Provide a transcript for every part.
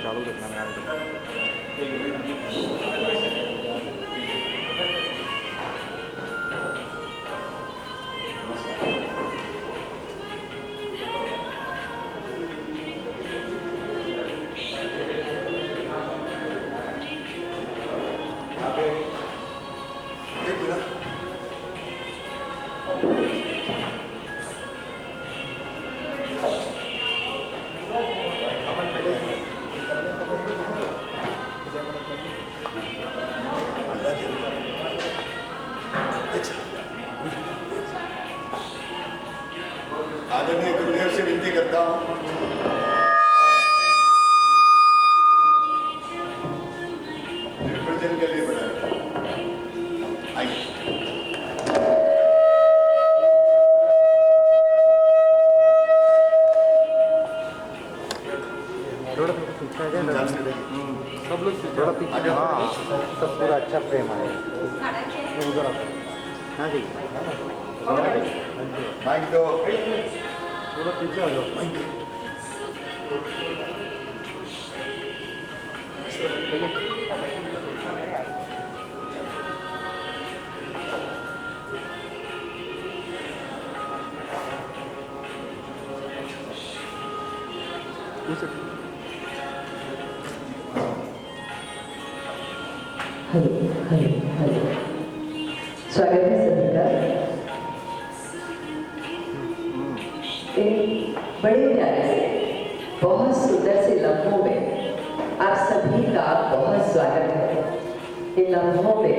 चालू रखना है। आदरणीय गुरुदेव से विनती करता हूँ निर्वचन के लिए बताएं। आइए। सब लोग थोड़ा पीछे। हाँ, सब पूरा अच्छा प्रेम है। हाँ जी, माइक दो। थोड़ा पीछे आ जाओ। हेलो हेलो हेलो, स्वागत है सभी का। एक बड़े प्यारे से बहुत सुंदर से लम्हों में आप सभी का बहुत स्वागत है। इन लम्हों में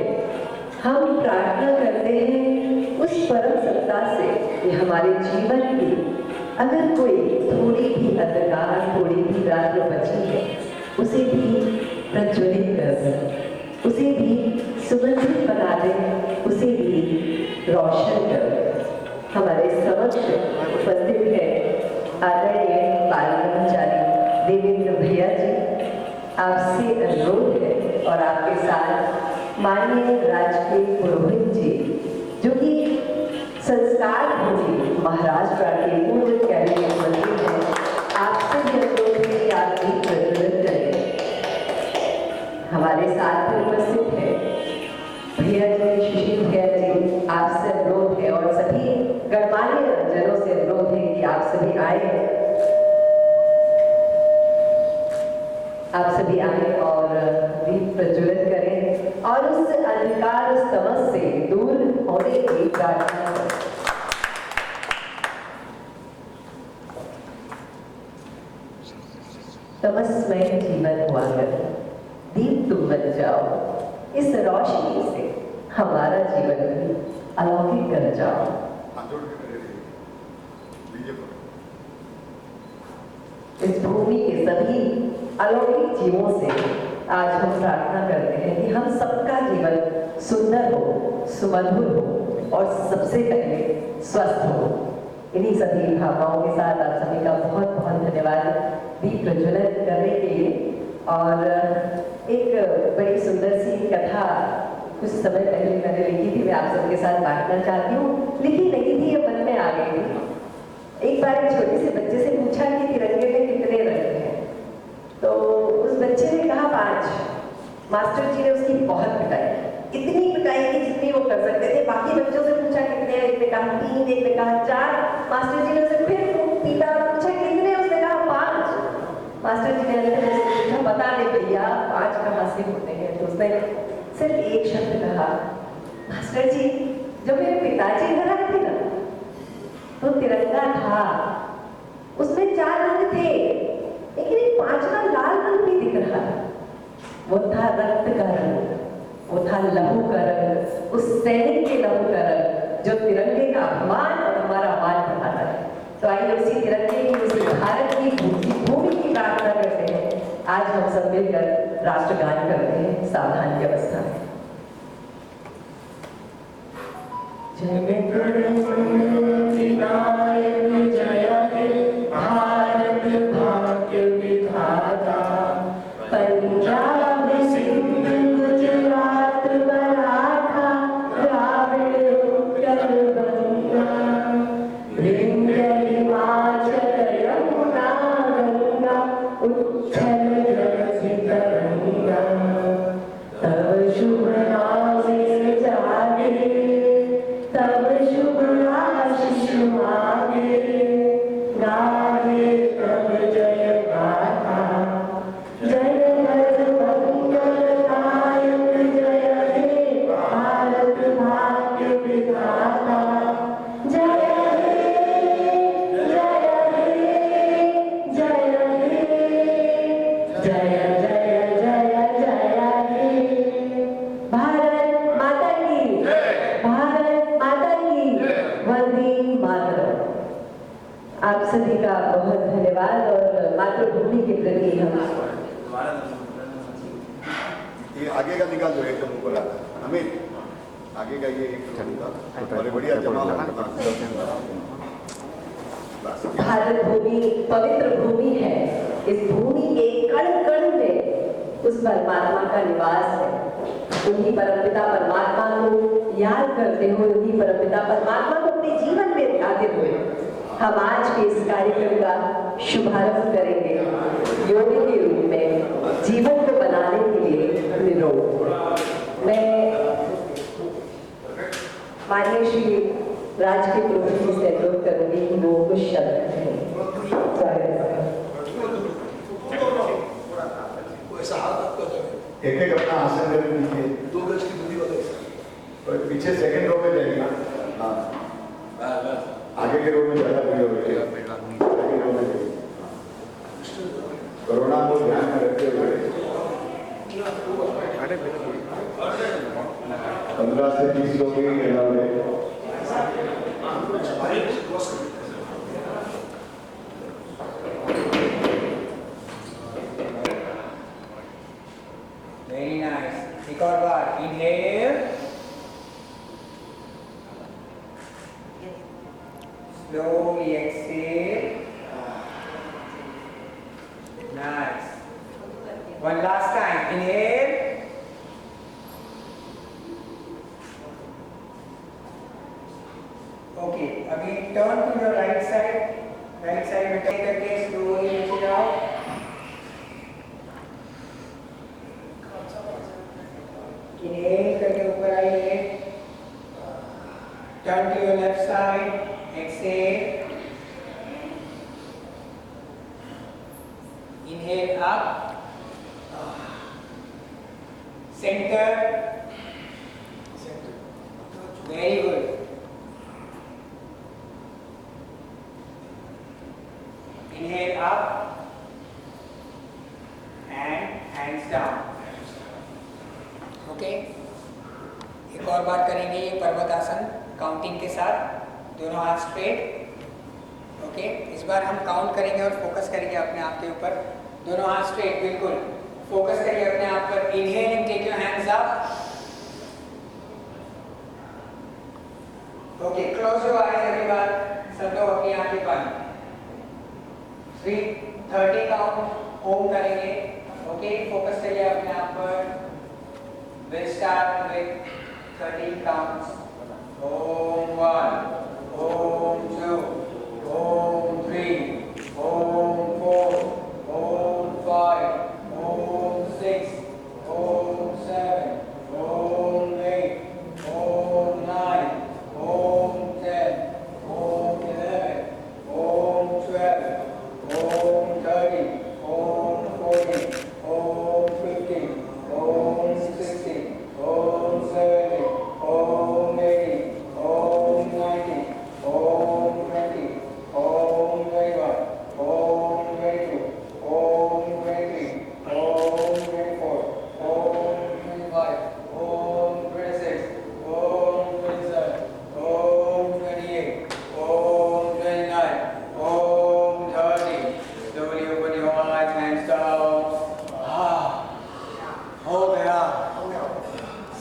हम प्रार्थना करते हैं उस परम सत्ता से कि हमारे जीवन की अगर कोई थोड़ी भी अंधकार, थोड़ी भी रात्र बची है, उसे भी प्रज्वलित कर दें, उसे भी सुगंधित बना दें, उसे भी रोशन कर दें। हमारे समक्ष उपस्थित है आदरणीय बाल ब्रह्मचारी देवेंद्र भैया जी। आपसे अनुरोध है और आपके साथ माननीय राजकीय पुरोहित जी, जो कि संस्कार भूमि महाराष्ट्र के पूर्व कैबिनेट मंत्री हैं, आपसे भी अनुरोध है कि आप भी प्रज्वलित करें। हमारे साथ में उपस्थित है भैया जी, सुशील भैया जी, आपसे अनुरोध है और सभी गणमान्य जनों से अनुरोध है कि आप सभी आए, आप सभी आए और दीप प्रज्वलित करें और उस अंधकार, उस तमस से दूर होने की प्रार्थना करें। तमस्मय जीवन हुआ कर दीप तुम बन जाओ, इस रोशनी से हमारा जीवन भी अलौकिक कर जाओ। इस भूमि के सभी अलौकिक जीवों से आज हम प्रार्थना करते हैं कि हम सबका जीवन सुंदर हो, सुमधुर हो और सबसे पहले स्वस्थ हो। इन्हीं सभी भावनाओं के साथ आप सभी का बहुत बहुत धन्यवाद दीप प्रज्वलित करने के लिए। और एक बड़ी सुंदर सी कथा कुछ समय पहले मैंने लिखी थी, मैं आप सबके साथ बांटना चाहती हूँ। लिखी नहीं थी, ये मन में आ गई थी। एक बार एक छोटे से बच्चे से पूछा कि तिरंगे में कितने रंग हैं, तो उस बच्चे ने कहा 5। मास्टर जी ने उसकी बहुत पिटाई, इतनी पिटाई कि जितनी वो कर सकते थे। बाकी बच्चों से पूछा कितने, एक ने कहा 3, एक ने कहा 4। मास्टर जी ने उसे फिर पीटा और पूछा कितने, उसने कहा 5। मास्टर जी ने पूछा बता दे भैया 5 कहाँ से होते हैं, तो उसने सिर्फ एक शब्द कहा, मास्टर जी जब मेरे पिताजी घर आए थे ना तो तिरंगा था, उसमें 4 रंग थे, लेकिन एक 5वां लाल रंग भी दिख रहा था। वो था रक्त का रंग, वो था लहू का रंग, उस सैनिक के लहू का रंग जो तिरंगे का अपमान और हमारा मान बढ़ाता है। तो आइए उसी तिरंगे की, उसी भारत की भूमि की प्रार्थना करते हैं। आज हम सब मिलकर राष्ट्रगान करते हैं सावधान की अवस्था में। जय हे भारत भाग्य विधाता, पंजाब सिंध गुजरात मराठा द्राविड़ उत्कल बंगा, विंध्य हिमाचल यमुना गंगा उच्छल जलधि तरंगा, तब शुभ नाम से जागे, तब शुभ आशीष मांगे, गावे तब जय गाथा, जय जय मंगल नायक जय हे भारत भाग्य विधाता, जय हे जय हे जय हे जय जय जय जय हे। भारत माता की, भारत माता की, वंदे मातरम। आप सभी का बहुत धन्यवाद। और मातृभूमि के प्रति हम ये आगे का निकाल दो, एकदम ऊपर आता है। अमित आगे का ये एक निकाल, और बढ़िया जमा भारत भूमि पवित्र भूमि है। इस भूमि के कण कण में उस परमात्मा का निवास है। उन्हीं परमपिता परमात्मा को याद करते हुए, उन्हीं परमपिता परमात्मा को अपने जीवन में ध्याते हुए हम आज के इस कार्यक्रम का शुभारंभ करेंगे। योग के रूप में जीवन को बनाने के लिए निरोग। मैं माननीय श्री राज के प्रभु जी से अनुरोध करूंगी कि वो कुछ शब्द कहें। एक एक अपना आसन कर लीजिए। 2 गज की दूरी वाले और पीछे सेकंड रो में जाएगी ना। हाँ, आगे के रो में ज्यादा भीड़ हो रही है। सेकंड रो में जाएगी। कोरोना को ध्यान में रखते हुए 15 से 30 लोग ही अलाउड है। Very nice. एक और बार, inhale, slowly exhale. Nice. One last time, inhale. Okay, अभी turn to your right side में take करके slowly नीचे जाओ. Inhale करके ऊपर आइए. Turn to your left side. Exhale. Inhale up. Center. Very good. Inhale up and hands down. Okay, एक और बार करेंगे ये पर्वतासन काउंटिंग के साथ, दोनों हाथ स्ट्रेट। ओके, इस बार हम काउंट करेंगे और फोकस करेंगे अपने आप के ऊपर। दोनों हाथ स्ट्रेट, बिल्कुल फोकस करिए अपने आप 30 काउंट ओम करेंगे. ओके, फोकस करिए अपने आप पर. We'll start with 13 counts. Om 1, Om 2, Om 3, Om 4, Om 5, Om 6, Om 7, Om 8, Om 9, Om 10, Om 11, Om 12, Om 13, Om 14, Om 15, Om 16, Om 17, Om 18, Om 19, Om 20, Om 21, Om 22, Om 23, Om 24, Om 25, Om 26, Om 27, Om 28, Om 29, Om 30. Slowly open your eyes, hands down. हो गया.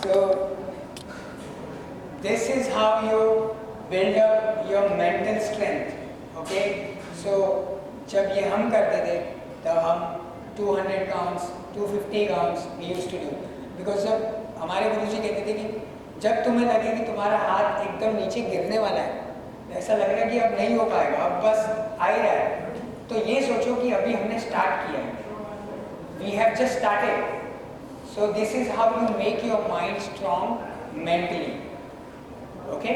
So this is how you build up your mental strength. Okay, so जब ये हम करते थे तब हम 200 counts, 250 counts we used to do. Because जब हमारे गुरुजी कहते थे कि जब तुम्हें लगे कि तुम्हारा हाथ एकदम नीचे गिरने वाला है, ऐसा लग रहा है कि अब नहीं हो पाएगा, अब बस आ ही रहा है, तो ये सोचो कि अभी हमने स्टार्ट किया है. We have just started. So this is how you make your mind strong mentally. Okay?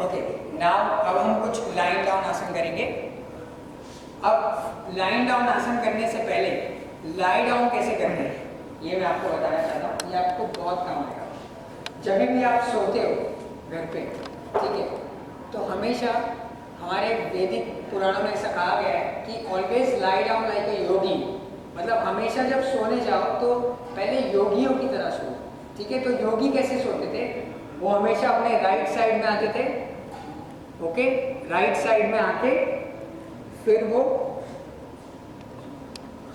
Okay. Now अब हम कुछ lying down आसन करेंगे. अब lying down आसन करने से पहले lie down कैसे करते हैं ये मैं आपको बताना चाहता हूँ. ये आपको बहुत काम आएगा. जब भी आप सोते हो घर पे, ठीक है, तो हमेशा हमारे वैदिक पुराणों में ऐसा कहा गया है कि always lie down like a yogi. मतलब हमेशा जब सोने जाओ तो पहले योगियों की तरह सो. ठीक है, तो योगी कैसे सोते थे? वो हमेशा अपने राइट साइड में आते थे. ओके, राइट साइड में आके फिर वो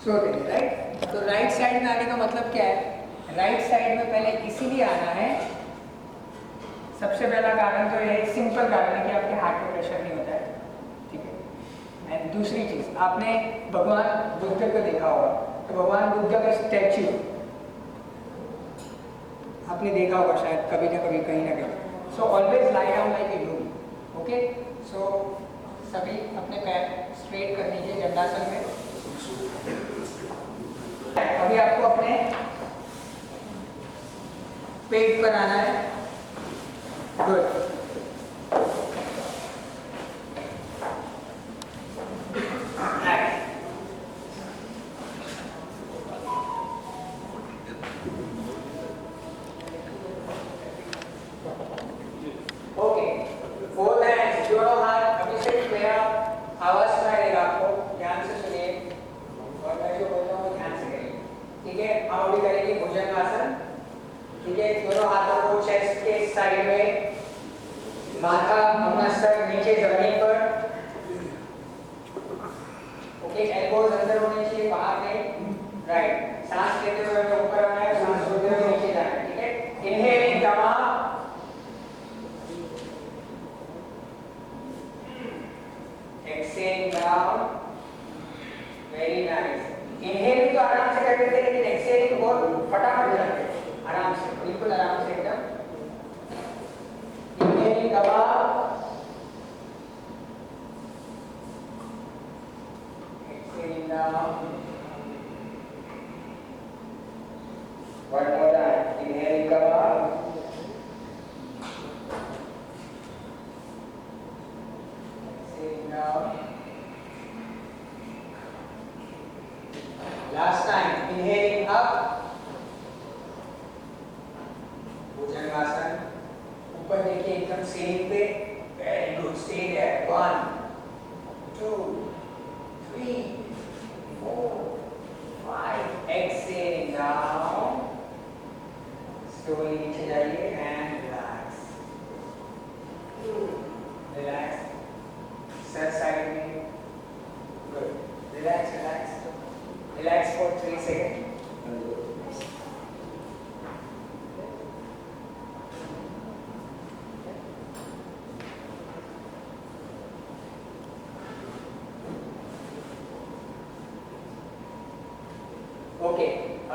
सोते थे. राइट, तो राइट साइड में आने का मतलब क्या है? राइट साइड में पहले इसीलिए आना है. सबसे पहला कारण तो ये सिंपल कारण है कि आपके हार्ट में प्रेशर नहीं होता है. ठीक है. एंड दूसरी चीज, आपने भगवान बुद्ध को देखा होगा, तो भगवान बुद्ध का स्टैच्यू आपने देखा होगा शायद कभी ना कभी, कहीं ना कहीं. So always lie down like a yogi. Okay, so सभी अपने पैर स्ट्रेट कर लीजिए दंडासन में. अभी आपको अपने पेट पर आना है. गुड.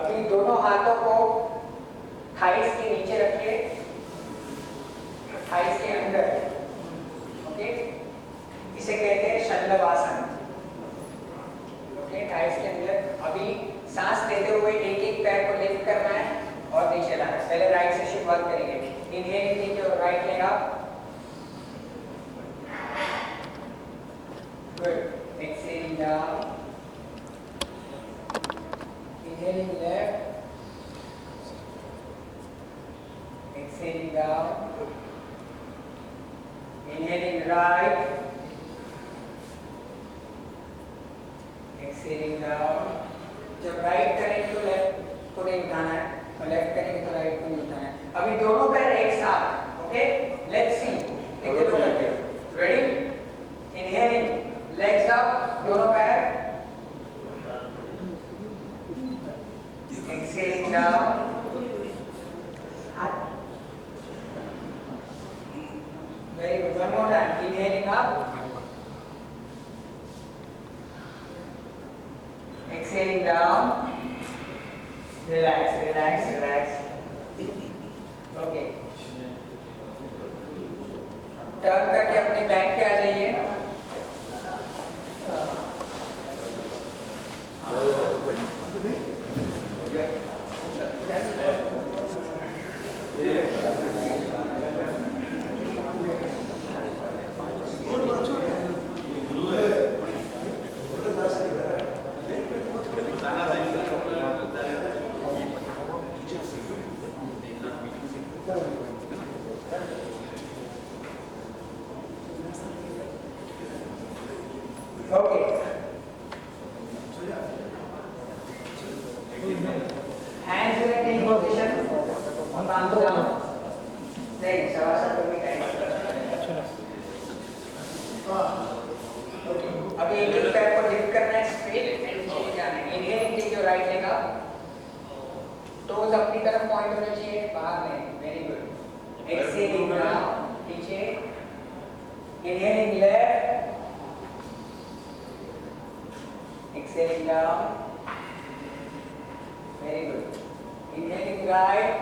अभी दोनों हाथों को थाइस के नीचे रखिए, थाइस के अंदर, ओके। इसे कहते हैं शल्लवासन, ओके। थाइस के अंदर अभी सांस लेते हुए एक एक पैर को लिफ्ट करना है और नीचे लाना है। पहले राइट से शुरुआत करेंगे। इनहेल कीजिए, right leg up, good. Exhaling down, inhaling left, exhaling down, inhaling right, exhaling down. जब राइट करेंगे तो लेफ्ट को नहीं उठाना है और लेफ्ट करेंगे तो राइट को नहीं उठाना है। अभी दोनों पैर एक साथ, ओके। लेट्स सी, देखिए दो करके। रेडी? इनहेलिंग, लेग्स अप, दोनों पैर, exhaling down, very good. One more time. Inhaling up, exhaling down. Relax, relax, relax. Okay. Turn करके अपने बैक पे आ जाइए। Okay. Hands in a T position. Palm down. नहीं, शवासन को भी करेंगे। अभी एक एक पैर को लिफ्ट करना है, स्ट्रेट एंड नीचे जाना है। इनहेलिंग कीजिए, राइट लेग अप, टोज अपनी तरफ पॉइंट होने चाहिए, बाहर नहीं। Very good. एक्सहेलिंग डाउन, नीचे। Inhaling left, exhaling down, very good. Inhaling right,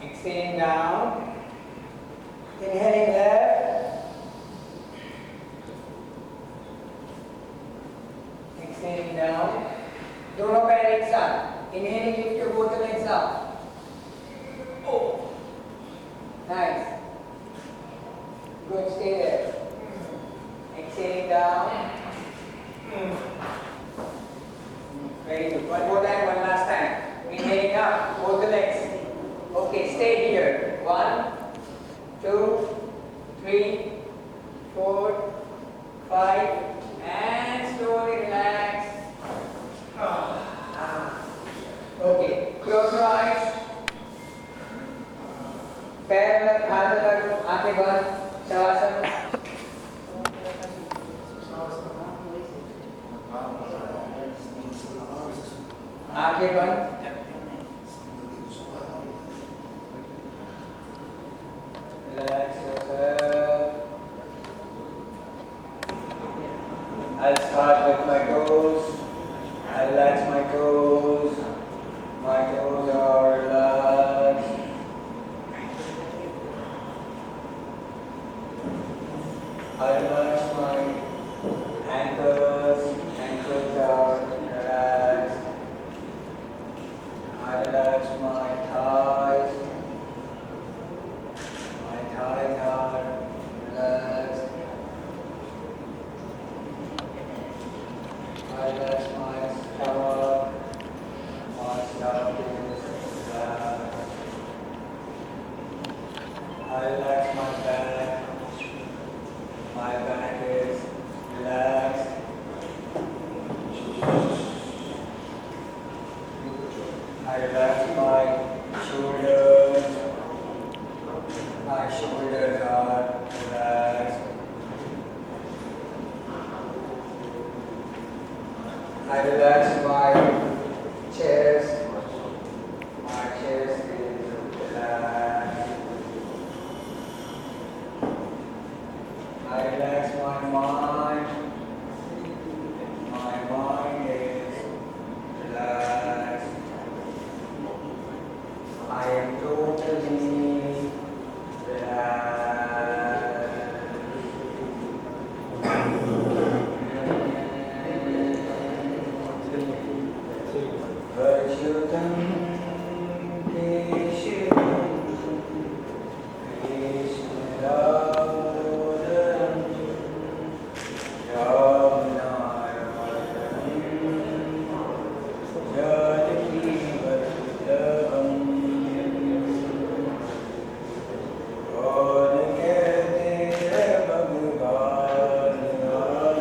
exhaling down, inhaling left, exhaling down. दोनों पैर एक साथ। Inhaling, lift your both legs up. Oh, nice. Good, stay there. Exhaling down. Very good. One more time, one last time. Inhaling up, both the legs. Okay, stay here. 1, 2, 3, 4, 5, and slowly relax. Okay, close your eyes. पैर अलग, हाथ अलग, आंखें बंद। शवासन। आंखें बंद। Relax yourself. I'll start with my toes. I relax my toes. My toes are relaxed. I relax my ankles. Ankles are relaxed. I relax my thighs. My thighs are relaxed. I relax my stomach. My stomach is relaxed. I relax my back. My back is relaxed. I relax my shoulders. My shoulders are relaxed. I relax my chest. My chest is relaxed. I relax my mind. अच्युतं केशवं कृष्णदामोदरं रामनारायणं जानकीवल्लभम् कौन कहते हैं भगवान आते नहीं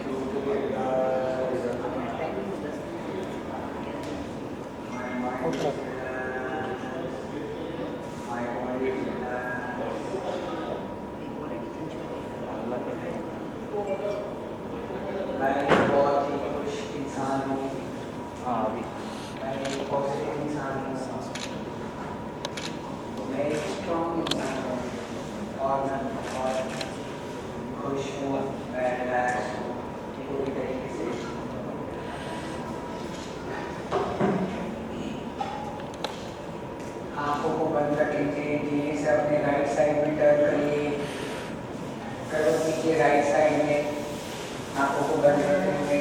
तुम मीरा कैसे बुलाते नहीं अच्युतं केशवं कृष्णदामोदरं मैं बहुत ही खुश इंसान हूँ। हाँ अभी मैं एक पॉजिटिव इंसान हूँ। मैं एक स्ट्रॉन्ग इंसान हूँ और मैं बहुत खुश हूँ। मैं रिलैक्स हूँ पूरी तरीके से। आँखों को बंद रख लीजिए, धीरे से अपने राइट साइड में टर्न करिए। करो नीचे राइट साइड में, आँखों को बंद करते हुए।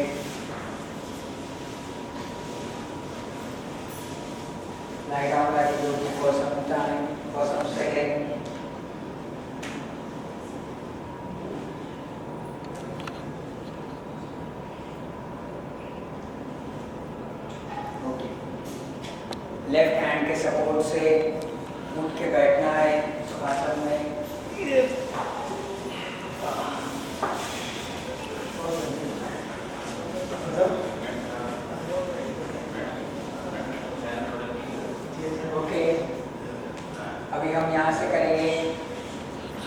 Lie down like you do for some time, for some seconds. Okay. Left hand के सपोर्ट से उठ के बैठना है सुखासन में। ओके, अभी हम यहाँ से करेंगे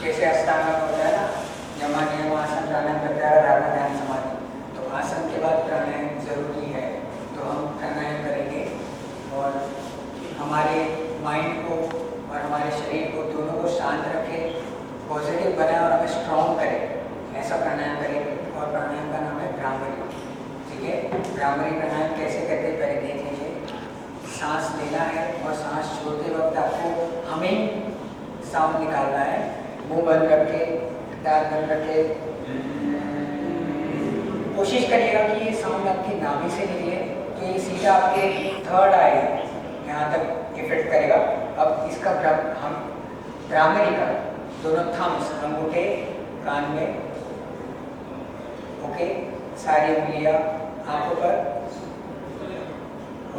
जैसे अष्टांग होता है ना, यमा नियम आसन प्राणायाम प्रत्याहार धारणा ध्यान समाधि। तो आसन के बाद प्राणायाम जरूरी है, तो हम प्राणायाम करेंगे और हमारे माइंड को और हमारे शरीर को दोनों को शांत रखे, पॉजिटिव बनाए और हमें स्ट्रॉन्ग करे, ऐसा प्राणायाम करेंगे। और प्राणायाम का नाम है भ्रामरी। ठीक है, भ्रामरी प्राणायाम कैसे करते हैं पहले देख लीजिए। सांस लेना है और सांस छोड़ते वक्त आपको हमें साउंड निकालना है। मुंह बंद करके, दांत बंद करके कोशिश करिएगा कि ये साउंड आपकी नाभि से निकले, तो ये सीधा आपके थर्ड आई यहाँ तक इफेक्ट करेगा। अब इसका हम भ्रामरी का दोनों थम्स अंगूठे कान में, ओके, सारी उंगलियां आंखों पर।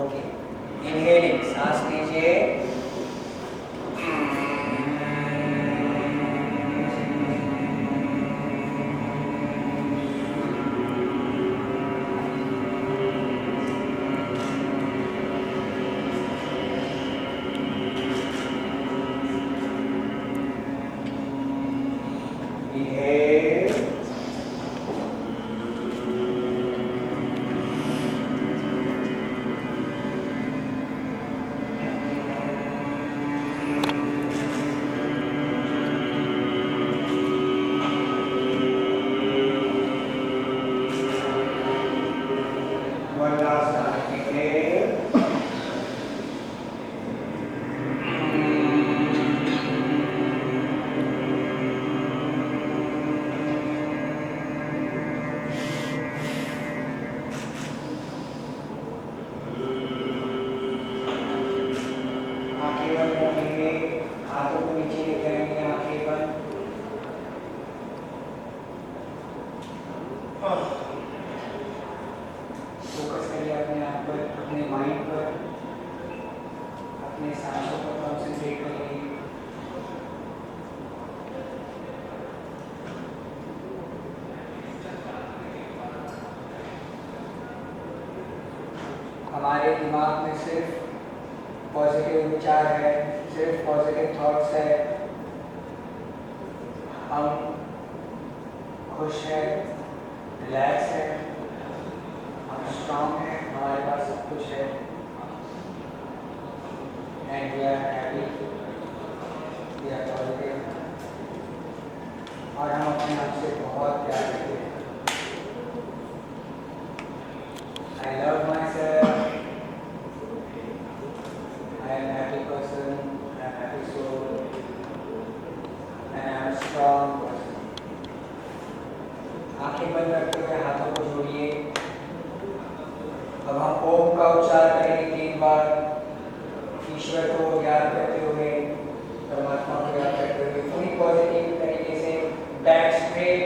ओके, इनहेलिंग, सांस लीजिए, दिमाग में सिर्फ पॉजिटिव विचार है, सिर्फ पॉजिटिव थॉट्स है, हम खुश हैं, रिलैक्स है, हम स्ट्रांग हैं, हमारे पास सब कुछ है, and we are happy, we are positive, और हम अपने आप से बहुत प्यार करते हैं। I love myself, I am a happy person, I am a happy soul, and I am a strong person. आंखें बंद रखते हुए हाथों को जोड़िए। अब हम ओम का उच्चार करेंगे 3 बार, ईश्वर को याद करते हुए, परमात्मा को याद करते हुए, पूरी पॉजिटिव तरीके से बैक स्ट्रेट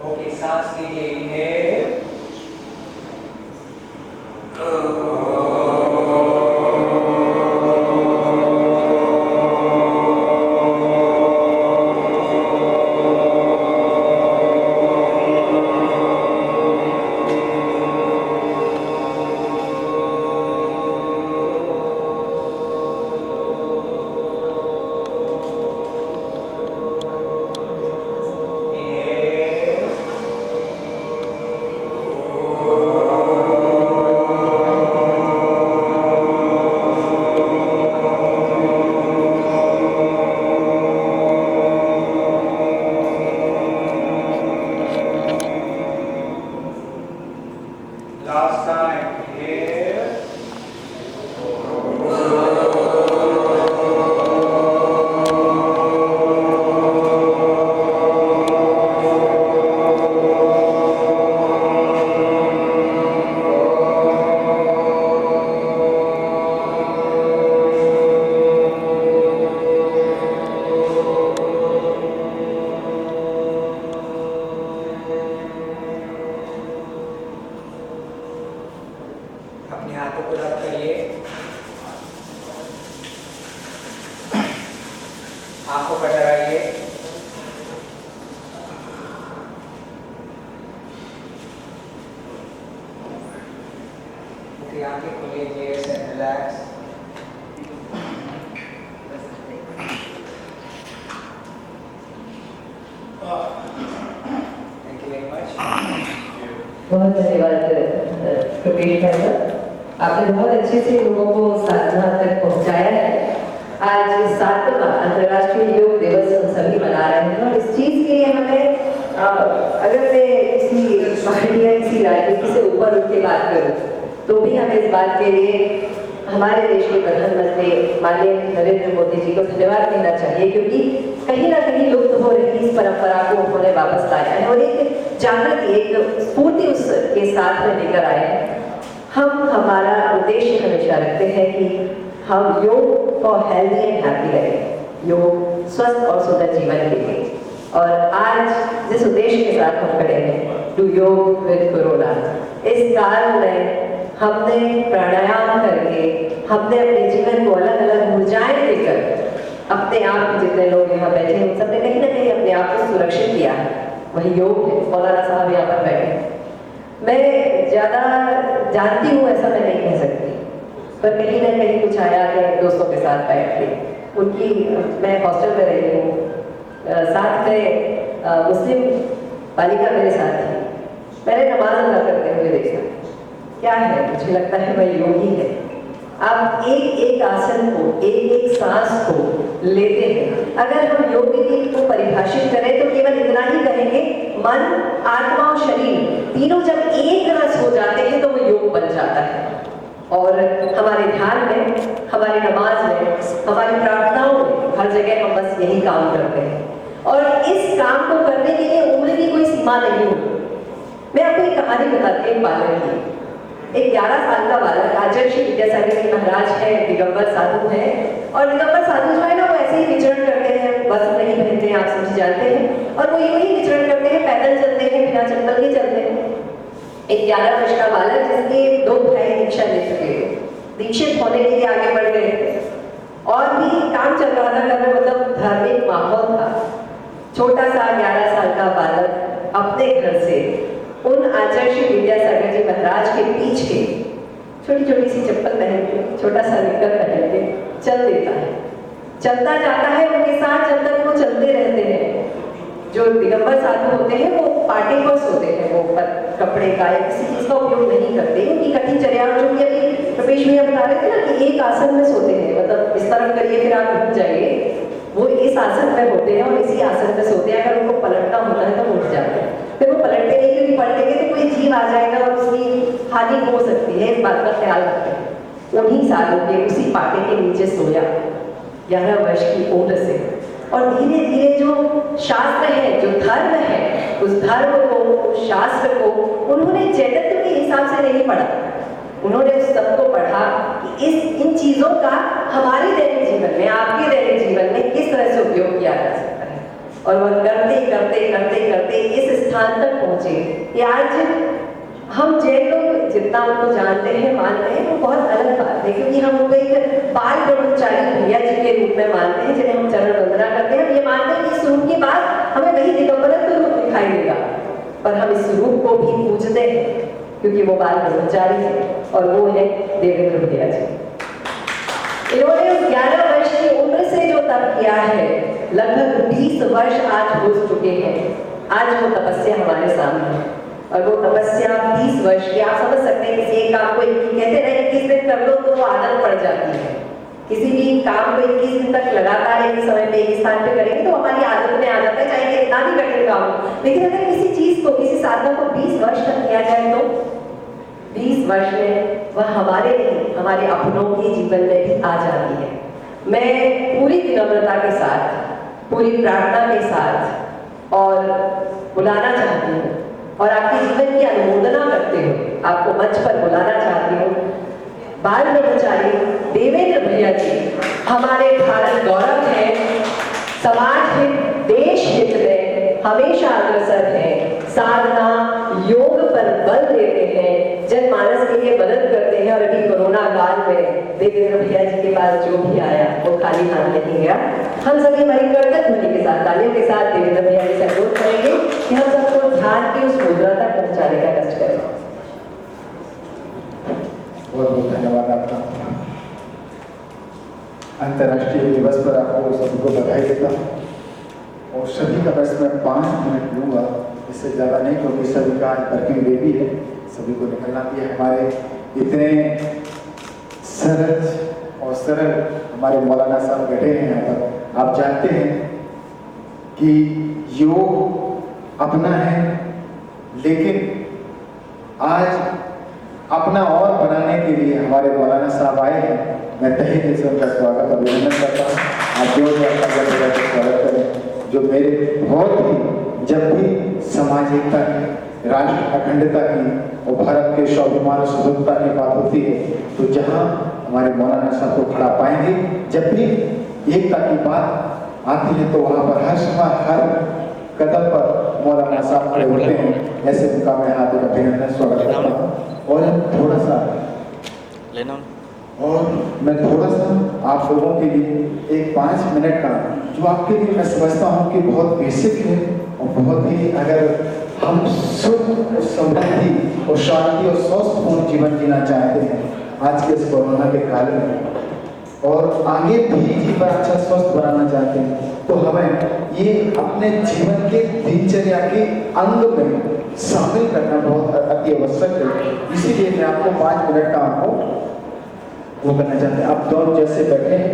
ओके, सांस लीजिए, इनहेल, last time, inhale, अपने हाथों को रब करिए, आंखों पर डराइए, अपनी आंखें खोलिए, gas and relax. Thank you very much. बहुत धन्यवाद प्रवीण भाई, आपने बहुत अच्छे से लोगों को साधना तक पहुंचाया है। आज 7वां अंतर्राष्ट्रीय योग दिवस हम सभी मना रहे हैं, और इस चीज़ के लिए हमें अगर मैं किसी पार्टी या किसी राजनीति से ऊपर उठ के बात करूँ तो भी हमें इस बात के लिए हमारे देश के प्रधानमंत्री माननीय नरेंद्र मोदी जी को धन्यवाद देना चाहिए, क्योंकि कहीं ना कहीं लुप्त हो रही इस परंपरा को उन्होंने वापस लाया है और एक जागृति, एक स्फूर्ति उसके साथ में लेकर आए हैं। हम हमारा उद्देश्य हमेशा रखते हैं कि हम योग फॉर हेल्दी एंड हैप्पी रहें, योग स्वस्थ और सुंदर जीवन के लिए। और आज जिस उद्देश्य के साथ हम खड़े हैं, डू योग विद कोरोना, इस काल में हमने प्राणायाम करके, हमने अपने जीवन को अलग अलग ऊर्जाएं देकर, अपने आप जितने लोग यहाँ बैठे हैं उन सबने कहीं ना कहीं अपने आप को सुरक्षित किया है। वही योग है। मौलाना साहब यहाँ पर बैठे, मैं ज़्यादा जानती हूँ ऐसा मैं नहीं कह सकती, पर कहीं ना कहीं कुछ आया है दोस्तों के साथ बैठ के। उनकी, मैं हॉस्टल में रही हूँ, साथ में मुस्लिम बालिका मेरे साथ थी, मैंने नमाज अदा करते हुए देखा। क्या है, मुझे लगता है वह योगी है। आप एक एक आसन को, एक एक सांस को लेते हैं। अगर हम योग को परिभाषित करें तो केवल इतना ही कहेंगे, मन, आत्मा और शरीर तीनों जब एक रस हो जाते हैं तो वो योग बन जाता है। और हमारे ध्यान में, हमारी नमाज में, हमारी प्रार्थनाओं में, हर जगह हम बस यही काम करते हैं। और इस काम को करने के लिए उम्र की कोई सीमा नहीं होती। मैं आपको एक कहानी बताती हूँ बालक की। एक 11 साल का बालक आचार्य श्री विद्यासागर जी महाराज है, दिगंबर साधु है, और दिगंबर साधु जो है ना वो ऐसे ही विचरण करते हैं, वस्त्र नहीं पहनते हैं, आप समझ जानते हैं, और वो यूं ही विचरण करते हैं, पैदल चलते हैं, बिना चप्पल के चलते हैं। एक 11 वर्ष का बालक जिसके 2 भाई दीक्षा ले चुके थे, दीक्षित होने के लिए आगे बढ़ गए थे, और भी काम चल रहा था घर में, मतलब धार्मिक माहौल था। छोटा सा 11 साल का बालक अपने घर से उन आचार्य श्री विद्यासागर जी महाराज के पीछे छोटी छोटी सी चप्पल पहन के, छोटा सा निक्कर पहन के चल देता है, चलता जाता है। उनके साथ जब तक वो चलते रहते हैं, जो दिगंबर साधु होते हैं वो पार्टिकल्स होते हैं, वो कपड़े का या किसी चीज का उपयोग नहीं करते। उनकी कठिन चर्या जो कि अभी प्रवेश भैया बता रहे थे ना कि एक आसन में सोते हैं, मतलब इस तरफ करिए फिर आप उठ जाइए, वो इस आसन में होते हैं और इसी आसन में सोते हैं। अगर उनको पलटना होता है तो उठ जाते हैं, फिर वो पलटते नहीं, क्योंकि पलटेंगे तो कोई जीव आ जाएगा और उसकी हानि हो सकती है, इस बात का ख्याल रखते हैं। उन्हीं सालों के उसी पाटे के नीचे सोया 11 वर्ष की उम्र से, और धीरे धीरे जो शास्त्र है, जो धर्म है, उस धर्म को, उस शास्त्र को उन्होंने चैतन्य के हिसाब से नहीं पढ़ा। उन्होंने उस सबको पढ़ा कि इन चीजों का हमारे दैनिक जीवन में, आपके दैनिक जीवन में किस तरह से उपयोग किया जा सकता है। और वह करते करते करते करते इस स्थान तक पहुंचे कि आज हम जैन लोग जितना उनको जानते हैं, मानते हैं, वो बहुत अलग बात है, क्योंकि हम उनको एक बाल ब्रह्मचारी भैया जी के रूप में मानते हैं, जिन्हें हम चरण वंदना करते हैं। हम ये मानते हैं कि इस रूप के बाद हमें वही दिगंबरत्व रूप दिखाई देगा, पर हम इस रूप को भी पूजते हैं क्योंकि वो बाल ब्रह्मचारी है, और वो है देवेंद्र भैया जी। इन्होंने उस 11 वर्ष की उम्र से जो तप किया है, लगभग 20 वर्ष आज हो चुके हैं। आज वो तपस्या हमारे सामने है, और वो तपस्या 20 वर्ष की। आप समझ सकते हैं किसी एक काम को कहते हैं 21 दिन कर लो तो वो आदत पड़ जाती है। किसी भी काम को 21 दिन तक लगातार एक समय पे एक स्थान पे करेंगे तो हमारी आदत में आ जाता है, चाहे कितना भी कठिन काम हो। लेकिन अगर किसी चीज को, किसी साधना को 20 वर्ष तक किया जाए तो 20 वर्ष में वह हमारे लिए, हमारे अपनों के जीवन में भी आ जाती है। मैं पूरी विनम्रता के साथ, पूरी प्रार्थना के साथ और बुलाना चाहती हूँ, और आपके जीवन की अनुमोदना करते हुए आपको मंच पर बुलाना चाहती हूँ, बाल ब्रह्मचारी देवेंद्र भैया जी। हमारे भारत गौरव है, समाज हित, देश हित में हमेशा अग्रसर है, साधना योग पर बल देते हैं, जनमानस के लिए मदद करते हैं। और अभी कोरोना काल में देवेंद्र भैया जी के पास जो भी आया वो खाली हाथ नहीं गया। हम सभी हमारी कर्तव्य ध्वनि के साथ, तालियों के साथ देवेंद्र भैया जी से अनुरोध करेंगे कि हम सबको ध्यान की उस मुद्रा तक पहुंचाने का कष्ट करें। बहुत बहुत धन्यवाद आपका। अंतर्राष्ट्रीय दिवस पर आपको सभी को बधाई देता हूँ, और सभी का बस मैं 5 मिनट लूँगा, इससे ज़्यादा नहीं, क्योंकि सभी का आज वर्किंग डे भी है, सभी को निकलना भी है। हमारे इतने सरल और सरल हमारे मौलाना साहब बैठे हैं यहाँ पर। आप जानते हैं कि योग अपना है, लेकिन आज अपना और बनाने के लिए हमारे मौलाना साहब आए हैं। मैं तहे दिल से उनका स्वागत अभिनंदन करता हूँ। आप जो स्वागत करें, जो मेरे बहुत ही, जब भी समाज एकता की, राष्ट्र अखंडता की और भारत के स्वाभिमान और स्वतंत्रता की बात होती है, तो जहाँ हमारे मौलाना साहब को खड़ा पाएंगे, जब भी एकता की बात आती है तो वहाँ पर हर समय, हर कदम पर मौलाना साहब खड़े होते हैं। ऐसे उनका मैं हार्दिक अभिनंदन स्वागत करता हूँ। और थोड़ा सा लेना, और मैं थोड़ा सा आप लोगों के लिए एक 5 मिनट का, जो आपके लिए मैं समझता हूँ कि बहुत बेसिक है, और बहुत ही, अगर हम सुख और समृद्धि और शांति और स्वस्थपूर्ण जीवन जीना चाहते हैं आज के इस कोरोना के काल में, और आगे भी जीवन अच्छा स्वस्थ बनाना चाहते हैं, तो हमें ये अपने जीवन के दिनचर्या के अंग में शामिल करना बहुत अति आवश्यक है। इसीलिए मैं आपको 5 मिनट का आपको वो करना चाहते हैं। आप दोनों जैसे बैठे हैं,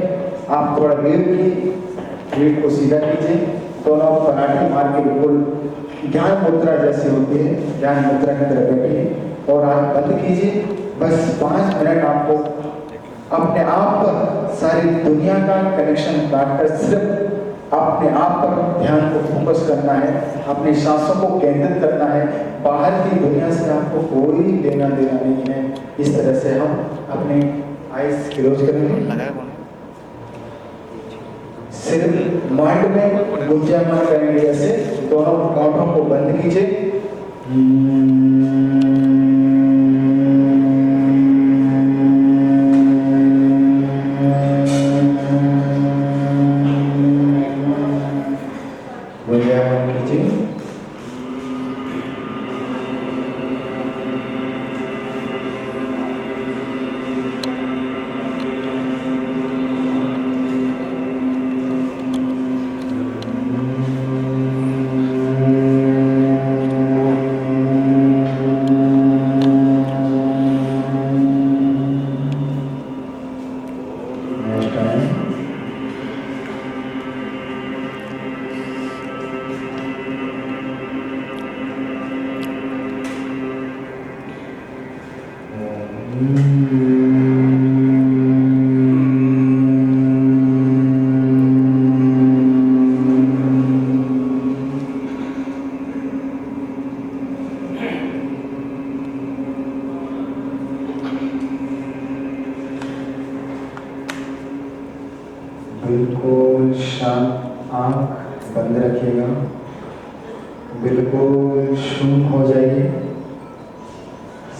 आप थोड़ा रीढ़ को सीधा कीजिए, दोनों पराठे मार के बिल्कुल ध्यान मुद्रा जैसी होती है, ध्यान मुद्रा की तरह बैठिए, और आप बंद कीजिए। बस 5 मिनट आपको अपने आप पर सारी दुनिया का कनेक्शन काटकर सिर्फ अपने आप पर ध्यान को फोकस करना है, अपनी सांसों को केंद्रित करना है। बाहर की दुनिया से आपको कोई लेना देना नहीं है। इस तरह से हम अपने आइज क्लोज करेंगे, सिर्फ माइंड में गुंजायमान करेंगे। जैसे दोनों होठों को बंद कीजिए, बिल्कुल शांत, आंख बंद रखिएगा, बिल्कुल शून्य हो जाइए।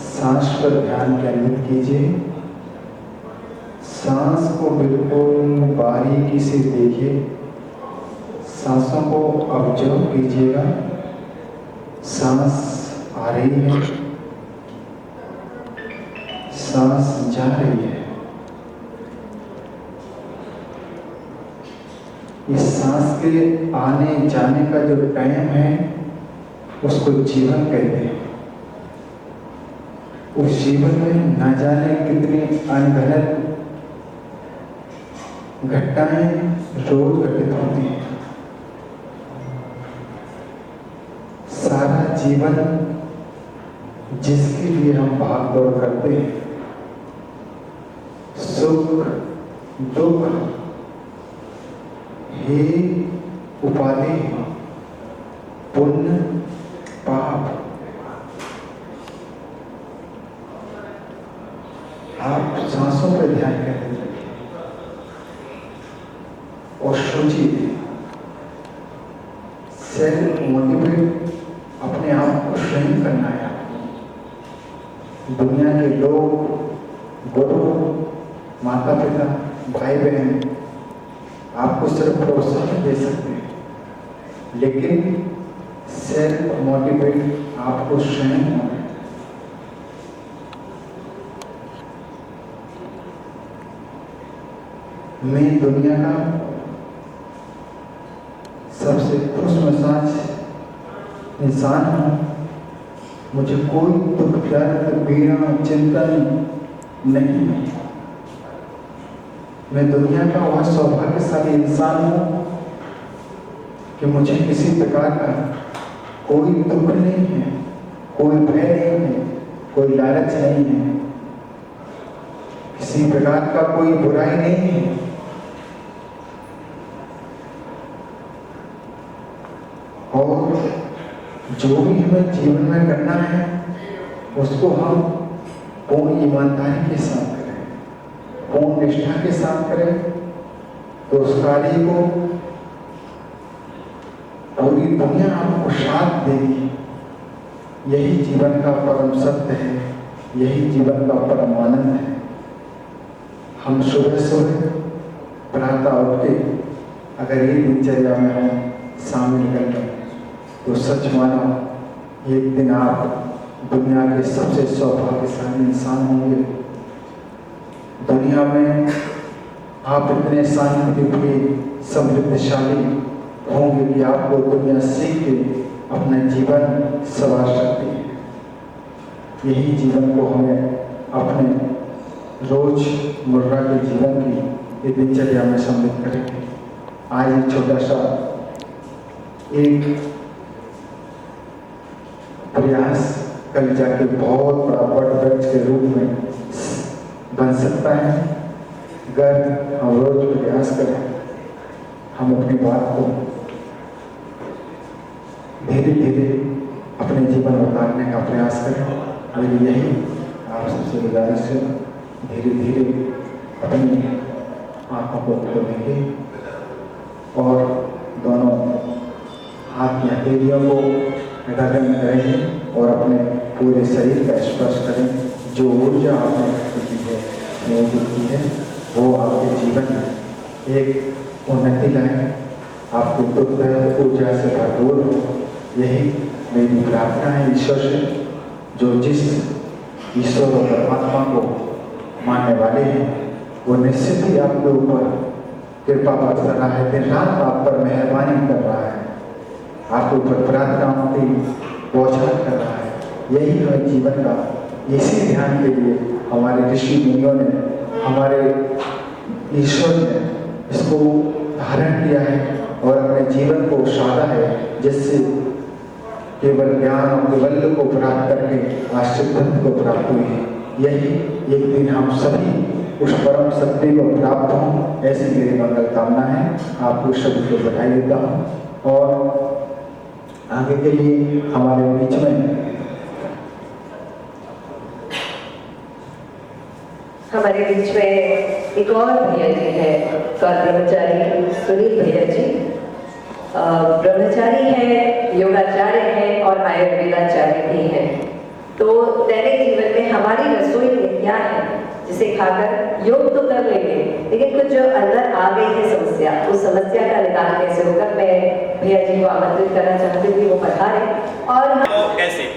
सांस पर ध्यान केंद्रित कीजिए। सांस को बिल्कुल बारीकी से देखिए। सांसों को ऑब्जर्व कीजिएगा। सांस आ रही है, सांस जा रही है। इस सांस के आने जाने का जो टाइम है उसको जीवन कहते हैं। उस जीवन में न जाने कितनी अनगनत घटनाएं रोज घटित होती हैं। सारा जीवन जिसके लिए हम भाग दौड़ करते हैं, सुख दुख हे उपाधि, पुण्य पाप, आप सांसों पर ध्यान केंद्रित रखिए और सोचिए। सेल्फ मोटिवेट अपने आप को स्वयं करना है। दुनिया के लोग, गुरु, माता पिता, भाई बहन आपको सिर्फ प्रोत्साहन दे सकते हैं, लेकिन सेल्फ मोटिवेट आपको स्वयं होना है। मैं दुनिया का सबसे खुशमिजाज इंसान हूँ। मुझे कोई दुख दर्द पीड़ा चिंतन नहीं है। मैं दुनिया का वह सौभाग्यशाली इंसान हूँ कि मुझे किसी प्रकार का कोई दुख नहीं है, कोई भय नहीं है, कोई लालच नहीं है, किसी प्रकार का कोई बुराई नहीं है। और जो भी हमें जीवन में करना है उसको हम पूर्ण ईमानदारी के साथ करें, पूर्ण निष्ठा के साथ करें, तो उस कार्य को पूरी दुनिया हमको साथ देगी। यही जीवन का परम सत्य है, यही जीवन का परम आनंद है। हम सुबह सुबह प्रातः उठ के अगर ये दिनचर्या में हम शामिल कर लें तो सच मानो एक दिन आप दुनिया के सबसे सौभाग्यशाली इंसान होंगे। दुनिया में आप इतने शांतिप्रिय समृद्धशाली होंगे कि आपको दुनिया सीख के अपना जीवन संवार सकती है। यही जीवन को हमें अपने रोज मुर्रा के जीवन की ये दिनचर्या में सम्मिलित करेंगे। आज एक छोटा सा एक प्रयास कल जाके बहुत बड़ा वट वृक्ष के रूप में बन सकता है। अगर हम रोज प्रयास करें, हम अपनी बात को धीरे धीरे अपने जीवन में उतारने का प्रयास करें। मेरी यही आप सबसे गुजारिश है, धीरे धीरे अपनी आंखों को खोलेंगे और दोनों हाथ की हथेलियों को गगन में करेंगे और अपने पूरे शरीर का स्पर्श करें। जो ऊर्जा आपने की है, मौजूद की है, वो आपके जीवन में एक उन्नति लाए, आपको दुख दर्द ऊर्जा से भरपूर हो। यही मेरी प्रार्थना है ईश्वर से, जो जिस ईश्वर और परमात्मा को मानने वाले हैं वो निश्चित ही आपके ऊपर कृपा बरसा रहा है, दिन रात आप पर मेहरबानी कर रहा है, आपके ऊपर प्रार्थनाओं की बौछार कर रहा है। यही हमें जीवन का, इसी ध्यान के लिए हमारे ऋषि मुनियों ने, हमारे ईश्वर ने इसको धारण किया है और अपने जीवन को साधा है, जिससे केवल ज्ञान और कैवल्य को प्राप्त करके आश्चर्य को प्राप्त हुई है। यही एक दिन हम सभी उस परम सत्य को प्राप्त हों, ऐसी मेरी मंगल कामना है। आपको सभी को बधाई देता हूँ और आगे के लिए हमारे बीच में एक और भैया जी हैं ब्रह्मचारी सुनील भैया जी, ब्रह्मचारी हैं, योगाचार्य हैं और आयुर्वेदाचार्य भी हैं। तो दैनिक जीवन में हमारी रसोई में क्या है जिसे खाकर योग तो कर लेंगे, लेकिन कुछ जो अंदर आ गई है समस्या, उस समस्या का निदान कैसे होगा, मैं भैया जी को आमंत्रित करना चाहती हूँ वो पधारें। और कैसे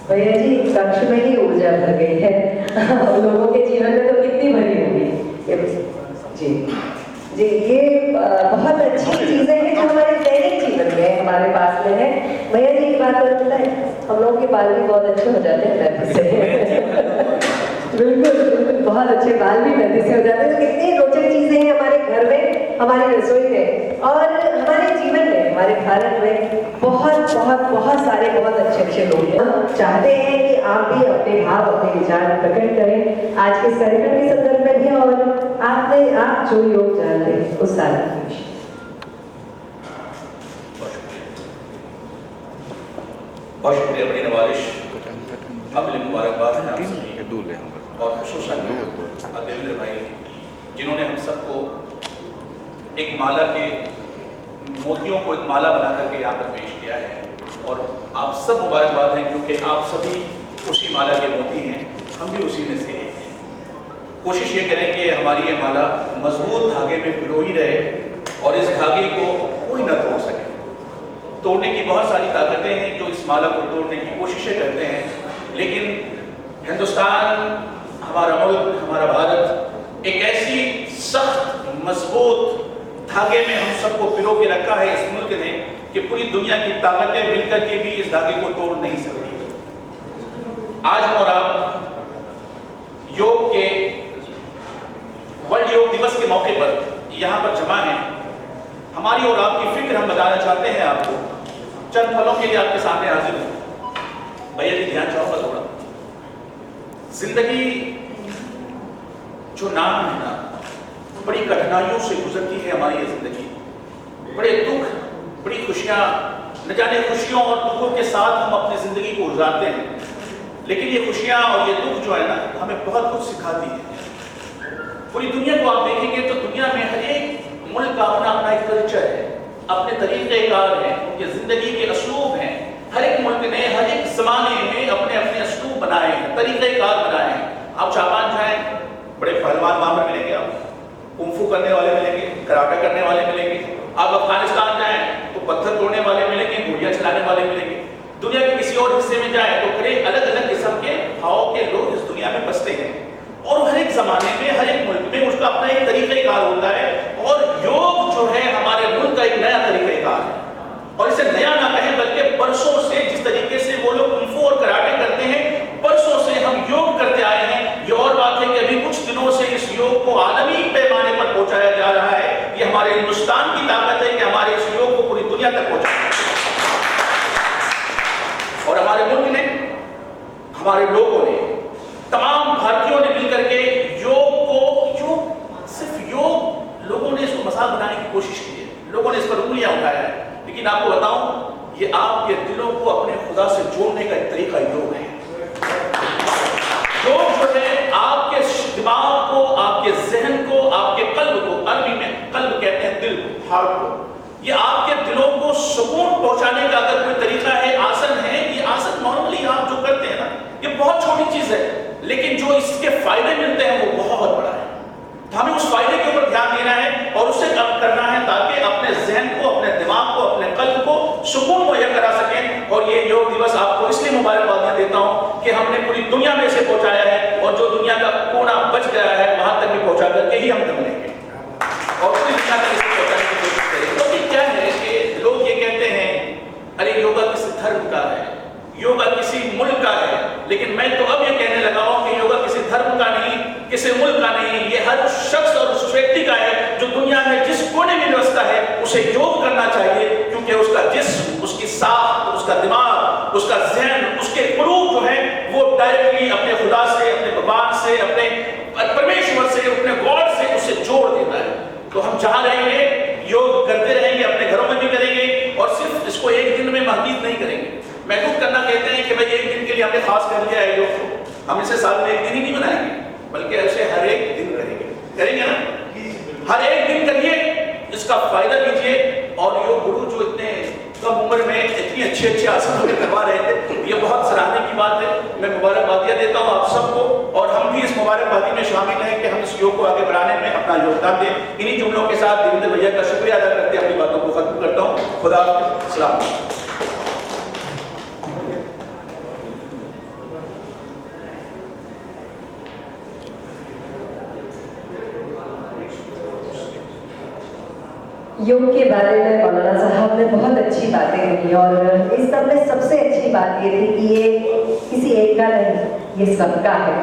भैया जी कक्ष में ही ऊर्जा भर गई है, लोगों के जीवन में तो कितनी भरी होगी। जी जी, ये बहुत अच्छी चीजें हैं जो हमारे दैनिक जीवन में हमारे पास में है। भैया जी एक बात और बताएं, हम लोगों के बाल भी बहुत अच्छे हो जाते हैं मेहंदी से। बिल्कुल बहुत अच्छे बाल भी मेहंदी से हो जाते हैं। कितनी रोचक चीजें हैं हमारे घर में, हमारी रसोई में और हमारे जीवन में, हमारे भारत में बहुत बहुत बहुत सारे बहुत अच्छे अच्छे लोग हैं। हम चाहते हैं कि आप भी अपने भाव अपने विचार प्रकट करें आज के इस कार्यक्रम के संदर्भ में भी, और आप जो योग जानते हैं उस सारे विषय। बहुत शुक्रिया बड़ी नवाजिश, अगली मुबारकबाद है आप सभी और खुशूसन अदिल भाई जिन्होंने हम सबको एक माला के मोतियों को एक माला बना करके यहाँ पर पेश किया है। और आप सब मुबारकबाद हैं क्योंकि आप सभी उसी माला के मोती हैं, हम भी उसी में से हैं। कोशिश ये करें कि हमारी ये माला मजबूत धागे में पिरोई रहे और इस धागे को कोई न तोड़ सके। तोड़ने की बहुत सारी ताकतें हैं जो इस माला को तोड़ने की कोशिशें करते हैं, लेकिन हिंदुस्तान, हमारा मुल्क, हमारा भारत एक ऐसी सख्त मजबूत धागे में हम सबको पिरो के रखा है इस मुल्क ने कि पूरी दुनिया की ताकतें मिलकर के भी इस धागे को तोड़ नहीं सकती। आज हम और आप योग के वर्ल्ड योग दिवस के मौके पर यहाँ पर जमा हैं। हमारी और आपकी फिक्र हम बताना चाहते हैं आपको, चंद फलों के लिए आपके सामने हाजिर हूं। भैया जी ध्यान चाहूंगा थोड़ा। जिंदगी जो नाम है ना, बड़ी कठिनाइयों से गुजरती है हमारी ये जिंदगी, बड़े दुख, बड़ी खुशियां, न जाने खुशियों और दुखों के साथ हम अपनी जिंदगी को गुजारते हैं। लेकिन ये खुशियां और ये दुख जो है ना, हमें बहुत कुछ सिखाती है। पूरी दुनिया को आप देखेंगे तो दुनिया में हर एक मुल्क का अपना अपना एक कल्चर है, अपने तरीक़ेकार हैं, उनके जिंदगी के असलूब हैं। हर एक मुल्क ने हर एक जमाने में अपने अपने असलूब बनाए हैं, तरीक़ेकार बनाए हैं। आप जापान जाएं, बड़े पहलवान वहां पर मिलेंगे, आप कुंफू करने वाले मिलेंगे, कराटे करने वाले मिलेंगे। आप अफगानिस्तान जाएं तो पत्थर तोड़ने वाले मिलेंगे, गोलियां चलाने वाले मिलेंगे। दुनिया के किसी और हिस्से में जाएं तो बड़े अलग अलग किस्म के भाव के लोग इस दुनिया में बसते हैं और हर एक जमाने में, हर एक मुल्क में उसका अपना एक तरीक़ेकार होता है। और योग जो है हमारे मुल्क का एक नया तरीक़ेकार है, और इसे नया ना कहें बल्कि बरसों से जिस तरीके से वो लोग कुंफू और कराटे करते हैं, बरसों से हम योग करते आए हैं। ये और बात है कि अभी कुछ दिनों से इस योग को आलमी पैमाने पर पहुंचाया जा रहा है। ये हमारे हिंदुस्तान की ताकत है कि हमारे इस योग को पूरी दुनिया तक पहुंचाया। और हमारे मुल्क ने, हमारे लोगों ने, तमाम भारतीयों ने मिलकर के योग को, सिर्फ योग, लोगों ने इसको मजाक बनाने की कोशिश की है, लोगों ने इस पर उंगलियां उठाया है। लेकिन आपको बताऊं, ये आपके दिलों को अपने खुदा से जोड़ने का एक तरीका योग है। योग जो है आपके दिमाग को, आपके जहन को, आपके कल्ब को, अरबी में कल्ब कहते हैं दिल को, हार्ट को, ये आपके दिलों को सुकून पहुंचाने का अगर कोई तरीका है, आसन है। ये आसन नॉर्मली आप जो करते हैं ना, ये बहुत छोटी चीज है, लेकिन जो इसके फायदे मिलते हैं वो बहुत बड़ा है। तो हमें उस फायदे के ऊपर ध्यान देना है और उसे कम करना है ताकि अपने जहन को, अपने दिमाग को, अपने कल्ब को सुकून मुहैया करा सकें। और ये योग दिवस आपको इसलिए मुबारकबाद देता हूं कि हमने पूरी दुनिया में इसे पहुंचाया है, और जो दुनिया का कोना बच गया है वहां तक भी पहुंचा करके ही हम दम लेंगे और पूरी दुनिया तक इसे पहुंचाने की कोशिश करेंगे। क्योंकि क्या है कि लोग ये कहते हैं, अरे योगा किसी धर्म का है, योगा किसी मुल्क का है। लेकिन मैं तो अब ये कहने लगा हूं कि योगा किसी धर्म का नहीं, किसी मुल्क का नहीं, ये हर शख्स और उस व्यक्ति का है जो दुनिया में जिस कोने में व्यवस्था है उसे योग करना चाहिए। क्योंकि उसका जिस्म, उसकी साख, उसका दिमाग, उसका जहन से, अपने परमेश्वर से, अपने गॉड से उसे जोड़ देता है। तो हम जहाँ रहेंगे योग करते रहेंगे, अपने घरों में भी करेंगे, और सिर्फ इसको एक दिन में महदूद नहीं करेंगे। महदूद करना कहते हैं कि भाई एक दिन के लिए हमने खास कर लिया है योग को, हम इसे साल में एक दिन ही नहीं बनाएंगे, बल्कि ऐसे हर एक दिन करेंगे ना, हर एक दिन करिए, इसका फायदा लीजिए। और योग गुरु जो इतने कम उम्र में इतनी अच्छे आसन करवा रहे थे, ये बहुत सराहने की बात है। मैं मुबारकबादियाँ देता हूँ आप सबको, और हम भी इस मुबारकबादी में शामिल हैं कि हम इस योग को आगे बढ़ाने में अपना योगदान दें। इन्हीं जुमलों के साथ देवेंद्र भैया का शुक्रिया अदा करते अपनी बातों को खत्म करता हूँ। खुदा हाफिज़, सलाम। योग के बारे में मौलाना साहब ने बहुत अच्छी बातें कही, और इस सब में सबसे अच्छी बात ये थी कि ये किसी एक का नहीं, ये सबका है।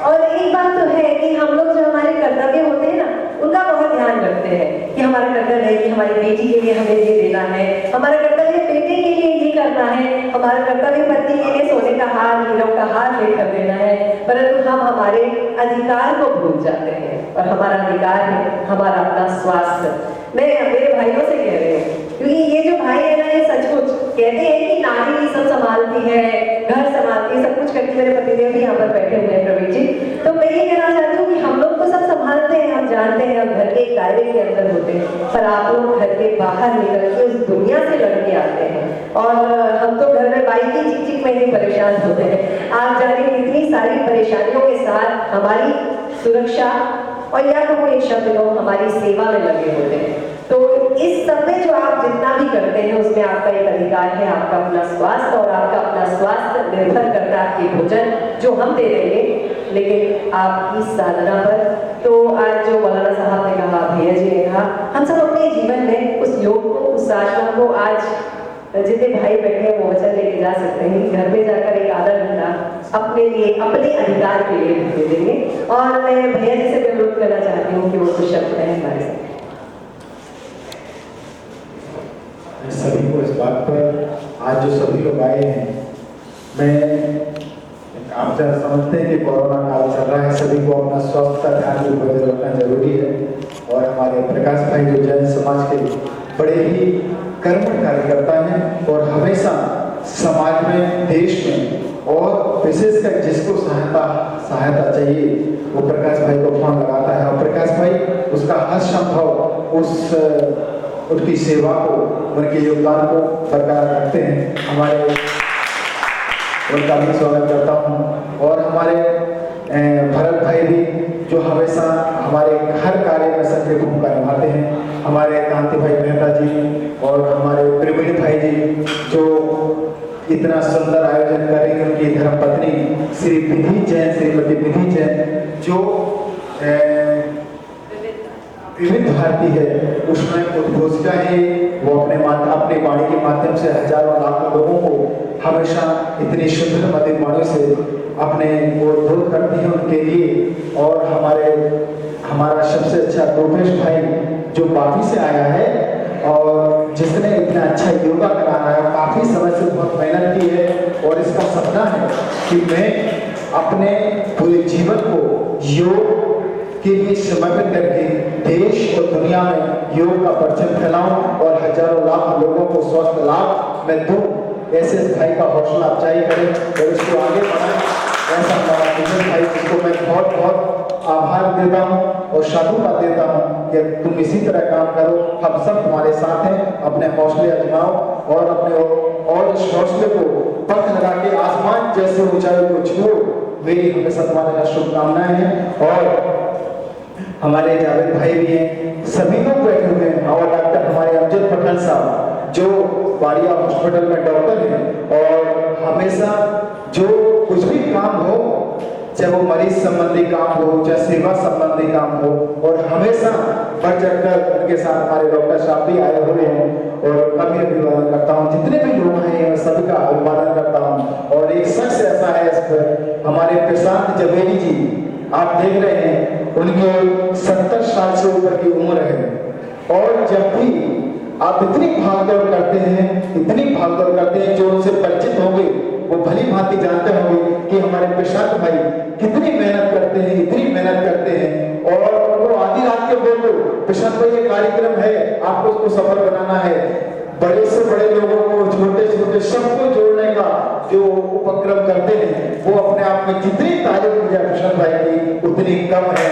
और एक बात तो है कि हम लोग जो हमारे कर्तव्य होते हैं ना, उनका बहुत ध्यान रखते हैं कि हमारा कर्तव्य है कि हमारी बेटी के लिए हमें ये देना है, हमारा कर्तव्य बेटे के लिए ये करना है, हमारा कर्तव्य पति के लिए सोने का हार, हीरों का हार लेकर देना है। परंतु हम हमारे अधिकार को भूल जाते हैं, और हमारा अधिकार है हमारा अपना स्वास्थ्य। मैं मेरे भाइयों से कह रही हूँ, क्योंकि ये जो भाई है ना, ये सचमुच कहते हैं कि नारी ही सब संभालती है, घर संभालती है, सब कुछ करती है। मेरे पतिदेव भी यहाँ पर बैठे हुए हैं प्रवीण जी। तो मैं ये कहना चाहती हूँ कि हम लोग तो सब संभालते हैं, हम जानते हैं, हम घर के एक दायरे के अंदर होते हैं, पर आप लोग घर के बाहर निकल के उस दुनिया से लड़ के आते हैं। और हम तो घर में बाइक की चिक चिक में ही परेशान होते हैं। आप जाने इतनी सारी परेशानियों के साथ हमारी सुरक्षा, और या तो वो एक शब्द लोग हमारी सेवा में लगे होते हैं। तो इस सब में जो आप जितना भी करते हैं, उसमें आपका एक अधिकार है, आपका अपना स्वास्थ्य, और आपका अपना स्वास्थ्य निर्भर करता है आपके भोजन जो हम दे देंगे, लेकिन आपकी साधना पर। तो आज जो मौलाना साहब ने कहा, भैया जी ने कहा, हम सब अपने जीवन में उस योग को, उस साधना को, आज जितने भाई बैठे हैं वो वचन लेके जा सकते हैं, घर में जाकर एक आधा घंटा अपने लिए, अपने अधिकार के लिए दे देंगे। और मैं भैया जी से अनुरोध करना चाहती हूँ कि वो कुछ शब्द कहें हमारे साथ। सभी को इस बात पर, आज जो सभी लोग आए हैं, मैं आप जरा समझते हैं कि कोरोना काल चल रहा है, सभी को अपना स्वास्थ्य का ध्यान भी रखना जरूरी है। और हमारे प्रकाश भाई जो जैन समाज के बड़े ही कर्मठ कार्यकर्ता हैं, और हमेशा समाज में, देश में, और विशेषकर जिसको सहायता चाहिए वो प्रकाश भाई को फोन लगाता है, और प्रकाश भाई उसका हर संभव उनकी सेवा को, उनके योगदान को बरकरार रखते हैं। हमारे उनका भी स्वागत करता हूँ। और हमारे भरत भाई भी जो हमेशा हमारे हर कार्य में सक्रिय भूमिका निभाते हैं, हमारे कांति भाई मेहता जी, और हमारे प्रवीण भाई जी जो इतना सुंदर आयोजन कर रही है, उनकी धर्मपत्नी श्री विधि जैन, श्रीमती विधि जैन जो विविध भारती है, उसमें उद्घोषिका है। वो अपने वाणी के माध्यम से हजारों लाखों लोगों को हमेशा इतनी शुद्ध मधुर वाणी से अपने वो उद्बोध करती है उनके लिए। और हमारा सबसे अच्छा रूपेश भाई जो काफी से आया है, और जिसने इतना अच्छा योगा कराया है, काफी समय से बहुत मेहनत की है, और इसका सपना है कि मैं अपने पूरे जीवन को योग के लिए समर्पित करके देश और दुनिया में योग का परचम फैलाऊं, और हजारों लाख लोगों को स्वस्थ लाभ मैं दूं। ऐसे भाई का हौसला अफजाई करें और इसको आगे बढ़ाएं। ऐसा हमारा किशन भाई, जिसको मैं बहुत बहुत आभार देता हूं और साधुवाद देता हूं कि तुम इसी तरह काम करो, हम सब तुम्हारे साथ हैं। अपने हौसले आजमाओ, और इस हौसले को पथ लगा के आसमान जैसे ऊंचाई को छुओ। मेरी हमेशा तुम्हारे लिए शुभकामनाएं हैं। और हमारे जावेद भाई भी हैं, सभी लोग बैठे हुए हैं, और डॉक्टर हमारे अमजद पठान साहब जो बाड़िया हॉस्पिटल में डॉक्टर हैं, और हमेशा जो कुछ भी काम हो, चाहे वो मरीज संबंधी काम हो, चाहे सेवा संबंधी काम हो, और हमेशा बढ़ चढ़कर उनके साथ हमारे डॉक्टर साहब भी आए हुए हैं। और मैं भी अभिवादन करता हूँ, जितने भी लोग हैं मैं सभी का अभिवादन करता हूँ। और एक शख्स ऐसा है इस पर, हमारे प्रशांत जवेरी जी, आप देख रहे हैं उनके 70 साल से ऊपर की उम्र है, और जब भी आप इतनी भागदौड़ करते हैं, जो उनसे परिचित होंगे वो भली भांति जानते होंगे कि हमारे प्रशांत भाई कितनी मेहनत करते हैं, प्रशांत भाई ये कार्यक्रम है, आपको उसको सफल बनाना है, बड़े से बड़े लोगों को, छोटे से छोटे सबको जोड़ने का जो उपक्रम करते हैं, वो अपने आप में जितनी तारीफ की जाए प्रशांत भाई की उतनी कम है।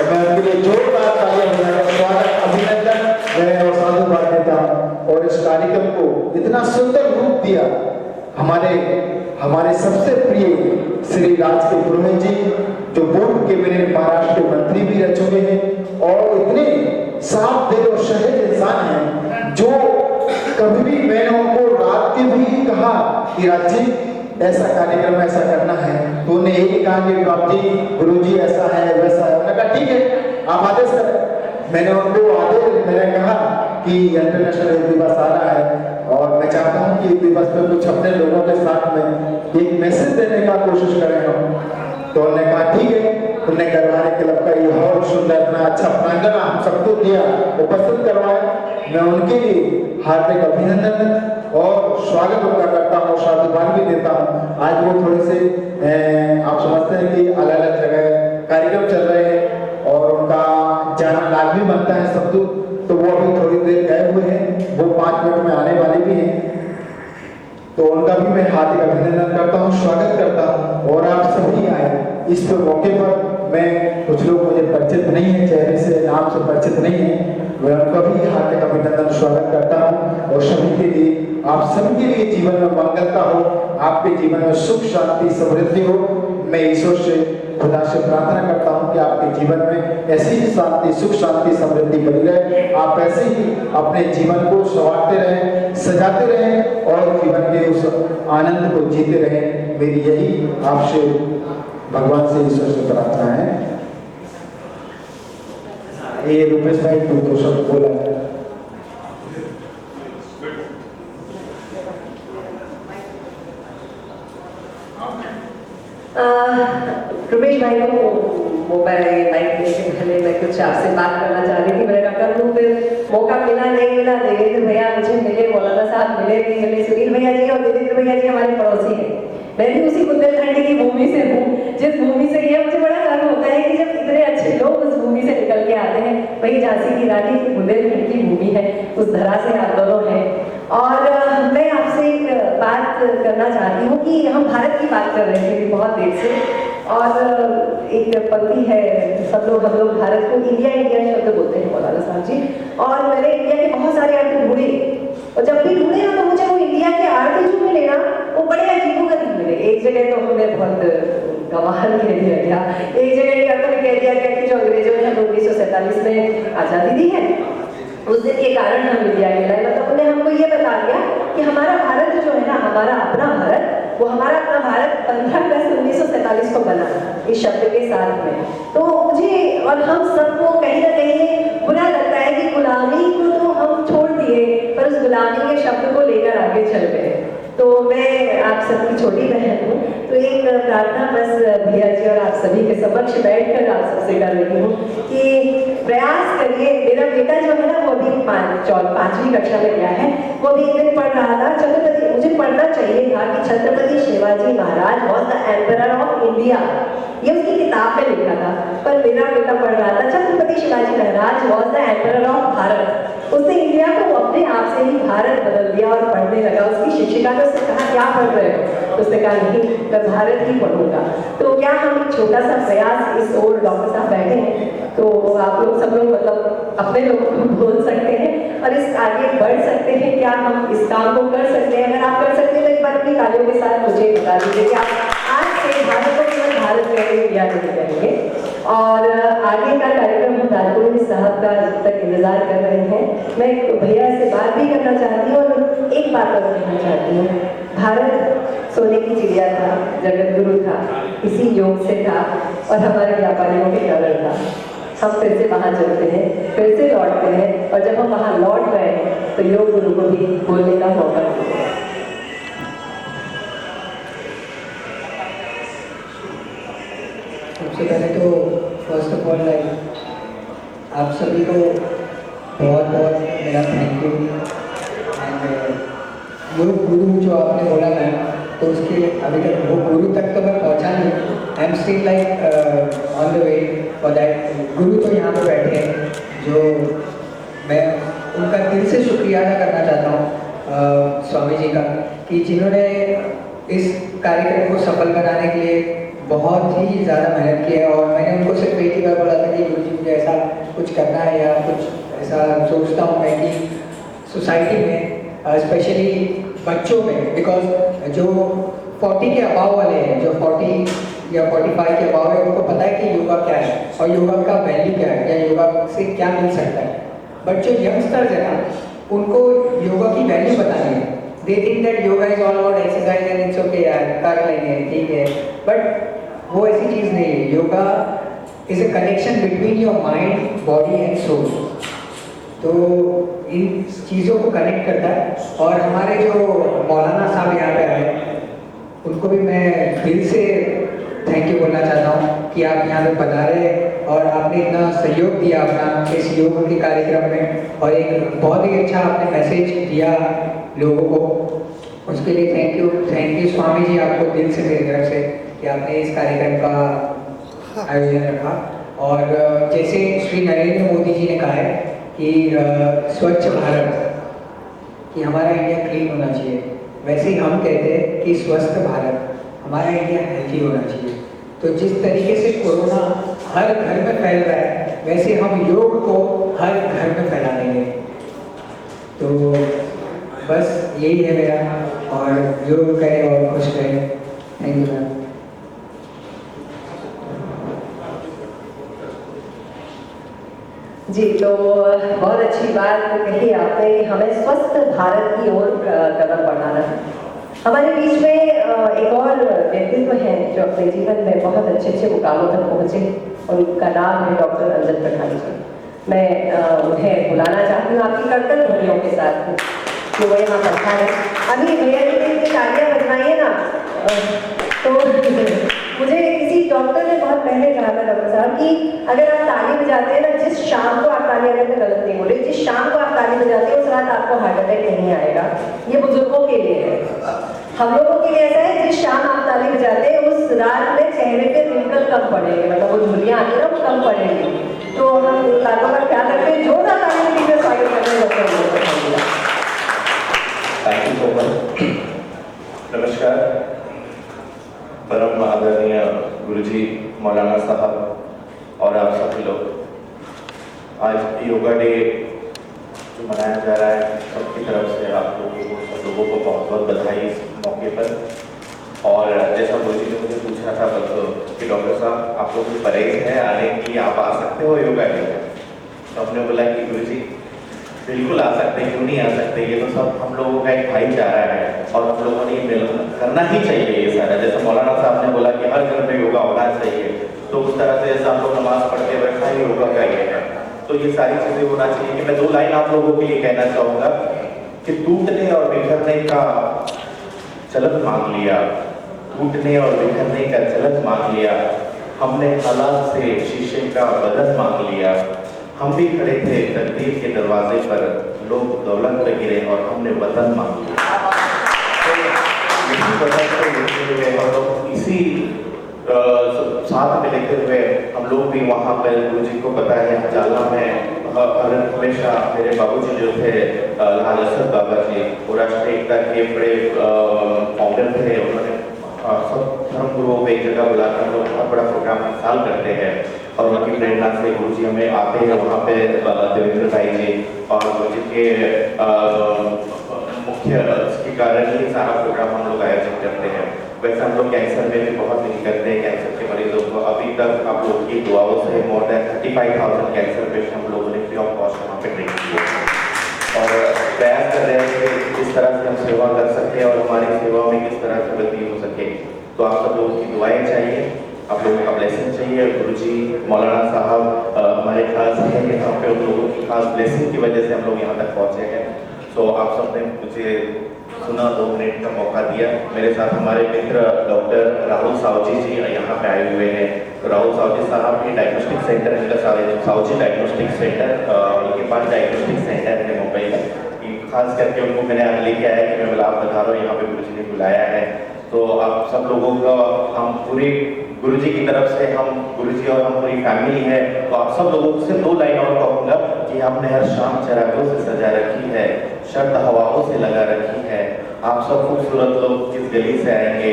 मैं उनके लिए जोरदार तालियां बजाऊंगा, स्वागत, अभिनंदन मैं और साधुवाद देता हूँ। और इस कार्यक्रम को इतना सुंदर रूप दिया हमारे सबसे प्रिय श्री राज के पुरोहित जी, जो पूर्व के मेरे महाराष्ट्र के मंत्री भी रह चुके हैं और इतने साफ दिल और सहज इंसान हैं, जो कभी भी मैंने उनको रात के भी कहा कि राज जी ऐसा कार्यक्रम ऐसा करना है, तो उन्हें यही कहा कि बाप जी, गुरु जी ऐसा है वैसा है। उन्होंने कहा ठीक है आप आदेश करें। मैंने उनको आदेश, मैंने कहा कि इंटरनेशनल योग दिवस आ रहा है और मैं चाहता हूँ कि दिवस पर कुछ अपने लोगों के साथ में एक मैसेज देने का कोशिश करें हम। तो उन्होंने कहा ठीक है। उन्होंने गरवारे क्लब का ये हॉल सुंदर, इतना अच्छा प्रांगण हम सबको दिया, उपस्थित करवाया। मैं उनके लिए हार्दिक अभिनंदन और स्वागत उनका करता हूँ, साधुवाद भी देता हूँ। आज वो थोड़े से आप समझते हैं कि अलग अलग जगह कार्यक्रम चल रहे हैं और उनका जाना लाग भी बनता है सब, तो वो अभी थोड़ी देर गए हुए हैं, वो 5 मिनट में आने वाले भी हैं। तो उनका भी मैं हार्दिक अभिनंदन करता हूँ, स्वागत करता हूँ। और आप सभी आए इस मौके पर। मैं कुछ लोग मुझे परिचित नहीं है, चेहरे से नाम से परिचित नहीं है, मैं उनका भी हार्दिक अभिनंदन स्वागत करता हूँ। और सभी के लिए, आप सभी के लिए जीवन में मंगलता हो, आपके जीवन में सुख शांति समृद्धि हो। मैं ईश्वर से, खुदा से प्रार्थना करता हूँ कि आपके जीवन में ऐसी शांति, सुख शांति समृद्धि बनी रहे। आप ऐसे ही अपने जीवन को संवारते रहें, सजाते रहें और जीवन के उस आनंद को जीते रहें। मेरी यही आपसे, भगवान से, ईश्वर से प्रार्थना है। ये रूपेश भाई तो शब्द बोला है। रुपेश भाई को मोबाइल माइक देने पहले मैं कुछ आपसे बात करना चाह रही थी। मैंने कहा कर लूँ, फिर मौका मिला नहीं मिला। देवेंद्र भैया मुझे मिले, मौलाना साहब मिले नहीं मिले, सुनील भैया जी और देवेंद्र भैया जी हमारे पड़ोसी हैं। मैं भी उसी बुंदेलखंड की भूमि से हूँ, जिस भूमि से ये मुझे बड़ा गर्व होता है कि जब इतने अच्छे लोग उस भूमि से निकल के आते हैं। वही झांसी की रानी की बुंदेलखंड की भूमि है, उस धरा से आप दोनों हैं। और मैं आपसे एक बात करना चाहती हूँ कि हम भारत की बात कर रहे थे बहुत देर से, और एक पंक्ति है, सब लोग हम लोग भारत को इंडिया इंडिया शब्द बोलते हैं मौलाना साहब जी। और मैंने इंडिया के बहुत सारे अर्थ ढूंढे, और जब भी ढूंढे ना तो मुझे वो इंडिया के अर्थ जो मिले ना वो बड़े अजीबोगरीब मिले। एक जगह तो हमने बहुत कमाल कह दिया गया, एक जगह क्या तो कह दिया गया कि जो अंग्रेजों ने हमें 1947 में आज़ादी दी है, उस दिन के कारण हम इंडिया के लाए। मतलब उन्होंने हमको ये बता दिया कि हमारा भारत जो है ना, हमारा अपना भारत, वो हमारा अपना भारत 15 अगस्त 1947 को बना इस शब्द के साथ में। तो मुझे और हम सबको कहीं ना कहीं बुरा लगता है कि गुलामी को तो हम छोड़ दिए, पर उस गुलामी के शब्द को लेकर आगे चल गए। तो मैं आप सबकी छोटी बहन हूँ, तो एक प्रार्थना बस भैया जी और आप सभी के समक्ष बैठकर आप सबसे कर रही हूँ कि प्रयास करिए। मेरा बेटा जो है ना वो अभी 5वीं कक्षा में गया है, वो भी एक दिन पढ़ रहा था छत्रपति, मुझे पढ़ना चाहिए था कि Chhatrapati Shivaji Maharaj was the emperor of India, ये उसकी किताब में लिखा था। पर मेरा बेटा पढ़ रहा था Chhatrapati Shivaji Maharaj was the emperor of Bharat. उसने इंडिया को अपने आप से ही भारत बदल दिया और पढ़ने लगा। उसकी शिक्षिका ने उससे कहा क्या पढ़ रहे हो, उसने कहा नहीं मैं भारत ही पढ़ूंगा। तो क्या हम एक छोटा सा प्रयास, इस ओर डॉक्टर साहब बैठे हैं तो आप लोग सब लोग मतलब अपने लोगों को बोल सकते हैं और इस आगे बढ़ सकते हैं, क्या हम इस काम को कर सकते हैं? अगर आप कर सकते हैं तो एक बार अपनी तालियों के साथ मुझे बता दीजिए कि आप आज से भारत को केवल भारत करेंगे, इंडिया नहीं करेंगे। और आगे का कार्यक्रम हम राजपुरी साहब का जब तक इंतजार कर रहे हैं, मैं भैया से बात भी करना चाहती हूँ और एक बात और कहना चाहती हूँ। भारत सोने की चिड़िया था, जगत गुरु था, इसी योग से था और हमारे व्यापारियों के कारण था। हम फिर से वहाँ चलते हैं, फिर से लौटते हैं, और जब हम वहाँ लौट गए तो योग गुरु को भी बोलने का मौका मिला। सबसे पहले तो फर्स्ट ऑफ ऑल आप सभी को बहुत बहुत मेरा thank you. And yoga guru जो आपने बोला ना, तो उसके अभी तक वो गुरु तक तो मैं पहुंचा नहीं। I am still like on the way for that. गुरु तो यहाँ पे बैठे हैं जो मैं उनका दिल से शुक्रिया अदा करना चाहता हूँ स्वामी जी का, कि जिन्होंने इस कार्यक्रम को सफल बनाने के लिए बहुत ही ज़्यादा मेहनत की है। और मैंने उनको सिर्फ एक ही बार बोला था कि गुरु जी मुझे ऐसा कुछ करना है या कुछ ऐसा सोचता हूँ मैं कि सोसाइटी में स्पेशली बच्चों में, बिकॉज जो 40 के अबाव वाले हैं, जो 40 या 45 के अबाव है, उनको पता है कि योगा क्या है और योगा का वैल्यू क्या है या योगा से क्या मिल सकता है। बट जो यंगस्टर्स है ना, उनको योगा की वैल्यू बतानी है। They think that yoga is all about exercise and it's okay यार, कर लेंगे ठीक है, बट वो ऐसी चीज़ नहीं है। Yoga is a connection between your mind, body and soul. तो इन चीज़ों को कनेक्ट करता है। और हमारे जो मौलाना साहब यहाँ पे आए, उनको भी मैं दिल से थैंक यू बोलना चाहता हूँ कि आप यहाँ पे पधारे और आपने इतना सहयोग दिया अपना इस योग के कार्यक्रम में, और एक बहुत ही अच्छा आपने मैसेज दिया लोगों को। उसके लिए थैंक यू स्वामी जी, आपको दिल से मेरी तरफ से कि आपने इस कार्यक्रम का आयोजन रखा। और जैसे श्री नरेंद्र मोदी जी ने कहा है कि स्वच्छ भारत, कि हमारा इंडिया क्लीन होना चाहिए, वैसे ही हम कहते हैं कि स्वस्थ भारत, हमारा इंडिया हेल्थी होना चाहिए। तो जिस तरीके से कोरोना हर घर में फैल रहा है, वैसे हम योग को हर घर में फैला देंगे। तो बस यही है मेरा, और योग करें और खुश रहें। Thank you ma'am. जी, तो बहुत अच्छी बात कही आपने कि हमें स्वस्थ भारत की ओर कदम बढ़ाना है। हमारे बीच में एक और व्यक्तित्व हैं जो अपने जीवन में बहुत अच्छे अच्छे मुकामों तक पहुँचे, उनका नाम है डॉक्टर अंजन पठानी जी। मैं उन्हें बुलाना चाहती हूँ आपकी कर्तव्य ध्वनियों के साथ कि वो यहाँ बैठा है। अभी भैया जी तालियां बजवाइए ना। तो मुझे किसी डॉक्टर ने बहुत पहले कहा था डॉक्टर साहब कि अगर आप ताली बजाते हैं ना, जिस शाम को आप ताली, अगर मैं गलत नहीं बोली, जिस शाम को आप ताली बजाते हैं उस रात आपको हार्ट अटैक नहीं आएगा। ये बुजुर्गों के लिए है। हम लोगों के लिए ऐसा है, जिस शाम आप ताली बजाते हैं उस रात में चेहरे पे रिंकल कम पड़ेंगे, मतलब वो झुर्रियाँ आती है ना, वो कम पड़ेंगी। तो हम बातों का ख्याल रखते हैं। जोरदार ताली में स्वागत करने लगते हैं। Thank you so much. नमस्कार। परम आदरणीय गुरुजी, मौलाना साहब और आप सभी लोग, आज योगा डे जो मनाया जा रहा है, सबकी तरफ से आप लोगों को बहुत बहुत बधाई इस मौके पर। और जैसा गुरुजी ने मुझे पूछा था कि डॉक्टर साहब आप लोग को परहेज है आने के लिए, आप आ सकते हो योगा डे में? तो हमने बोला कि गुरुजी बिल्कुल आ सकते हैं, क्यों नहीं आ सकते, ये तो सब हम लोगों का एक भाईचारा है और हम लोगों ने मिलकर करना ही चाहिए ये सारा। जैसे मौलाना साहब ने बोला कि हर घर में योगा होना चाहिए, तो उस तरह से जैसे हम लोग नमाज पढ़ते हुए खाली योगा का ये है, तो ये सारी चीज़ें होना चाहिए। कि मैं 2 लाइन आप लोगों के लिए कहना चाहूँगा कि टूटने और बिखरने का चलत मांग लिया, टूटने और बिखरने का चलत मांग लिया, हमने हालात से शीशे का बदन मांग लिया, हम भी खड़े थे तकदीर के दरवाजे पर, लोग दौलत पे गिरे और हमने वतन मांग लिया। तो इसी साथ में लेते हुए हम लोग भी वहाँ पर गुरुजी को पता है हजाला में हमेशा मेरे बाबूजी जो थे लाल असद बाबा जी, वो राष्ट्रीय एकता के बड़े फाउंडर थे। उन्होंने सब धर्म गुरुओं को एक जगह बुलाकर हम लोग बहुत बड़ा प्रोग्राम हर साल करते हैं और उनकी प्रेरणा से गुरुजी हमें आते हैं वहाँ पे देवेंद्र भाई जी, और गुरुजी के मुख्य इसके कारण ही सारा प्रोग्राम हम लोग आयोजित करते हैं। वैसे हम लोग कैंसर में भी बहुत नहीं करते हैं, कैंसर के मरीजों को अभी तक आप लोग की दुआओं से मोर देन 35,000 कैंसर पेशेंट हम लोगों ने फ्री ऑफ कॉस्ट वहाँ पे ट्रीट किए और प्रयास कर रहे हैं कि किस तरह से हम सेवा कर सकें और हमारी सेवा में किस तरह से वृद्धि हो सके। तो आप सब लोगों की दुआएं चाहिए, आप लोगों का ब्लेसिंग चाहिए। गुरुजी मौलाना साहब हमारे खास है, यहाँ पे उन लोगों की खास ब्लेसिंग की वजह से हम लोग यहाँ तक पहुँचे हैं। तो आप सबने मुझे सुना, 2 मिनट का मौका दिया। मेरे साथ हमारे मित्र डॉक्टर राहुल सावजी जी यहाँ पे आए हुए हैं। तो राहुल सावजी साहब के डायग्नोस्टिक सेंटर, इनका सावजी डायग्नोस्टिक सेंटर, उनके पास डायग्नोस्टिक सेंटर है मुंबई में। खास करके उनको मैंने आज लेके आया कि मैं आप बता रहा हूँ, यहाँ पे गुरुजी ने बुलाया है। तो आप सब लोगों का हम पूरी गुरुजी की तरफ से हम गुरुजी और हम पूरी फैमिली है, तो आप सब लोगों से 2 लाइन और कहूँगा कि आपने हर शाम चिरागों से सजा रखी है, शर्त हवाओं से लगा रखी है। आप सब खूबसूरत लोग किस गली से आएंगे,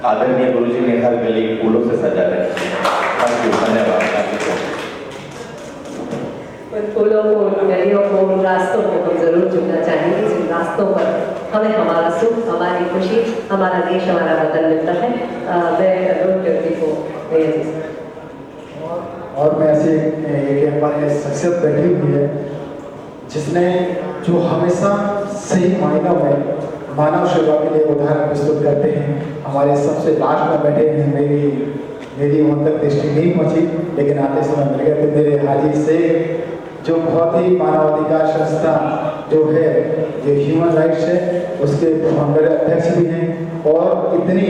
आदरणीय गुरुजी ने हर गली फूलों से सजा रखी है। थैंक यू, धन्यवाद। उन फूलों को, उन गलियों को, उन रास्तों को हम जरूर चुनना चाहेंगे जिन रास्तों पर हमें हमारा सुख, हमारी खुशी, हमारा देश, हमारा वतन मिलता है। मैं अनुरोध करती हूँ और मैं ऐसे एक हमारे शख्सियत बैठी हुई है जिसने जो हमेशा सही मायनों में मानव सेवा के लिए उदाहरण प्रस्तुत करते हैं। हमारे सबसे लास्ट में बैठे हैं, मेरी वहाँ तक दृष्टि नहीं पहुँची, लेकिन आते समय मिल गए थे मेरे हाजी से, जो बहुत ही मानवाधिकार संस्था जो है, जो ह्यूमन राइट्स है, उसके फाउंडर अध्यक्ष भी हैं। और इतनी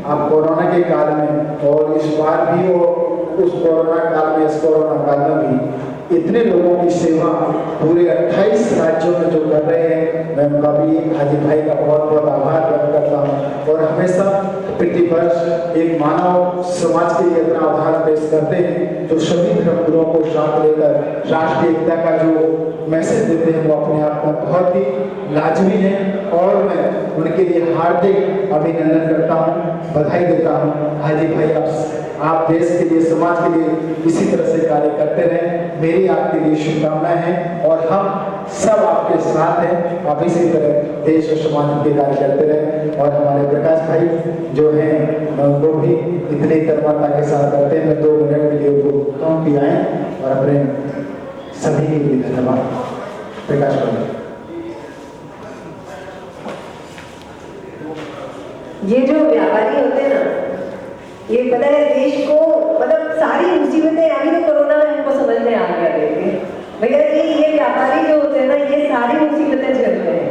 आप कोरोना के काल में और इस बार भी और उस कोरोना काल में, इस कोरोना काल में भी इतने लोगों की सेवा पूरे 28 राज्यों में जो कर रहे हैं, मैं उनका भी हाजी भाई का बहुत बहुत आभार व्यक्त करता हूँ। और हमेशा प्रतिवर्ष एक मानव समाज के लिए इतना आभार पेश करते हैं, जो सभी धर्म गुरुओं को साथ लेकर राष्ट्रीय एकता का जो मैसेज देते हैं, वो अपने आप में बहुत ही लाजमी है। और मैं उनके लिए हार्दिक अभिनंदन करता हूँ, बधाई देता हूँ। हाजी भाई आप देश के लिए, समाज के लिए इसी तरह से कार्य करते रहें, मेरी आपके लिए शुभकामनाएं हैं। और हम सब आपके साथ हैं, आप इसी तरह देश और समाज के कार्य करते रहें। और हमारे प्रकाश भाई जो हैं, वो भी इतनी तन्मयता के साथ करते हैं। मैं 2 मिनट के लिए उनको भी आए और अपने सभी के लिए धन्यवाद। प्रकाश भाई, ये जो व्यापारी होते हैं ना, ये पता है देश को, मतलब सारी मुसीबतें अभी तो कोरोना में हमको समझ में आ गया। देखिए भैया, ये व्यापारी जो होते हैं ना, ये सारी मुसीबतें झेलते हैं,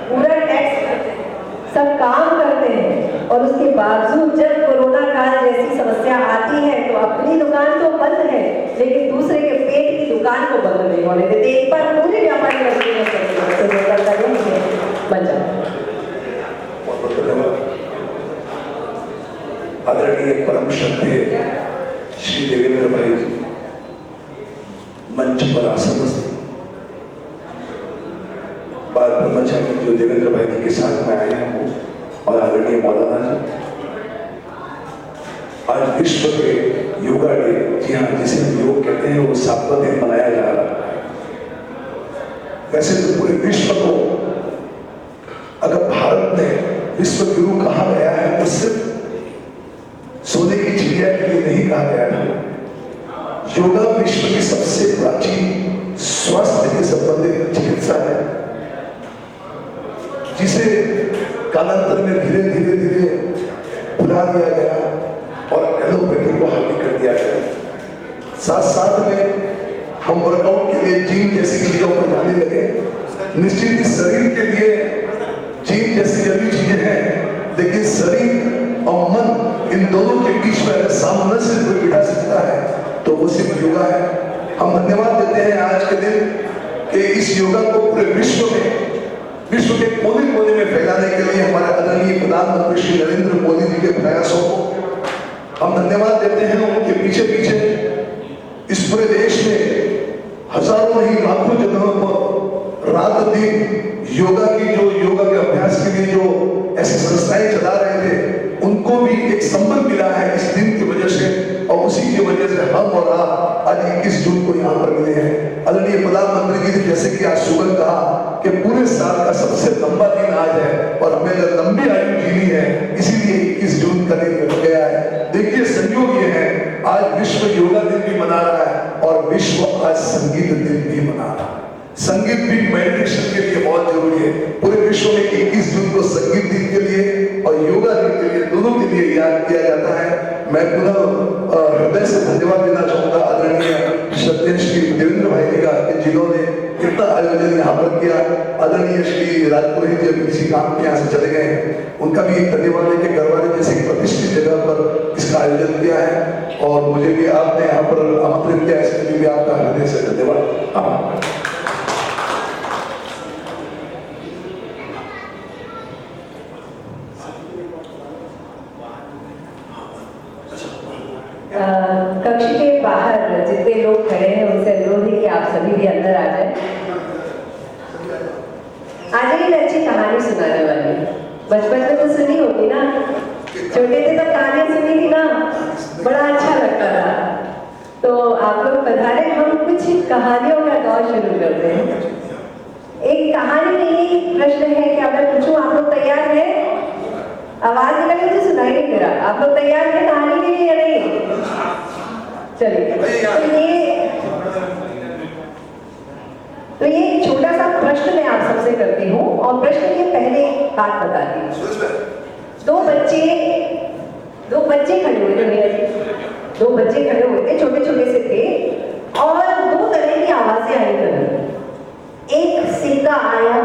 पूरा टैक्स करते हैं, सब काम करते हैं, और उसके बावजूद जब कोरोना काल जैसी समस्या आती है तो अपनी दुकान तो बंद है, लेकिन दूसरे के पेट की दुकान को बंद नहीं होने देते। एक बार पूरे व्यापारी बन जाए। आदरणीय परम श्रद्धेय श्री देवेंद्र भाई जी मंच पर आसन बाल ब्रह्मचारी जो देवेंद्र भाई जी के साथ में आए हैं वो, और आदरणीय मौलाना जी, आज विश्व के योगा डे, जी हाँ, जिसे हम योग कहते हैं, वो 7वां दिन मनाया जा रहा है। वैसे तो पूरे विश्व को अगर भारत में विश्व गुरु कहा गया है तो सिर्फ सोने की चिड़िया के लिए नहीं कहा गया है। योगा विश्व की सबसे प्राचीन स्वास्थ्य के संबंधित चिकित्सा है, जिसे कालांतर में धीरे धीरे धीरे भुला दिया गया और एलोपैथी को हावी कर दिया गया। साथ साथ में हम वर्कआउट के लिए जिम जैसी चीजों पर जाने लगे। निश्चित ही शरीर के लिए जिम जैसी जरूरी चीजें हैं, लेकिन शरीर और मन, इन दोनों के बीच में अगर सामंजस्य कोई बिठा सकता है तो वो सिर्फ योगा है। हम धन्यवाद देते हैं आज के दिन कि इस योगा को पूरे विश्व में, विश्व के कोने कोने में फैलाने के लिए हमारे आदरणीय प्रधानमंत्री श्री नरेंद्र मोदी जी के प्रयासों को हम धन्यवाद देते हैं। उनके पीछे पीछे इस पूरे देश में हजारों नहीं लाखों जगहों पर रात दिन योगा की, जो योगा के अभ्यास के लिए जो ऐसी संस्थाएं चला रहे थे, उनको भी एक संबल मिला है इस दिन की वजह से, और उसी की वजह से हम और आप आज 21 जून को यहाँ पर मिले हैं। आदरणीय प्रधानमंत्री जी ने जैसे कि आज सुबह कहा कि पूरे साल का सबसे लंबा दिन आज है, और हमें लंबी आयु जीनी है, इसीलिए 21 जून का दिन हो गया है। देखिए संयोग ये है, आज विश्व योगा दिन भी मना रहा है और विश्व आज संगीत दिन भी मना रहा है। संगीत भी मेडिटेशन के लिए बहुत जरूरी है। पूरे विश्व में 21 जून को संगीत दिन के लिए और योगा दिन के लिए, दोनों के लिए याद किया जाता है। मैं पुनः हृदय से धन्यवाद देना चाहूंगा आदरणीय श्रद्धेय श्री देवेंद्र भाई जी का, जिन्होंने इतना आयोजन यहाँ पर किया। आदरणीय श्री राजपुरोहित जी अभी किसी काम में यहाँ से चले गए हैं, उनका भी एक धन्यवाद है कि गरवारे जैसे प्रतिष्ठित जगह पर इसका आयोजन किया है, और मुझे भी आपने यहाँ पर आमंत्रित किया, इसके लिए भी आपका हृदय से धन्यवाद। आप सभी भी अंदर आ जाए। आज ही मैं अच्छी कहानी सुनाने वाली हूँ। बचपन में तो सुनी होगी ना, छोटे थे तब कहानी सुनी थी ना, बड़ा अच्छा लगता था। तो आप लोग पधारे, हम कुछ कहानियों का दौर शुरू करते हैं। एक कहानी में ये प्रश्न है कि अगर पूछूं आप लोग तैयार हैं? आवाज निकल मुझे सुनाई नहीं दे रहा। आप लोग तैयार हैं कहानी के लिए या नहीं? चलिए, तो ये एक छोटा सा प्रश्न मैं आप सबसे करती हूँ और प्रश्न के पहले बात बताती हूँ। दो बच्चे खड़े हुए थे भैया जी, दो बच्चे खड़े हुए थे, छोटे छोटे से थे और दो तरह की आवाजें आई कभी। एक सिक्का आया,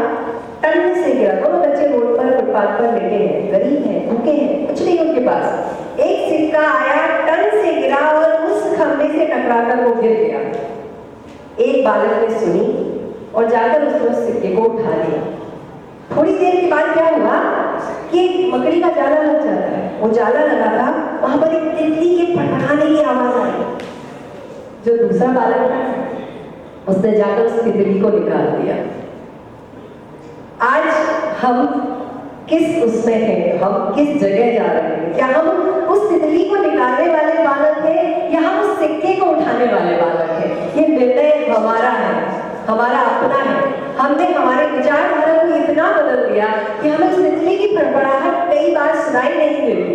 टन से गिरा। दोनों बच्चे रोड पर फुटपाथ पर लेटे हैं, गरीब हैं, भूखे हैं, कुछ नहीं उनके पास। एक सिक्का आया, टन से गिरा और उस खंभे से टकराकर वो गिर गया। एक बालक ने सुनी और जाकर उसने उस सिक्के को उठा लिया। थोड़ी देर के बाद क्या हुआ कि एक मकड़ी का जाला लग जाता है। वो जाला लगा था, वहां पर एक तितली के फटफटाने की आवाज आई। जो दूसरा बालक था उसने जाकर उस तितली को निकाल दिया। आज हम किस उसमें हैं, हम किस जगह जा रहे हैं? क्या हम उस तितली को निकालने वाले बालक हैं या हम उस सिक्के को उठाने वाले बालक हैं? ये निर्णय हमारा है, हमारा अपना है। हमने हमारे विचारधारा को इतना बदल दिया कि हमें उस तितली की फड़फड़ाहट कई बार सुनाई नहीं देती।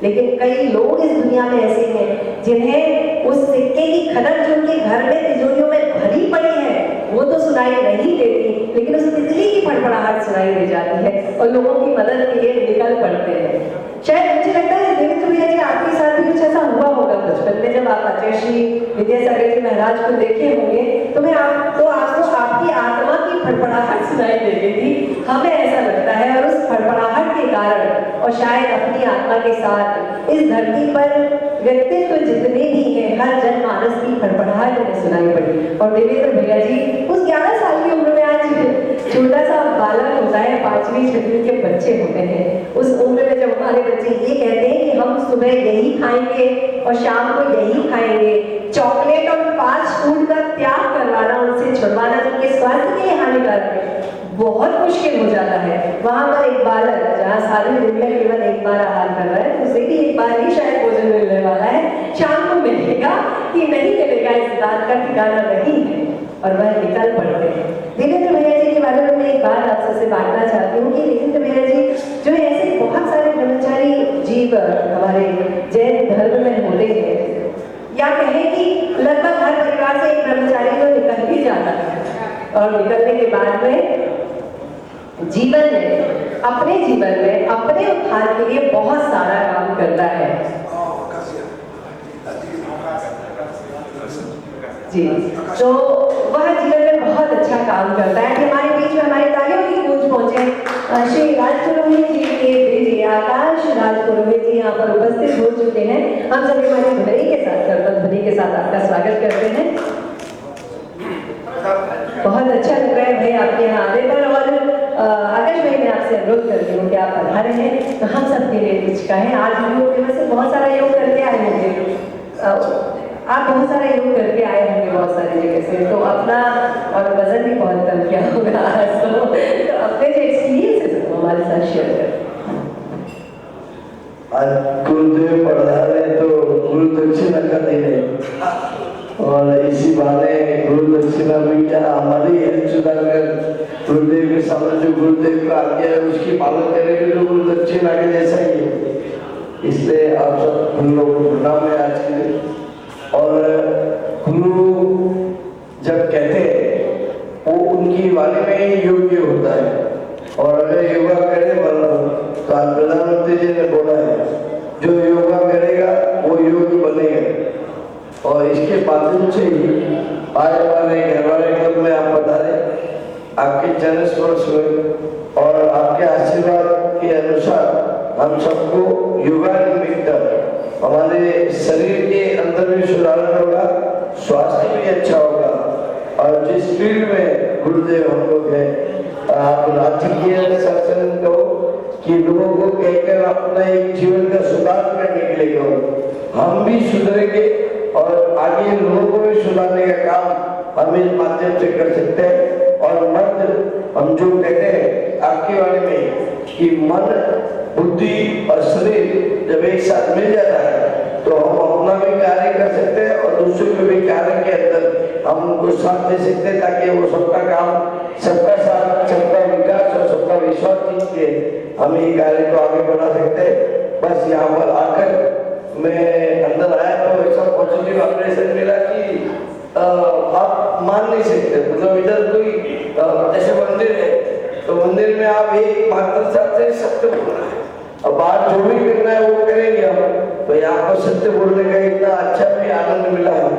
लेकिन कई लोग इस दुनिया में ऐसे हैं जिन्हें उस सिक्के की खनक जो उनके घर में तिजोरियों में भरी पड़ी है वो तो सुनाई नहीं देती, लेकिन उस तितली की फड़फड़ाहट सुनाई दे जाती है और लोगों की मदद के लिए निकल पड़ते हैं। शायद मुझे लगता है देवेंद्र भैया जी आपके साथ भी कुछ ऐसा हुआ होगा बचपन में, जब आप आचार्य श्री विद्यासागर जी महाराज को देखे होंगे तो आपको आपकी आत्मा की फड़फड़ाहट सुनाई दे रही थी। हमें ऐसा लगता है और उस फड़फड़ाहट के कारण और शायद अपनी आत्मा के साथ इस धरती पर व्यक्तित्व जितने भी हैं हर जनमानस की फड़फड़ाहट हमें सुनाई पड़ी। और देवेंद्र भैया जी उस 11 साल की उम्र में, आज छोटा सा बालक होता है, 5वीं 6वीं के बच्चे होते हैं, उस उम्र में जब हमारे बच्चे ये कहते हैं कि हम सुबह यही खाएंगे और शाम को यही खाएंगे, चॉकलेट और फास्ट फूड का त्याग करवाना, उनसे छुड़वाना जिनके स्वास्थ्य के लिए हानिकारक है, बहुत मुश्किल हो जाता है। वहां पर एक बालक जहाँ सारे दिन में केवल एक बार आहार कर रहा है, उसे भी एक बार ही शायद भोजन मिलने वाला है, शाम को मिलेगा कि नहीं मिलेगा इस बात का ठिकाना नहीं है और वह निकल पड़ते हैं। देवेंद्र भैया जी के बारे में मैं एक बात आप सबसे बांटना चाहती हूँ कि देवेंद्र भैया जी जो ऐसे बहुत सारे ब्रह्मचारी जीव हमारे जैन धर्म में होते हैं, या कहें कि लगभग हर परिवार से एक ब्रह्मचारी तो निकल ही जाता है और निकलने के बाद में जीवन में, अपने जीवन में अपने उद्धार के लिए बहुत सारा काम करता है। जी, तो वह जीवन में बहुत अच्छा काम करता है। हमारे बीच में हमारे तालियों की गूंज पहुंचे श्री राजपुरोहित जी के बेटे आकाश राजपुरोहित जी यहाँ पर उपस्थित हो चुके हैं। हम सभी हमारे ध्वनि के साथ, करतल ध्वनि के साथ आपका स्वागत करते हैं। बहुत अच्छा लग रहा है भाई आपके यहाँ आने पर। और आकाश भाई मैं आपसे अनुरोध करती हूँ कि आप पधारे हैं तो हम सबके लिए कुछ कहें। आज हम लोग वैसे बहुत सारा योग करके आए होंगे, आप बहुत सारा योग करके आए होंगे बहुत सारी जगह से, तो अपना और वजन भी बहुत कम किया होगा तो अपने जो एक्सपीरियंसेस हो हमारे साथ शेयर करें। आज गुरुदेव पढ़ा रहे तो गुरु दक्षिणा का दिन है और इसी बहाने गुरु दक्षिणा भी क्या हमारी हेल्थ सुधारकर गुरुदेव के सामने जो गुरुदेव का आज्ञा है उसकी पालन करेंगे तो गुरु दक्षिणा के जैसा ही है। इसलिए आप सब गुरु लोगों को प्रणाम है आज के। और गुरु जब कहते हैं वो उनकी वाणी में ही योग्य होता है और अगर योगा करे तो आज प्रधानमंत्री जी ने बोला है जो योगा करेगा वो योगी बनेगा। और इसके माध्यम से ही आज हमारे घर वाले क्लब में आप बता रहे आपके चरण स्पर्श हुए और आपके आशीर्वाद के अनुसार हम सबको योगा निमित्त हमारे शरीर के अंदर भी सुधार होगा, स्वास्थ्य भी अच्छा होगा। और जिस फील्ड में गुरुदेव हम लोग हैं, आप राजकीय शासन कहो कि लोगों को कहकर अपना एक जीवन का सुधार करने के लिए कहो, हम भी सुधरेंगे और आगे लोगों को भी सुधारने का काम हम इस माध्यम से कर सकते हैं। और मर्द हम जो कहते हैं आपके बारे में कि मन, बुद्धि और शरीर जब एक साथ मिल जाता है तो हम अपना भी कार्य कर सकते हैं और दूसरे के भी कार्य के अंदर हम उनको साथ दे सकते हैं, ताकि वो सबका काम, सबका साथ, सबका विकास और सबका विश्वास जीत के हम ये कार्य को आगे बढ़ा सकते हैं। बस यहाँ पर आकर मैं अंदर आया तो ऐसा पॉजिटिव ऑपरेशन मिला कि आप मान नहीं सकते। मतलब इधर कोई जैसे मंदिर है तो मंदिर में आप एक मात्र शब्द से सत्य बोलना है, अब बाहर जो भी करना है वो करेंगे हम। तो यहाँ पर सत्य बोलने का इतना अच्छा भी आनंद मिला है,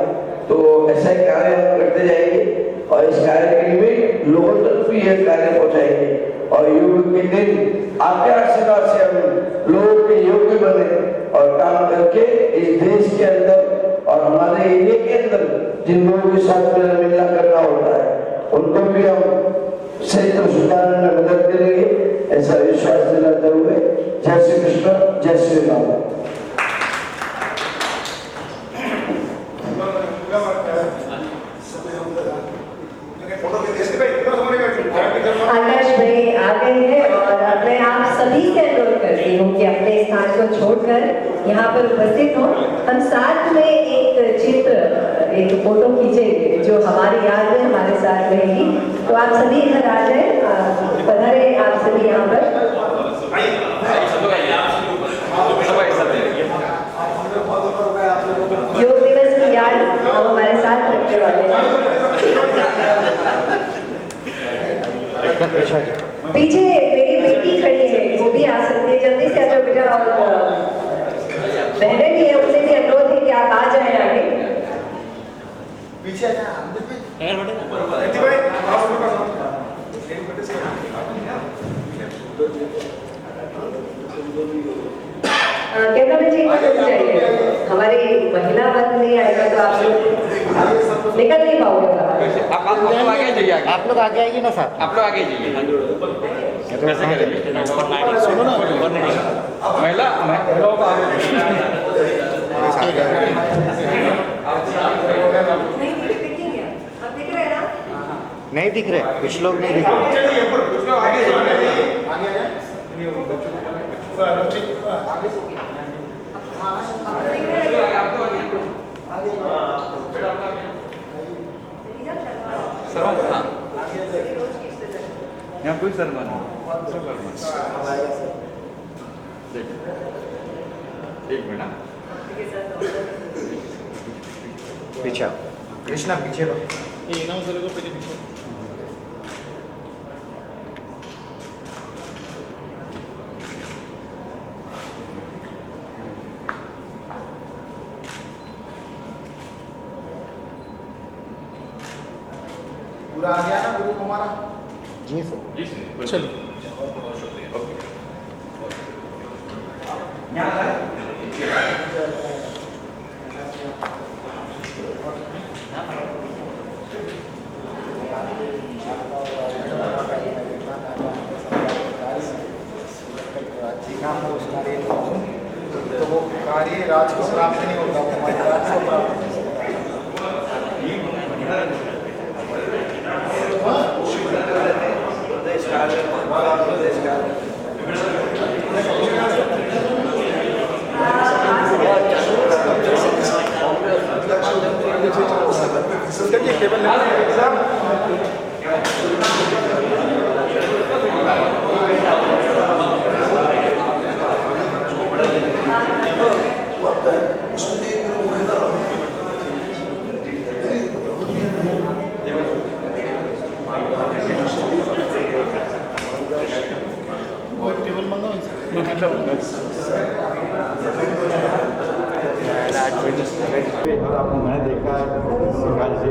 तो ऐसा ही कार्य हम करते जाएंगे और इस कार्य के लिए लोगों तक भी यह कार्य पहुंचाएंगे। और योग के दिन आपके आशीर्वाद से हम लोगों के योग्य बने और काम करके इस देश के अंदर और हमारे एरिया के अंदर जिन लोगों के साथ मिलना करना होता है उनको भी हम सही तरह सुधारने में मदद करेंगे, ऐसा विश्वास दिलाते हुए जय श्री कृष्ण, जय श्री राम। आकाश भाई आ गए हैं और मैं आप सभी से अनुरोध करती हूँ कि अपने स्थान को छोड़कर यहाँ पर उपस्थित हो। हम साथ में एक चित्र, एक फोटो खींचेंगे जो हमारी याद में हमारे साथ रहेगी। तो आप सभी इधर आ जाए, पधारे आप सभी यहाँ पर। योग दिवस की याद हम हमारे साथ रखने वाले हैं। पीछे मेरी बेटी खड़ी है, वो भी आ सकती है, जल्दी से आ जाओ बेटा। और बहनें भी है, उनसे भी अनुरोध है कि आप आ जाए आगे। कैमरा जी चाहिए, हमारी महिला वर्ग नहीं आएगा तो आप लोग निकल नहीं पाओगे। आप लोग आगे जाइए, आप लोग आगे आएगी ना सर, आप लोग आगे जाइए। सुनो ना, महिला महिलाओं का नहीं दिख रहे, कुछ लोग नहीं दिख रहे। यहाँ कोई सलमान एक मिनट पीछे आओ। कृष्णा पीछे लो। पूरा आ गया ना गुरु हमारा? जी सर। चलिए तो वो कार्य राज को प्राप्त नहीं होता, हमारे राज को प्राप्त नहीं आपको मैंने देखा है,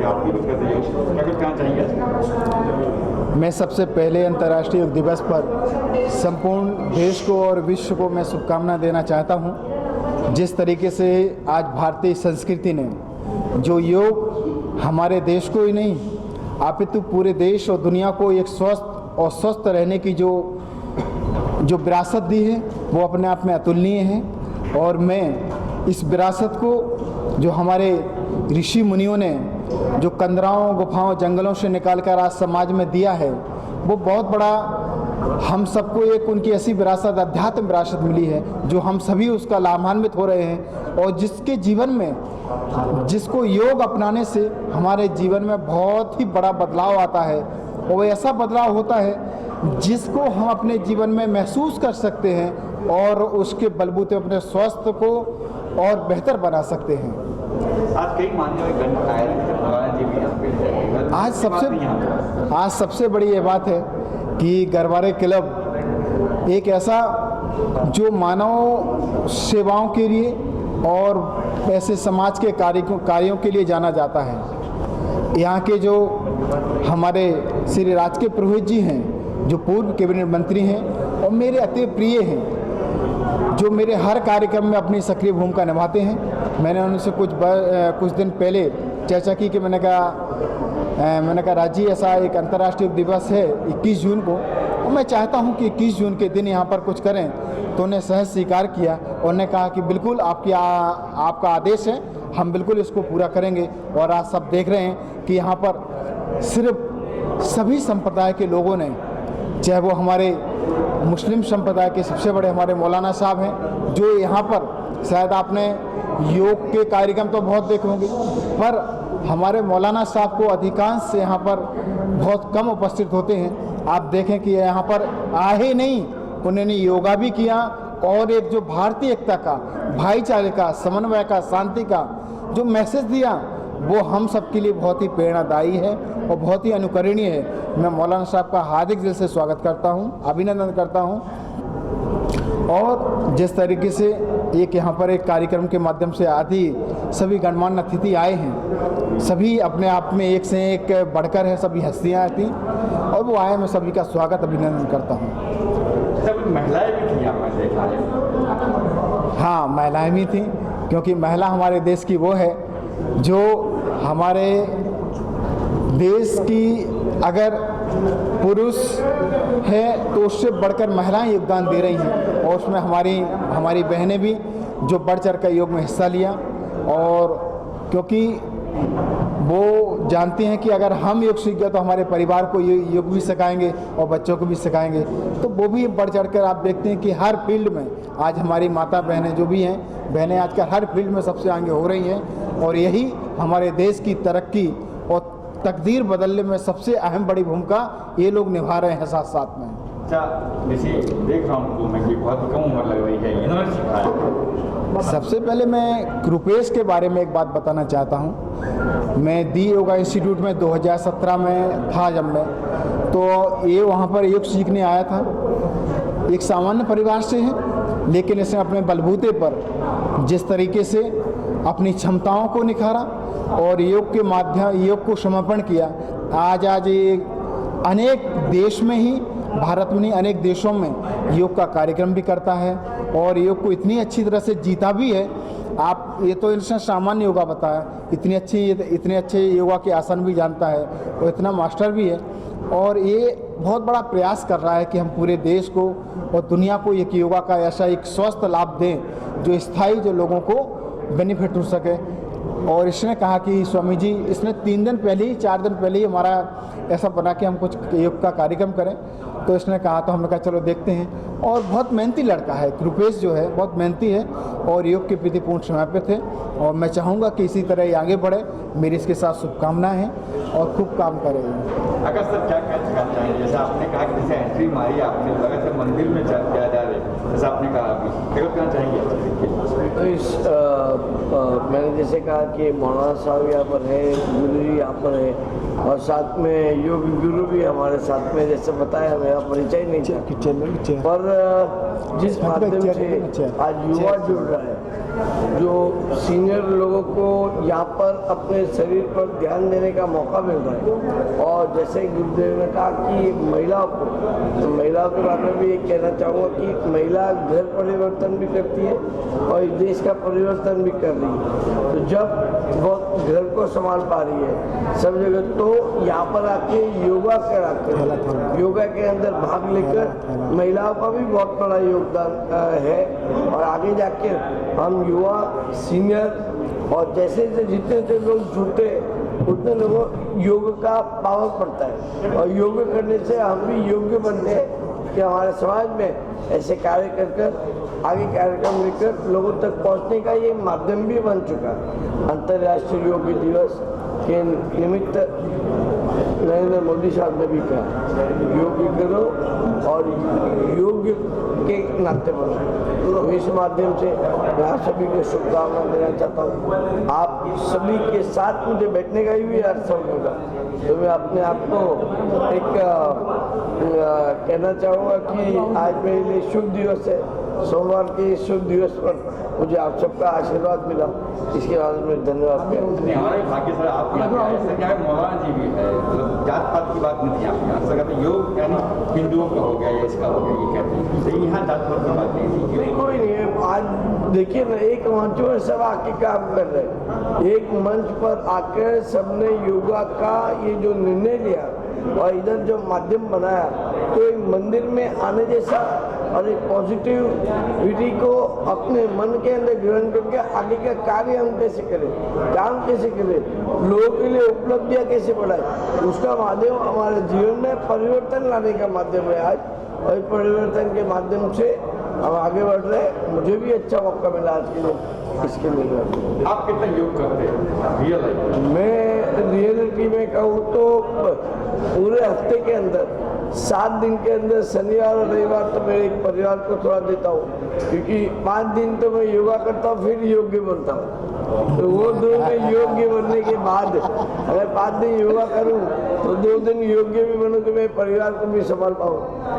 आप भी कुछ करते हो, क्या कुछ कहना चाहेंगे? मैं सबसे पहले अंतर्राष्ट्रीय योग दिवस पर संपूर्ण देश को और विश्व को मैं शुभकामना देना चाहता हूं। जिस तरीके से आज भारतीय संस्कृति ने जो योग हमारे देश को ही नहीं अपितु पूरे देश और दुनिया को एक स्वस्थ रहने की जो विरासत दी है वो अपने आप में अतुलनीय है। और मैं इस विरासत को जो हमारे ऋषि मुनियों ने जो कंदराओं, गुफाओं, जंगलों से निकाल कर आज समाज में दिया है, वो बहुत बड़ा हम सबको एक उनकी ऐसी विरासत, अध्यात्म विरासत मिली है जो हम सभी उसका लाभान्वित हो रहे हैं। और जिसके जीवन में, जिसको योग अपनाने से हमारे जीवन में बहुत ही बड़ा बदलाव आता है, और ऐसा बदलाव होता है जिसको हम अपने जीवन में महसूस कर सकते हैं और उसके बलबूते अपने स्वास्थ्य को और बेहतर बना सकते हैं। आज कई मान्यवर आए हैं, मौलाना जी भी यहाँ पे। आज सबसे बड़ी ये बात है कि गरवारे क्लब एक ऐसा जो मानव सेवाओं के लिए और ऐसे समाज के कार्यों के लिए जाना जाता है। यहाँ के जो हमारे श्री राजकीय पुरोहित जी हैं, जो पूर्व कैबिनेट मंत्री हैं और मेरे अति प्रिय हैं, जो मेरे हर कार्यक्रम में अपनी सक्रिय भूमिका निभाते हैं। मैंने उनसे कुछ दिन पहले चर्चा की कि मैंने कहा राज जी, ऐसा एक अंतर्राष्ट्रीय योग दिवस है 21 जून को, और मैं चाहता हूं कि 21 जून के दिन यहां पर कुछ करें। तो उन्हें सहज स्वीकार किया और उन्होंने कहा कि बिल्कुल आपका आदेश है, हम बिल्कुल इसको पूरा करेंगे। और आज सब देख रहे हैं कि यहाँ पर सिर्फ सभी संप्रदाय के लोगों ने, चाहे वो हमारे मुस्लिम संप्रदाय के सबसे बड़े हमारे मौलाना साहब हैं, जो यहाँ पर शायद आपने योग के कार्यक्रम तो बहुत देखे होंगे, पर हमारे मौलाना साहब को अधिकांश से यहाँ पर बहुत कम उपस्थित होते हैं। आप देखें कि यहाँ पर आए नहीं, उन्होंने योगा भी किया और एक जो भारतीय एकता का, भाईचारे का, समन्वय का, शांति का जो मैसेज दिया, वो हम सब के लिए बहुत ही प्रेरणादायी है और बहुत ही अनुकरणीय है। मैं मौलाना साहब का हार्दिक दिल से स्वागत करता हूँ, अभिनंदन करता हूँ। और जिस तरीके से एक यहाँ पर एक कार्यक्रम के माध्यम से आदि सभी गणमान्य अतिथि आए हैं, सभी अपने आप में एक से एक बढ़कर है, सभी हस्तियाँ आती और वो आए, मैं सभी का स्वागत अभिनंदन करता हूँ। सब महिलाएं भी थी यहाँ पर देखा है? हाँ, महिलाएं भी थीं, क्योंकि महिला हमारे देश की वो है जो हमारे देश की अगर पुरुष है तो उससे बढ़कर महिलाएं योगदान दे रही हैं, और उसमें हमारी बहनें भी जो बढ़ चढ़ कर योग में हिस्सा लिया। और क्योंकि वो जानती हैं कि अगर हम योग सीख गए तो हमारे परिवार को योग भी सिखाएंगे और बच्चों को भी सिखाएंगे, तो वो भी बढ़ चढ़ कर आप देखते हैं कि हर फील्ड में आज हमारी माता बहनें जो भी हैं, बहनें आजकल हर फील्ड में सबसे आगे हो रही हैं। और यही हमारे देश की तरक्की और तकदीर बदलने में सबसे अहम बड़ी भूमिका ये लोग निभा रहे हैं साथ साथ में। अच्छा, जैसे देख रहा हूँ मैं कि बहुत ही कम उम्र लग रही है, इन्होंने सिखाया। सबसे पहले मैं कृपेश के बारे में एक बात बताना चाहता हूँ। मैं दी योगा इंस्टीट्यूट में 2017 में था जब मैं, तो ये वहाँ पर योग सीखने आया था। एक सामान्य परिवार से है, लेकिन इसने अपने बलबूते पर जिस तरीके से अपनी क्षमताओं को निखारा और योग के माध्यम योग को समर्पण किया, आज ये अनेक देश में ही, भारत में नहीं अनेक देशों में योग का कार्यक्रम भी करता है और योग को इतनी अच्छी तरह से जीता भी है। आप ये तो इसने सामान्य योगा बताया, इतने अच्छे योगा के आसन भी जानता है और इतना मास्टर भी है। और ये बहुत बड़ा प्रयास कर रहा है कि हम पूरे देश को और दुनिया को एक योगा का ऐसा एक स्वस्थ लाभ दें जो स्थायी, जो लोगों को बेनिफिट हो सके। और इसने कहा कि स्वामी जी, इसने 3 दिन पहले ही, 4 दिन पहले ही हमारा ऐसा बना कि हम कुछ योग का कार्यक्रम करें, तो इसने कहा, तो हमने कहा चलो देखते हैं। और बहुत मेहनती लड़का है कृपेश, जो है बहुत मेहनती है और योग के प्रति पूर्ण समर्पित है। और मैं चाहूँगा कि इसी तरह ये आगे बढ़े, मेरी इसके साथ शुभकामनाएं हैं और खूब काम करें। अगर सर क्या कहना चाहेंगे, जैसे आपने कहा कि जैसे एंट्री मारी आपने, लगा से मंदिर में क्या जा रहे, जैसे आपने कहा अभी कहना चाहेंगे? तो मैंने जैसे कहा कि मौलाना साहब यहाँ पर है, गुरु जी यहाँ पर है और साथ में योग गुरु भी हमारे साथ में, जैसे बताया मेरा परिचय नहीं था, पर जिस माध्यम से आज युवा जुड़ रहा है, जो सीनियर लोगों को यहाँ पर अपने शरीर पर ध्यान देने का मौका मिल रहा है। और जैसे गुरुदेव ने कहा कि महिलाओं को, तो महिलाओं के बारे में भी ये कहना चाहूँगा कि महिला घर परिवर्तन भी करती है और देश का परिवर्तन भी कर रही है। तो जब वो घर को संभाल पा रही है सब जगह, तो यहाँ पर आके योगा करा कर, योगा के अंदर भाग लेकर महिलाओं का भी बहुत बड़ा योगदान है। और आगे जाके हम युवा, सीनियर और जैसे जैसे जितने जितने लोग जुड़ते हैं उतने लोगों योग का पावर पड़ता है, और योग करने से हम भी योग्य बनते हैं कि हमारे समाज में ऐसे कार्य कर कर आगे कार्यक्रम लेकर लोगों तक पहुंचने का ये माध्यम भी बन चुका। अंतर्राष्ट्रीय योग दिवस के निमित्त नरेंद्र मोदी साहब ने भी कहा योग करो और योग के नाते बनो। तो इस माध्यम से मैं आप सभी को शुभकामनाएं देना चाहता हूँ। आप सभी के साथ मुझे बैठने का भी अवसर मिला, तो मैं अपने आप को एक कहना चाहूँगा कि आज मेरे लिए शुभ दिवस है। सोमवार के शुभ दिवस पर मुझे आप सबका आशीर्वाद मिला, इसके बाद में धन्यवाद हमारे भाग्य सर आप मौलाना जी भी है, जात पात की बात नहीं आपके यहाँ से कहते योग यानी हिंदुओं का हो गया या इसका हो गया, ये कहते हैं तो यहाँ जात पात की बात नहीं थी। कोई नहीं है। आज देखिए ना, एक मंच पर सब आके काम कर रहे हैं, एक मंच पर आकर सबने योगा का ये जो निर्णय लिया और इधर जो माध्यम बनाया, तो एक मंदिर में आने जैसा और एक पॉजिटिविटी को अपने मन के अंदर ग्रहण करके आगे का कार्य हम कैसे करें, काम कैसे करें, लोगों के लिए उपलब्धियां कैसे बढ़ाएं, उसका माध्यम हमारे जीवन में परिवर्तन लाने का माध्यम है आज। और परिवर्तन के माध्यम से हम आगे बढ़ रहे हैं। मुझे भी अच्छा मौका मिला आज के लिए, इसके लिए। आप कितना योग करते हैं रियल लाइफ? मैं रियलिटी में कहूँ तो पूरे हफ्ते के अंदर 7 दिन के अंदर शनिवार और रविवार तो मेरे एक परिवार को थोड़ा देता हूँ, क्योंकि 5 दिन तो मैं योगा करता हूँ फिर योग्य बनता हूँ। तो वो 2 दिन योग्य बनने के बाद अगर 5 दिन योगा करूँ तो 2 दिन योग्य भी बनूँ कि मैं परिवार को भी संभाल पाऊँ,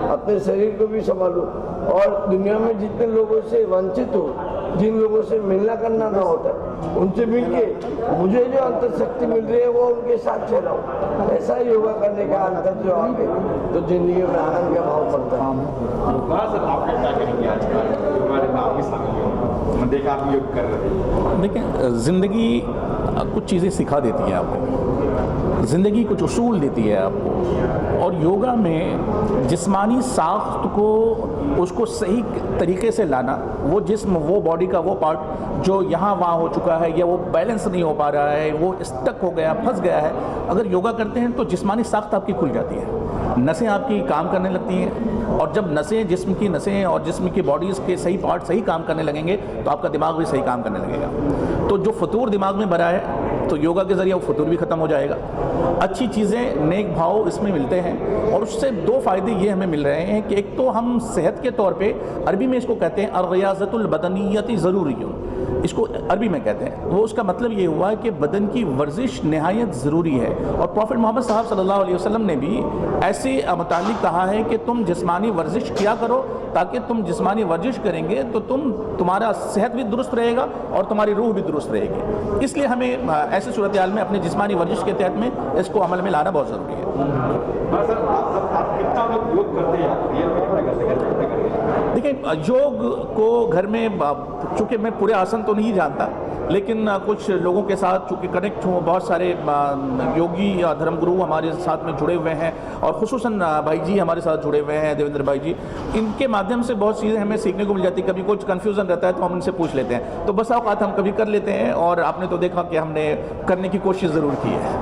अपने शरीर को भी संभालूँ, और दुनिया में जितने लोगों से वंचित हूँ, जिन लोगों से मिलना करना ना होता उनसे मिलके मुझे जो अंतर शक्ति मिल रही है वो उनके साथ चलाऊं। ऐसा योगा करने का अंतर जो आगे तो जिंदगी में आनंद का भाव पड़ता है। सर आप क्या करेंगे आज हमारे में आपके सामने मैं देखा आप योग कर रहे हैं? देखिए, ज़िंदगी कुछ चीज़ें सिखा देती है आपको, ज़िंदगी कुछ उसूल देती है आपको, और योगा में जिस्मानी साख्त को उसको सही तरीके से लाना, वो जिस्म वो बॉडी का वो पार्ट जो यहाँ वहाँ हो चुका है या वो बैलेंस नहीं हो पा रहा है, वो स्टक हो गया, फंस गया है, अगर योगा करते हैं तो जिस्मानी साख्त आपकी खुल जाती है, नसें आपकी काम करने लगती हैं, और जब नसें जिस्म की नसें और जिस्म की बॉडीज़ के सही पार्ट सही काम करने लगेंगे तो आपका दिमाग भी सही काम करने लगेगा। तो जो फतूर दिमाग में भरा है तो योगा के ज़रिए वो फतूर भी ख़त्म हो जाएगा। अच्छी चीज़ें, नेक भाव इसमें मिलते हैं, और उससे 2 फ़ायदे ये हमें मिल रहे हैं कि एक तो हम सेहत के तौर पे, अरबी में इसको कहते हैं अर्रियाज़तुल बदनियती ज़रूरियुन, इसको अरबी में कहते हैं। वो उसका मतलब ये हुआ कि बदन की वर्जिश नहायत ज़रूरी है, और प्रॉफिट मोहम्मद साहब सल्लल्लाहु अलैहि वसल्लम ने भी ऐसे मुतालिक कहा है कि तुम जिस्मानी वर्जिश किया करो, ताकि तुम जिस्मानी वर्जिश करेंगे तो तुम्हारा सेहत भी दुरुस्त रहेगा और तुम्हारी रूह भी दुरुस्त रहेगी। इसलिए हमें ऐसी सूरत हाल में अपने जिस्मानी वर्जिश के तहत में इसको अमल में लाना बहुत ज़रूरी है। सर आप कितना लोग योग करते हैं? देखिए, योग को घर में, चूँकि मैं पूरे आसन तो नहीं जानता, लेकिन कुछ लोगों के साथ चूँकि कनेक्ट हूँ, बहुत सारे योगी या धर्मगुरु हमारे साथ में जुड़े हुए हैं, और खुसूसन भाई जी हमारे साथ जुड़े हुए हैं, देवेंद्र भाई जी, इनके माध्यम से बहुत चीज़ें हमें सीखने को मिल जाती है। कभी कुछ कन्फ्यूज़न रहता है तो हम इनसे पूछ लेते हैं, तो बस औकात हम कभी कर लेते हैं, और आपने तो देखा कि हमने करने की कोशिश ज़रूर की है।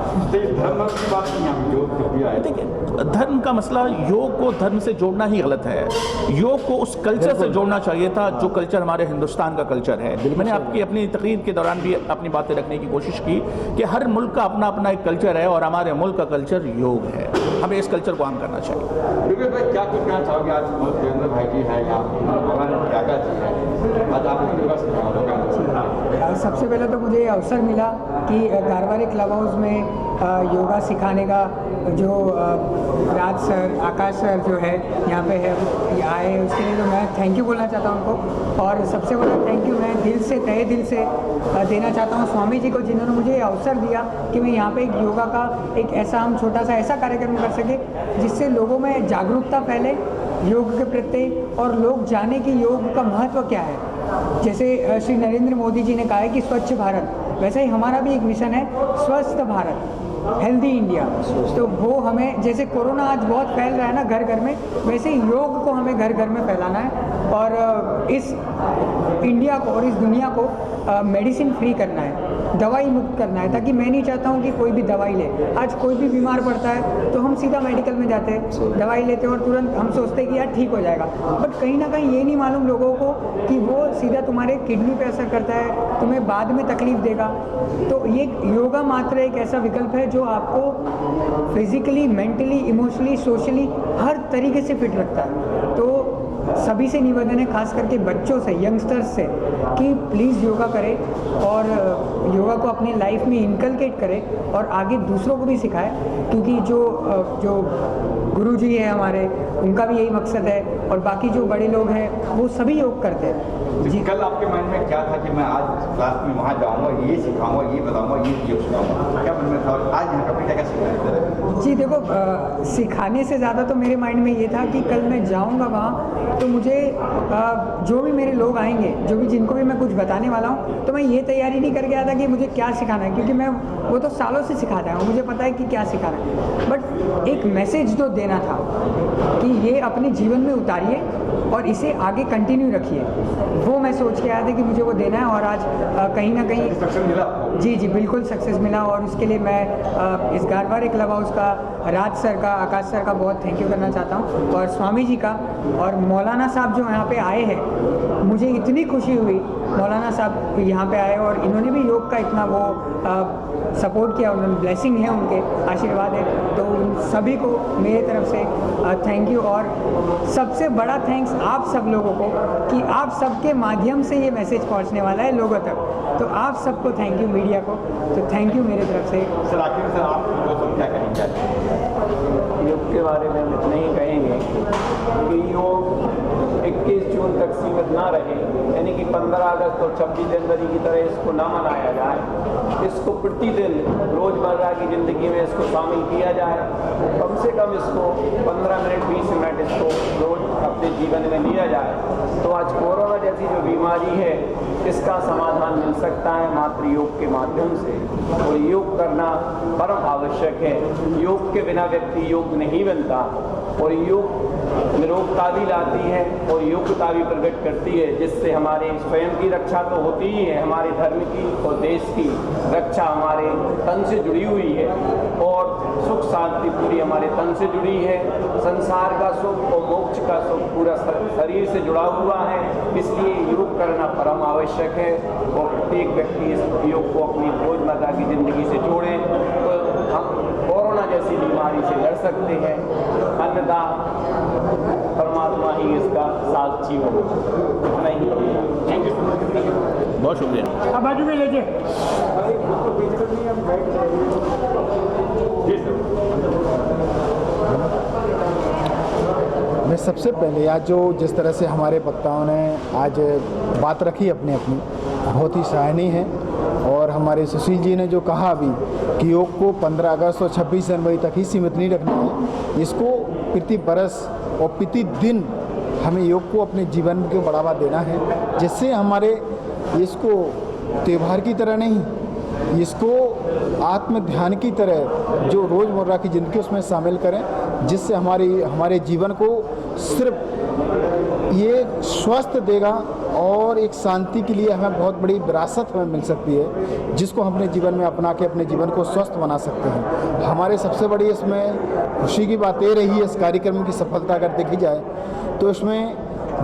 धर्म की बात नहीं, हम योग देखिए, धर्म का मसला, योग को धर्म से जोड़ना ही गलत है। योग को उस कल्चर से जोड़ना चाहिए था जो कल्चर हमारे हिंदुस्तान का कल्चर है। मैंने आपकी अपनी तकरीर के दौरान भी अपनी बातें रखने की कोशिश की कि हर मुल्क का अपना अपना एक कल्चर है, और हमारे मुल्क का कल्चर योग है। हमें इस कल्चर को आम करना चाहिए। बिल्कुल भाई, क्या कुछ कहना चाहोगे? आज देवेंद्र भाई जी है, मौलाना काका जी है, आज आपने योगा सिखाया। सबसे पहले तो मुझे अवसर मिला कि कारवारी क्लब हाउस में योगा सिखाने का जो राज सर, आकाश सर जो है यहाँ पे है, आए, उसके लिए तो मैं थैंक यू बोलना चाहता हूँ उनको। और सबसे बड़ा थैंक यू मैं दिल से, तहे दिल से देना चाहता हूँ स्वामी जी को, जिन्होंने मुझे अवसर दिया कि मैं यहाँ पे एक योगा का एक ऐसा, हम छोटा सा ऐसा कार्यक्रम कर सके जिससे लोगों में जागरूकता फैले योग के प्रति, और लोग जाने कि योग का महत्व क्या है। जैसे श्री नरेंद्र मोदी जी ने कहा है कि स्वच्छ भारत, वैसे ही हमारा भी एक मिशन है स्वस्थ भारत, हेल्दी इंडिया। तो वो हमें, जैसे कोरोना आज बहुत फैल रहा है ना घर घर में, वैसे ही योग को हमें घर घर में फैलाना है, और इस इंडिया को और इस दुनिया को मेडिसिन फ्री करना है। दवाई मुक्त करना है, ताकि मैं नहीं चाहता हूँ कि कोई भी दवाई ले। आज कोई भी बीमार पड़ता है तो हम सीधा मेडिकल में जाते हैं, दवाई लेते हैं और तुरंत हम सोचते हैं कि यार ठीक हो जाएगा, बट कहीं ना कहीं ये नहीं मालूम लोगों को कि वो सीधा तुम्हारे किडनी पे असर करता है, तुम्हें बाद में तकलीफ देगा। तो ये योगा मात्र एक ऐसा विकल्प है जो आपको फिजिकली, मेंटली, इमोशनली, सोशली हर तरीके से फिट रखता है। तो सभी से निवेदन है, खास करके बच्चों से, यंगस्टर्स से, कि प्लीज़ योगा करें और योगा को अपनी लाइफ में इनकलकेट करें और आगे दूसरों को भी सिखाएं, क्योंकि जो गुरुजी हैं हमारे, उनका भी यही मकसद है और बाकी जो बड़े लोग हैं वो सभी योग करते हैं। जी, कल आपके मन में क्या था कि मैं आज क्लास में वहाँ जाऊँगा, ये सिखाऊंगा, ये बताऊँगा, ये योग सिखाऊंगा, क्या मन में था? आज यहाँ का बेटा क्या सिखाया? जी देखो, सिखाने से ज़्यादा तो मेरे माइंड में ये था कि कल मैं जाऊँगा वहाँ तो मुझे जो भी मेरे लोग आएंगे, जो भी जिनको भी मैं कुछ बताने वाला हूँ, तो मैं ये तैयारी नहीं करके आया था कि मुझे क्या सिखाना है, क्योंकि मैं वो तो सालों से सिखाता हूँ, मुझे पता है कि क्या सिखाना है। बट एक मैसेज जो देना था कि ये अपने जीवन में उतारिए और इसे आगे कंटिन्यू रखिए, वो मैं सोच के आया था कि मुझे वो देना है। और आज कहीं ना कहीं सक्सेस मिला? जी बिल्कुल सक्सेस मिला। और उसके लिए मैं इस गारवारे क्लब हाउस का, राज सर का, आकाश सर का बहुत थैंक यू करना चाहता हूँ, और स्वामी जी का, और मौलाना साहब जो यहाँ पे आए हैं, मुझे इतनी खुशी हुई मौलाना साहब यहाँ पे आए और इन्होंने भी योग का इतना वो सपोर्ट किया, उन्होंने ब्लेसिंग है, उनके आशीर्वाद है। तो उन सभी को मेरे तरफ से थैंक यू, और सबसे बड़ा थैंक्स आप सब लोगों को कि आप सबके माध्यम से ये मैसेज पहुंचने वाला है लोगों तक। तो आप सबको थैंक यू, मीडिया को तो थैंक यू मेरे तरफ से। सर आखिर में सर आप लोग क्या कहेंगे? योग के बारे में हम इतना ही कहेंगे कि योग 21 जून तक सीमित ना रहे, यानी कि 15 अगस्त और 26 जनवरी की तरह इसको ना मनाया जाए, इसको प्रतिदिन रोज़मर्रा की ज़िंदगी में इसको शामिल किया जाए। कम से कम इसको 15 मिनट 20 मिनट इसको रोज़ अपने जीवन में लिया जाए, तो आज कोरोना जैसी जो बीमारी है इसका समाधान मिल सकता है मात्र योग के माध्यम से। और योग करना परम आवश्यक है, योग के बिना व्यक्ति योग नहीं बनता, और योग निरोगता भी लाती है और योग्यता भी प्रकट करती है, जिससे हमारे स्वयं की रक्षा तो होती ही है, हमारे धर्म की और देश की रक्षा हमारे तन से जुड़ी हुई है, और सुख शांति पूरी हमारे तन से जुड़ी है। संसार का सुख और मोक्ष का सुख पूरा शरीर से जुड़ा हुआ है, इसलिए योग करना परम आवश्यक है। और प्रत्येक व्यक्ति इस योग को अपनी रोजमर्रा की जिंदगी से जोड़े तो हम कोरोना जैसी बीमारी से लड़ सकते हैं, अन्यथा परमात्मा ही इसका साक्षी हो। नहीं, थैंक यू, बहुत शुक्रिया। अब बाजू में लीजिए। जी सर। मैं सबसे पहले आज जिस तरह से हमारे वक्ताओं ने आज बात रखी अपनी अपनी, बहुत ही सराहनीय है। और हमारे सुशील जी ने जो कहा अभी कि योग को 15 अगस्त और 26 जनवरी तक ही सीमित नहीं रखना है, इसको प्रति बरस और प्रति दिन हमें योग को अपने जीवन को बढ़ावा देना है, जिससे हमारे इसको त्यौहार की तरह नहीं, इसको आत्म ध्यान की तरह जो रोज़मर्रा की ज़िंदगी उसमें शामिल करें, जिससे हमारे जीवन को सिर्फ ये स्वस्थ देगा और एक शांति के लिए हमें बहुत बड़ी विरासत हमें मिल सकती है, जिसको हम अपने जीवन में अपना के अपने जीवन को स्वस्थ बना सकते हैं। हमारे सबसे बड़ी इसमें खुशी की बात ये रही है, इस कार्यक्रम की सफलता अगर देखी जाए तो इसमें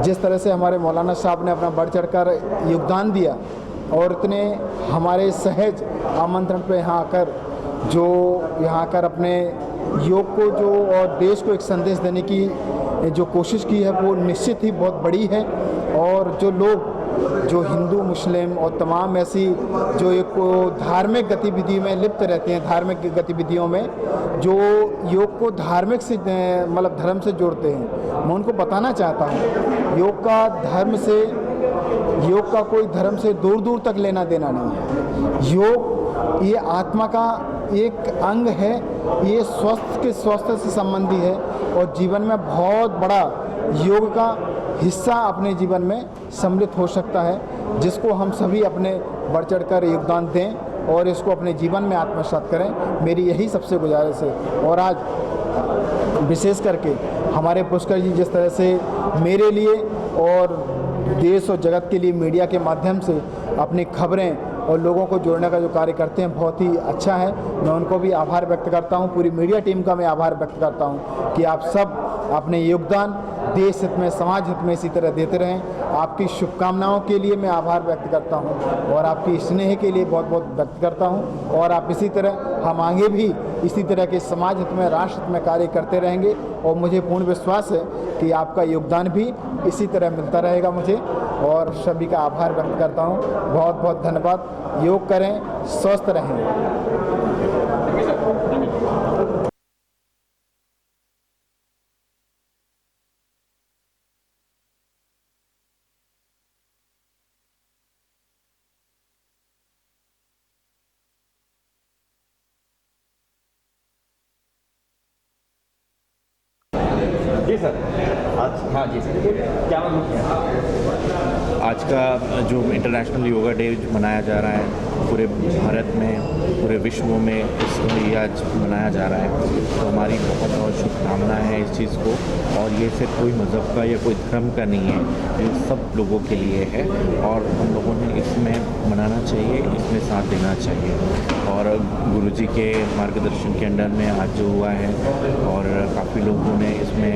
जिस तरह से हमारे मौलाना साहब ने अपना बढ़ चढ़ कर योगदान दिया और इतने हमारे सहज आमंत्रण पे यहाँ आकर अपने योग को और देश को एक संदेश देने की जो कोशिश की है वो निश्चित ही बहुत बड़ी है। और जो हिंदू मुस्लिम और तमाम ऐसी जो एक धार्मिक गतिविधि में लिप्त रहते हैं, धार्मिक गतिविधियों में जो योग को धार्मिक से मतलब धर्म से जोड़ते हैं, मैं उनको बताना चाहता हूँ योग का कोई धर्म से दूर दूर तक लेना देना नहीं है। योग ये आत्मा का एक अंग है, ये स्वास्थ्य से संबंधी है और जीवन में बहुत बड़ा योग का हिस्सा अपने जीवन में सम्मिलित हो सकता है, जिसको हम सभी अपने बढ़ चढ़ कर योगदान दें और इसको अपने जीवन में आत्मसात करें। मेरी यही सबसे गुजारिश है। और आज विशेष करके हमारे पुष्कर जी जिस तरह से मेरे लिए और देश और जगत के लिए मीडिया के माध्यम से अपनी खबरें और लोगों को जोड़ने का जो कार्य करते हैं बहुत ही अच्छा है। मैं उनको भी आभार व्यक्त करता हूँ, पूरी मीडिया टीम का मैं आभार व्यक्त करता हूँ कि आप सब अपने योगदान देश हित में, समाज हित में इसी तरह देते रहें। आपकी शुभकामनाओं के लिए मैं आभार व्यक्त करता हूँ और आपकी स्नेह के लिए बहुत बहुत व्यक्त करता हूँ। और आप इसी तरह, हम आगे भी इसी तरह के समाज हित में, राष्ट्र हित में कार्य करते रहेंगे और मुझे पूर्ण विश्वास है कि आपका योगदान भी इसी तरह मिलता रहेगा मुझे। और सभी का आभार व्यक्त करता हूँ। बहुत बहुत धन्यवाद। योग करें, स्वस्थ रहें। जी सर। आज हाँ जी सर, क्या आज का जो इंटरनेशनल योगा डे मनाया जा रहा है पूरे भारत में, पूरे विश्व में ये आज मनाया जा रहा है, तो हमारी बहुत बहुत शुभकामनाएं हैं इस चीज़ को। और ये सिर्फ कोई मज़हब का या कोई धर्म का नहीं है, ये सब लोगों के लिए है और हम लोगों ने इसमें मनाना चाहिए, इसमें साथ देना चाहिए। और गुरुजी के मार्गदर्शन के अंडर में आज जो हुआ है और काफ़ी लोगों ने इसमें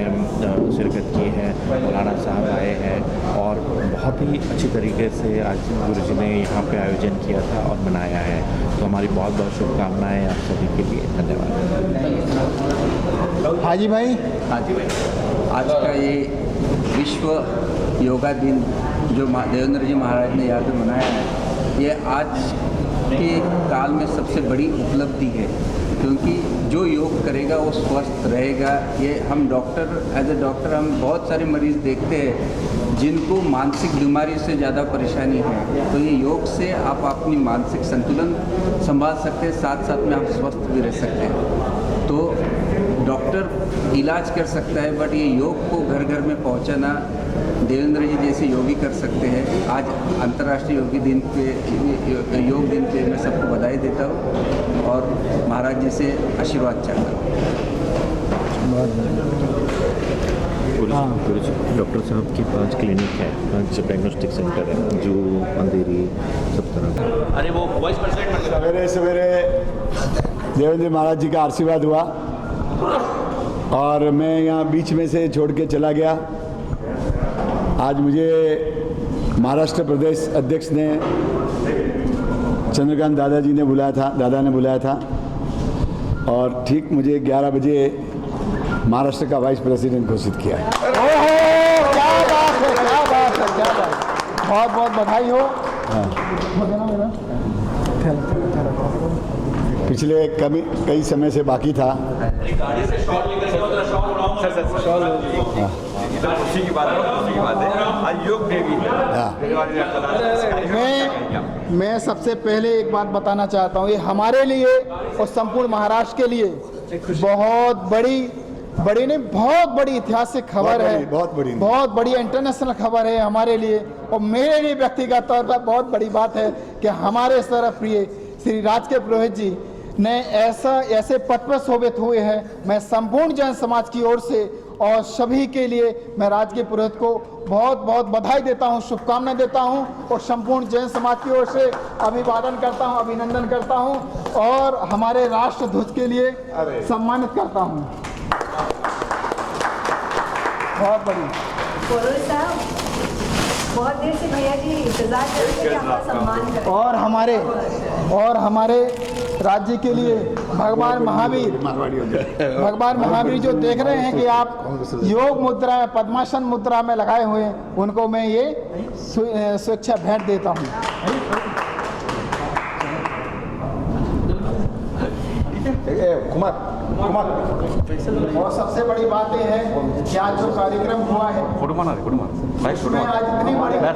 शिरकत की है, मौलाना साहब आए हैं और बहुत ही अच्छी तरीके से आज गुरुजी ने यहाँ पे आयोजन किया था और मनाया है। तो हमारी बहुत बहुत शुभकामनाएं आप सभी के लिए। धन्यवाद। हाजी भाई। हाँ जी भाई, आज का ये विश्व योगा दिन जो देवेंद्र जी महाराज ने यहाँ पे मनाया है, ये आज के काल में सबसे बड़ी उपलब्धि है, क्योंकि जो योग करेगा वो स्वस्थ रहेगा। ये हम डॉक्टर, एज ए डॉक्टर हम बहुत सारे मरीज़ देखते हैं जिनको मानसिक बीमारी से ज़्यादा परेशानी है, तो ये योग से आप अपनी मानसिक संतुलन संभाल सकते हैं, साथ साथ में आप स्वस्थ भी रह सकते हैं। तो डॉक्टर इलाज कर सकता है, बट ये योग को घर घर में पहुंचाना देवेंद्र जी जैसे योगी कर सकते हैं। आज अंतर्राष्ट्रीय योगी दिन पे, योग दिन पे मैं सबको बधाई देता हूँ और महाराज जी से आशीर्वाद चाहता हूँ। डॉक्टर साहब के पास क्लिनिक है, डायग्नोस्टिक सेंटर है, जो अंधेरी सब तरह। अरे वो वॉइस प्रेसिडेंट सवेरे सवेरे देवेंद्र महाराज जी का आशीर्वाद हुआ और मैं यहाँ बीच में से छोड़ के चला गया। आज मुझे महाराष्ट्र प्रदेश अध्यक्ष ने, चंद्रकांत दादाजी ने बुलाया था, दादा ने बुलाया था और ठीक मुझे 11 बजे महाराष्ट्र का वाइस प्रेसिडेंट घोषित किया। ओहो, क्या बात है, क्या बात है, क्या बात है। बहुत बहुत बधाई हो। पिछले कई समय से बाकी था। खुशी की बात है, आज योग डे भी है। मैं सबसे पहले एक बात बताना चाहता हूँ, ये हमारे लिए और संपूर्ण महाराष्ट्र के लिए बहुत बड़ी ऐतिहासिक खबर है, बहुत बड़ी इंटरनेशनल खबर है हमारे लिए। और मेरे लिए व्यक्तिगत तौर पर बहुत बड़ी बात है कि हमारे सरप्रिय श्री राज के पुरोहित जी ने ऐसे पद पर शोभित हुए हैं। मैं संपूर्ण जैन समाज की ओर से और सभी के लिए मैं राज के पुरोहित को बहुत बहुत बधाई देता हूं, शुभकामनाएं देता हूं और संपूर्ण जैन समाज की ओर से अभिवादन करता हूं, अभिनंदन करता हूं और हमारे राष्ट्र ध्वज के लिए सम्मानित करता हूं। बहुत बड़ी पुरोहित साहब, बहुत देर से भैया जी इंतजार कर रहे थे कि आपका सम्मान करें। और हमारे राज्य के लिए भगवान महावीर जो देख रहे हैं कि आप योग मुद्रा में, पद्मासन मुद्रा में लगाए हुए हैं, उनको मैं ये स्वेच्छा भेंट देता हूँ। और सबसे बड़ी बात यह है कि आज जो कार्यक्रम हुआ है, उसमें आज इतनी बड़ी मैं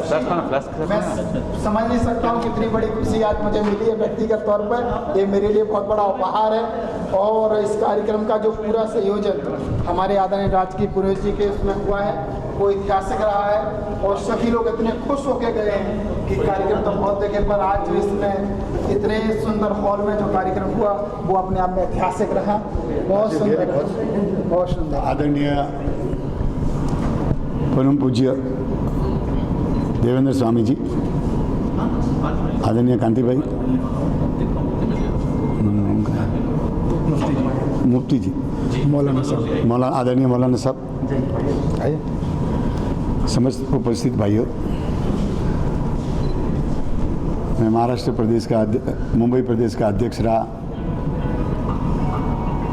समझ नहीं सकता हूँ कितनी बड़ी खुशी आज मुझे मिली है व्यक्तिगत तौर पर। ये मेरे लिए बहुत बड़ा उपहार है और इस कार्यक्रम का जो पूरा संयोजन हमारे आदरणीय राजकीय पुरोहित जी के उसमें हुआ है, वो ऐतिहासिक रहा है और सभी लोग इतने खुश होके गए हैं कि कार्यक्रम तो बहुत देखे, पर आज जो इसमें इतने सुंदर हॉल में जो कार्यक्रम हुआ वो अपने आप में ऐतिहासिक रहा। बहुत सुंदर, बहुत सुंदर। आदरणीय परम पूज्य देवेंद्र स्वामी जी, आदरणीय कांति भाई, मुफ्ती जी, मौलाना साहब, मौलाना आदरणीय मौलाना साहब, आइए, समस्त उपस्थित भाइयों, मैं महाराष्ट्र प्रदेश का मुंबई प्रदेश का अध्यक्ष रहा,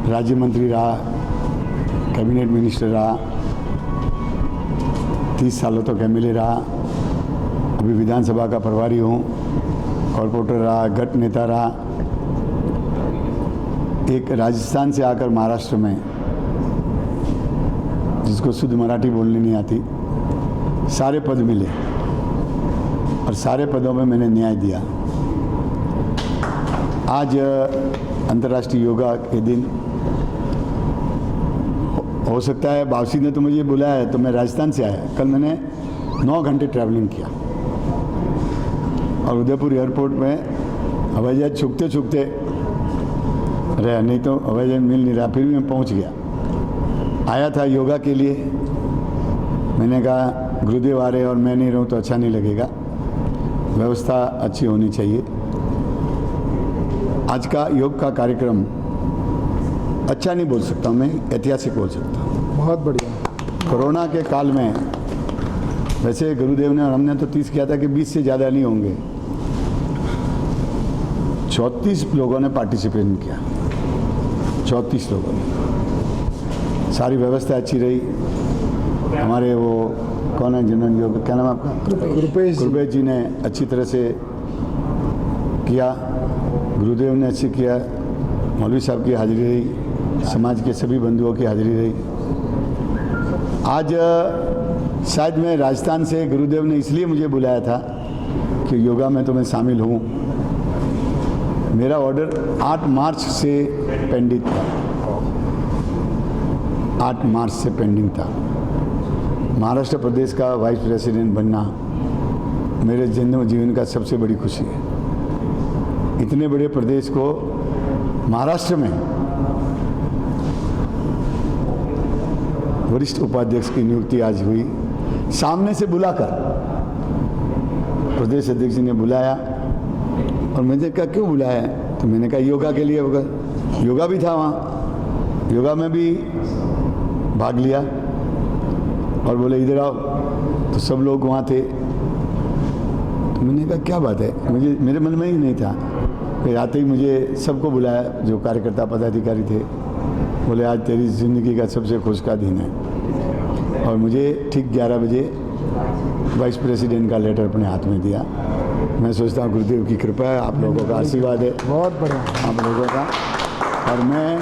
राज्य मंत्री रहा, कैबिनेट मिनिस्टर रहा, 30 सालों तक एमएलए रहा, अभी विधानसभा का प्रभारी हूँ, कॉर्पोरेटर रहा, गट नेता रहा। एक राजस्थान से आकर महाराष्ट्र में, जिसको शुद्ध मराठी बोलनी नहीं आती, सारे पद मिले और सारे पदों में मैंने न्याय दिया। आज अंतर्राष्ट्रीय योगा के दिन, हो सकता है बावसी ने तो मुझे बुलाया है तो मैं राजस्थान से आया। कल मैंने 9 घंटे ट्रैवलिंग किया और उदयपुर एयरपोर्ट में हवाई जहाज छुपते छुपते रहा, नहीं तो हवाई जहाज मिल नहीं रहा, फिर भी मैं पहुंच गया। आया था योगा के लिए, मैंने कहा गुरुदेव आ रहे और मैं नहीं रहूं तो अच्छा नहीं लगेगा, व्यवस्था अच्छी होनी चाहिए। आज का योग का कार्यक्रम अच्छा नहीं बोल सकता, मैं ऐतिहासिक बोल सकता हूँ। बहुत बढ़िया। कोरोना के काल में वैसे गुरुदेव ने और हमने तो 30 किया था कि 20 से ज़्यादा नहीं होंगे, 34 लोगों ने पार्टिसिपेट किया, 34 लोगों ने। सारी व्यवस्था अच्छी रही। हमारे वो कौन है जिन्होंने योग, क्या नाम आपका? गुरुपेश जी ने अच्छी तरह से किया, गुरुदेव ने अच्छी किया, मौलवी साहब की हाजिरी रही, समाज के सभी बंधुओं की हाजिरी रही। आज शायद मैं राजस्थान से, गुरुदेव ने इसलिए मुझे बुलाया था कि योगा में तो मैं शामिल हूँ। मेरा ऑर्डर 8 मार्च से पेंडिंग था, 8 मार्च से पेंडिंग था। महाराष्ट्र प्रदेश का वाइस प्रेसिडेंट बनना मेरे जीवन का सबसे बड़ी खुशी है। इतने बड़े प्रदेश को महाराष्ट्र में वरिष्ठ उपाध्यक्ष की नियुक्ति आज हुई, सामने से बुलाकर प्रदेश अध्यक्ष जी ने बुलाया और मैंने कहा क्यों बुलाया है, तो मैंने कहा योगा के लिए होगा। योगा भी था वहाँ, योगा में भी भाग लिया और बोले इधर आओ, तो सब लोग वहाँ थे। तो मैंने कहा क्या बात है, मुझे मेरे मन में ही नहीं था। फिर आते ही मुझे सबको बुलाया, जो कार्यकर्ता पदाधिकारी थे, बोले आज तेरी ज़िंदगी का सबसे खुश का दिन है। और मुझे ठीक 11 बजे वाइस प्रेसिडेंट का लेटर अपने हाथ में दिया। मैं सोचता हूँ गुरुदेव की कृपा है, आप लोगों का आशीर्वाद है, बहुत बढ़िया आप लोगों का। और मैं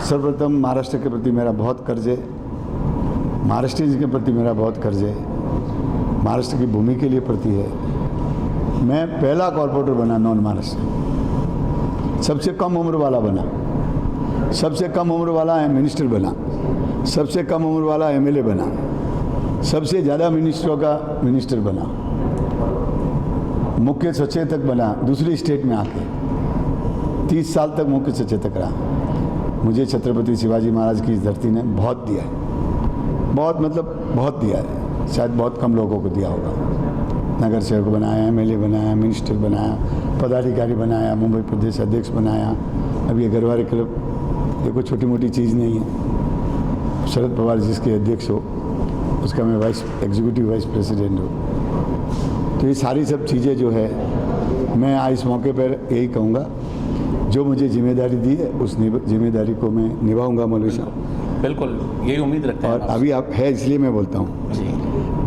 सर्वप्रथम महाराष्ट्र के प्रति मेरा बहुत कर्ज है, महाराष्ट्र के प्रति मेरा बहुत कर्ज है, महाराष्ट्र की भूमि के लिए प्रति है। मैं पहला कॉर्पोरेटर बना नॉन महाराष्ट्र, सबसे कम उम्र वाला बना, सबसे कम उम्र वाला मिनिस्टर बना, सबसे कम उम्र वाला एमएलए बना, सबसे ज़्यादा मिनिस्टरों का मिनिस्टर बना, मुख्य सचेतक बना दूसरी स्टेट में आके, 30 साल तक मुख्य सचेतक रहा। मुझे छत्रपति शिवाजी महाराज की इस धरती ने बहुत दिया है, बहुत मतलब बहुत दिया है, शायद बहुत कम लोगों को दिया होगा। नगर सेवक बनाया, एमएलए बनाया, मिनिस्टर बनाया, पदाधिकारी बनाया, मुंबई प्रदेश अध्यक्ष बनाया, अभी गरवारे क्लब, ये कोई छोटी मोटी चीज़ नहीं है। शरद पवार जिसके अध्यक्ष हो, उसका मैं एग्जीक्यूटिव वाइस प्रेसिडेंट हूँ। तो ये सारी सब चीज़ें जो है, मैं आज इस मौके पर यही कहूँगा, जो मुझे जिम्मेदारी दी है उस जिम्मेदारी को मैं निभाऊंगा मौलवी साहब। बिल्कुल, यही उम्मीद रखते हैं। और अभी आप है इसलिए मैं बोलता हूँ जी,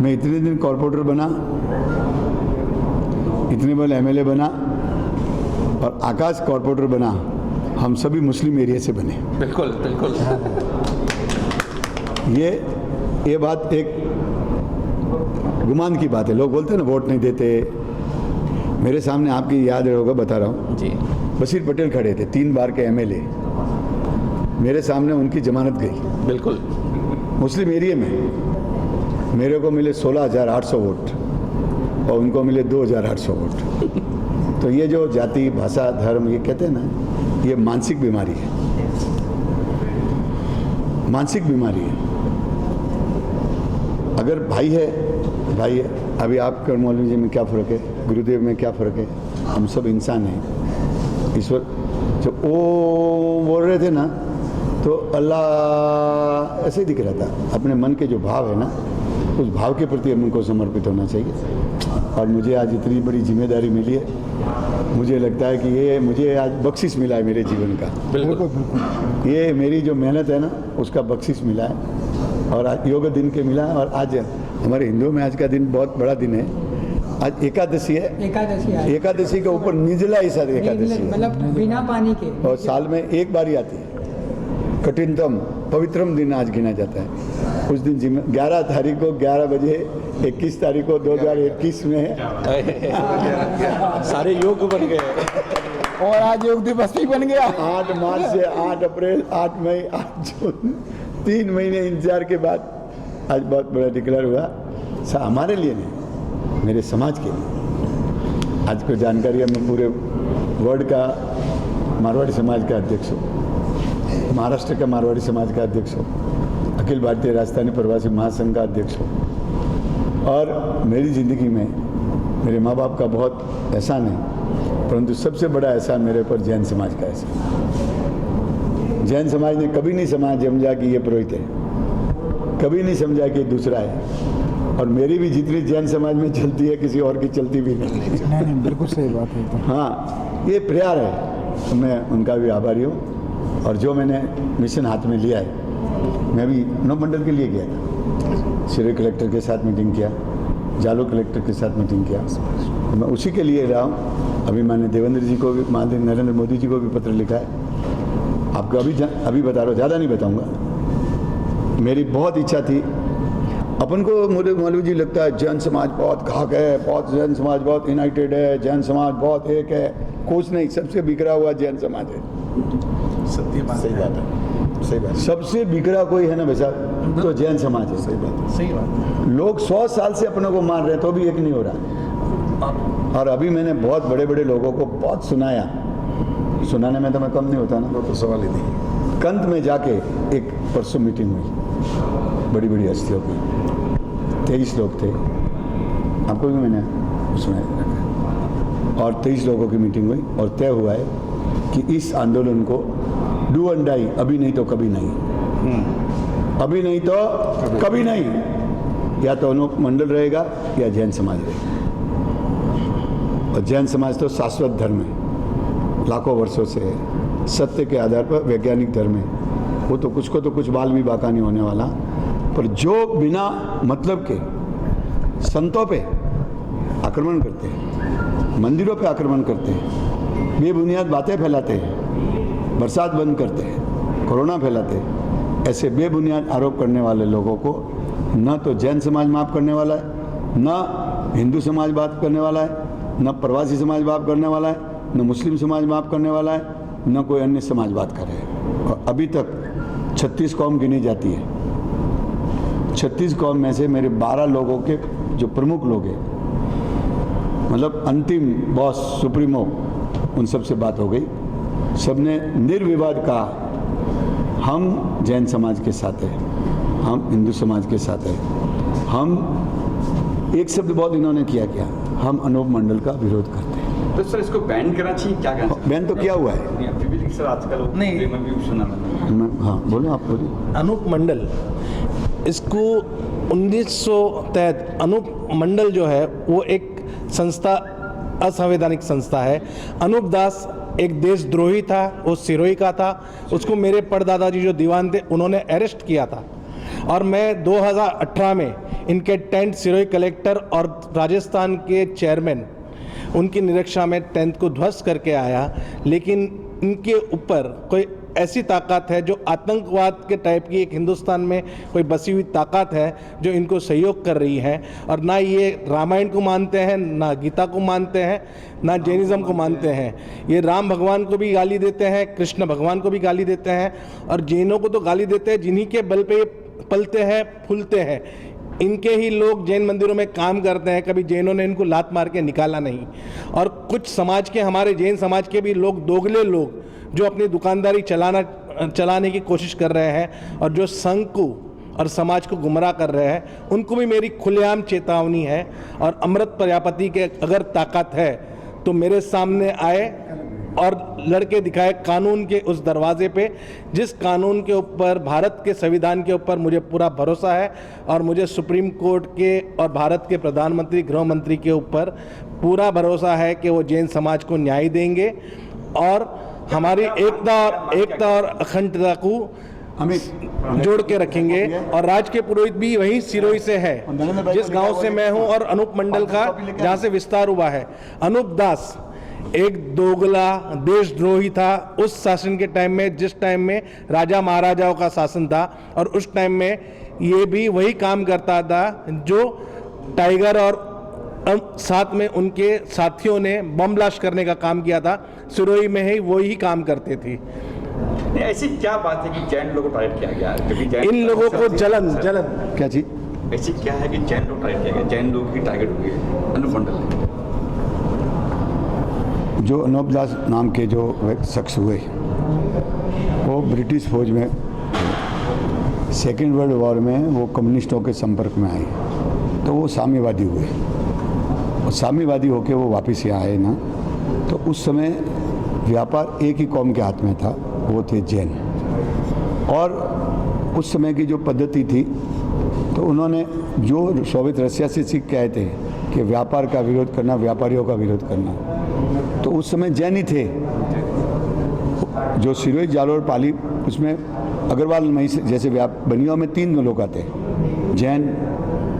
मैं इतने दिन कॉर्पोरेटर बना, इतने बड़े एमएलए बना और आकाश कॉर्पोरेटर बना, हम सभी मुस्लिम एरिया से बने। बिल्कुल बिल्कुल। ये बात एक गुमान की बात है। लोग बोलते हैं ना वोट नहीं देते। मेरे सामने आपकी याद होगा, बता रहा हूँ जी, बशीर पटेल खड़े थे, 3 बार के एमएलए, मेरे सामने उनकी जमानत गई। बिल्कुल। मुस्लिम एरिया में मेरे को मिले 16,800 वोट और उनको मिले 2,800 वोट। तो ये जो जाति, भाषा, धर्म, ये कहते हैं ना, ये मानसिक बीमारी है, मानसिक बीमारी है। अगर भाई है, भाई है। अभी आपके और मौलवी जी में क्या फ़र्क है? गुरुदेव में क्या फ़र्क है, हम सब इंसान हैं। ईश्वर जब ओ बोल रहे थे ना तो अल्लाह ऐसे ही दिख रहा था। अपने मन के जो भाव है ना, उस भाव के प्रति हमको समर्पित होना चाहिए। और मुझे आज इतनी बड़ी जिम्मेदारी मिली है, मुझे लगता है कि ये मुझे आज बख्शिश मिला है मेरे जीवन का। बिल्कुल ये मेरी जो मेहनत है ना उसका बख्शिश मिला है, और आज योग दिन के मिला है। और आज हमारे हिंदुओं में आज का दिन बहुत बड़ा दिन है। आज एकादशी है, एकादशी के ऊपर निर्जला ही शायद एकादशी है, मतलब बिना पानी के, और साल में एक बार ही आती है। कठिनतम पवित्रम दिन आज गिना जाता है। उस दिन 11 तारीख को 11 बजे 21 तारीख को 2021 में सारे योग बन गए और आज योग दिवस भी बन गया। 8 मार्च से 8 अप्रैल 8 मई 8 जून 3 महीने इंतजार के बाद आज बहुत बड़ा डिक्लेयर हुआ। हमारे लिए नहीं, मेरे समाज के लिए। आज को जानकारी है, मैं पूरे वर्ल्ड का मारवाड़ी समाज का अध्यक्ष हूँ, महाराष्ट्र का मारवाड़ी समाज का अध्यक्ष हूँ, अखिल भारतीय राजस्थानी प्रवासी महासंघ का अध्यक्ष हूँ। और मेरी ज़िंदगी में मेरे माँ बाप का बहुत एहसान है, परंतु सबसे बड़ा एहसान मेरे पर जैन समाज का एहसान। जैन समाज ने कभी नहीं समझा कि ये पुरोहित है, कभी नहीं समझा कि ये दूसरा है। और मेरी भी जितनी जैन समाज में चलती है किसी और की चलती भी नहीं। बिल्कुल सही बात है। हाँ, ये प्यार है, तो मैं उनका भी आभारी हूँ। और जो मैंने मिशन हाथ में लिया है, मैं भी नौ मंडल के लिए गया था, सिरोही कलेक्टर के साथ मीटिंग किया, जालोर कलेक्टर के साथ मीटिंग किया, तो मैं उसी के लिए रहा हूँ। अभी मैंने देवेंद्र जी को भी, माननीय नरेंद्र मोदी जी को भी पत्र लिखा है। आपको अभी बता रहा हूँ, ज़्यादा नहीं बताऊँगा। मेरी बहुत इच्छा थी, अपन को मुझे मौलवी जी लगता है जैन समाज बहुत घाक है, बहुत जैन समाज बहुत यूनाइटेड है, जैन समाज बहुत एक है। कुछ नहीं, सबसे बिखरा हुआ जैन समाज है। सत्य बात, सही बात है, सही बात। सबसे बिखरा कोई है ना भाई साहब, तो जैन समाज है। सही बात, सही बात। लोग 100 साल से अपनों को मार रहे हैं तो भी एक नहीं हो रहा। और अभी मैंने बहुत बड़े बड़े लोगों को बहुत सुनाया, सुनाने में तो मैं कम नहीं होता ना, तो सवाल ही नहीं। कंत में जाके एक परसों मीटिंग हुई बड़ी बड़ी हस्तियों की, 23 लोग थे, आपको भी मैंने सुनाया। और 23 लोगों की मीटिंग हुई और तय हुआ है कि इस आंदोलन को डू एंड डाई, अभी नहीं तो कभी नहीं, अभी नहीं तो कभी नहीं। या तो अनूप मंडल रहेगा या जैन समाज रहेगा। और जैन समाज तो शाश्वत धर्म है, लाखों वर्षों से है, सत्य के आधार पर वैज्ञानिक धर्म है। वो तो कुछ को तो कुछ बाल भी बाका नहीं होने वाला। पर जो बिना मतलब के संतों पे आक्रमण करते हैं, मंदिरों पे आक्रमण करते हैं, बेबुनियाद बातें फैलाते हैं, बरसात बंद करते हैं, कोरोना फैलाते हैं, ऐसे बेबुनियाद आरोप करने वाले लोगों को न तो जैन समाज माफ़ करने वाला है, न हिंदू समाज बात करने वाला है, न प्रवासी समाज माफ़ करने वाला है, न मुस्लिम समाज माफ़ करने वाला है, न कोई अन्य समाज बात करे। और अभी तक 36 कौम गिनी जाती है। 36 कौम में से मेरे 12 लोगों के जो प्रमुख लोग हैं, मतलब अंतिम बॉस सुप्रीमो, उन सब से बात हो गई। सबने निर्विवाद कहा हम जैन समाज के साथ हैं, हम हिंदू समाज के साथ हैं। हम एक शब्द बहुत इन्होंने किया, हम अनूप मंडल का विरोध करते हैं। तो सर इसको बैन करना चाहिए, क्या कहना चाहिए? बैन तो किया हुआ है। फिर भी सर आजकल नहीं, मैं भी सुना मैंने। हाँ बोलो, आप बोलिए। अनूप मंडल, इसको 1900 तहत अनूप मंडल जो है वो एक संस्था, असंवैधानिक संस्था है। अनूप दास एक देशद्रोही था, वो सिरोही का था। उसको मेरे परदादाजी जो दीवान थे उन्होंने अरेस्ट किया था। और मैं 2018 में इनके टेंट सिरोही कलेक्टर और राजस्थान के चेयरमैन उनकी निरीक्षा में टेंट को ध्वस्त करके आया। लेकिन इनके ऊपर कोई ऐसी ताकत है जो आतंकवाद के टाइप की एक हिंदुस्तान में कोई बसी हुई ताकत है जो इनको सहयोग कर रही है। और ना ये रामायण को मानते हैं, ना गीता को मानते हैं, ना जैनिज़्म को मानते हैं। ये राम भगवान को भी गाली देते हैं, कृष्ण भगवान को भी गाली देते हैं, और जैनों को तो गाली देते हैं जिन्हीं के बल पे पलते हैं फूलते हैं। इनके ही लोग जैन मंदिरों में काम करते हैं, कभी जैनों ने इनको लात मार के निकाला नहीं। और कुछ समाज के, हमारे जैन समाज के भी लोग, दोगले लोग जो अपनी दुकानदारी चलाने की कोशिश कर रहे हैं, और जो संघ को और समाज को गुमराह कर रहे हैं, उनको भी मेरी खुलेआम चेतावनी है। और अमृत प्रजापति के अगर ताकत है तो मेरे सामने आए और लड़के दिखाए कानून के उस दरवाजे पे, जिस कानून के ऊपर, भारत के संविधान के ऊपर मुझे पूरा भरोसा है और मुझे सुप्रीम कोर्ट के और भारत के प्रधानमंत्री, गृह मंत्री के ऊपर पूरा भरोसा है कि वो जैन समाज को न्याय देंगे और हमारी एकता और अखंडता को हमें जोड़ के रखेंगे। और राज के पुरोहित भी वही सिरोही से है, जिस गांव से मैं हूं, और अनूप मंडल का जहां से विस्तार हुआ है। अनूप दास एक दोगला देशद्रोही था उस शासन के टाइम में, जिस टाइम में राजा महाराजाओं का शासन था, और उस टाइम में ये भी वही काम करता था जो टाइगर और साथ में उनके साथियों ने बम ब्लास्ट करने का काम किया था। सिरोही में ही वही काम करते थे। ऐसी क्या बात है कि जैन लोगों को टारगेट किया गया है? क्योंकि इन लोगों को जलन क्या चीज ऐसी क्या है कि जैन लोग टारगेट किया गया, जैन लोग की टारगेट हुई है अनूप मंडल? जो अनूप दास नाम के जो शख्स हुए वो ब्रिटिश फौज में सेकेंड वर्ल्ड वॉर में वो कम्युनिस्टों के संपर्क में आए, तो वो साम्यवादी हुए और साम्यवादी होकर वो वापस यहाँ आए ना, तो उस समय व्यापार एक ही कौम के हाथ में था, वो थे जैन। और उस समय की जो पद्धति थी, तो उन्होंने जो सोवियत रशिया से सीख के आए थे कि व्यापार का विरोध करना, व्यापारियों का विरोध करना, तो उस समय जैन ही थे। जो सिरोही, जालोर, पाली, उसमें अग्रवाल, महेश जैसे बनियों में 3 लोग आते, जैन,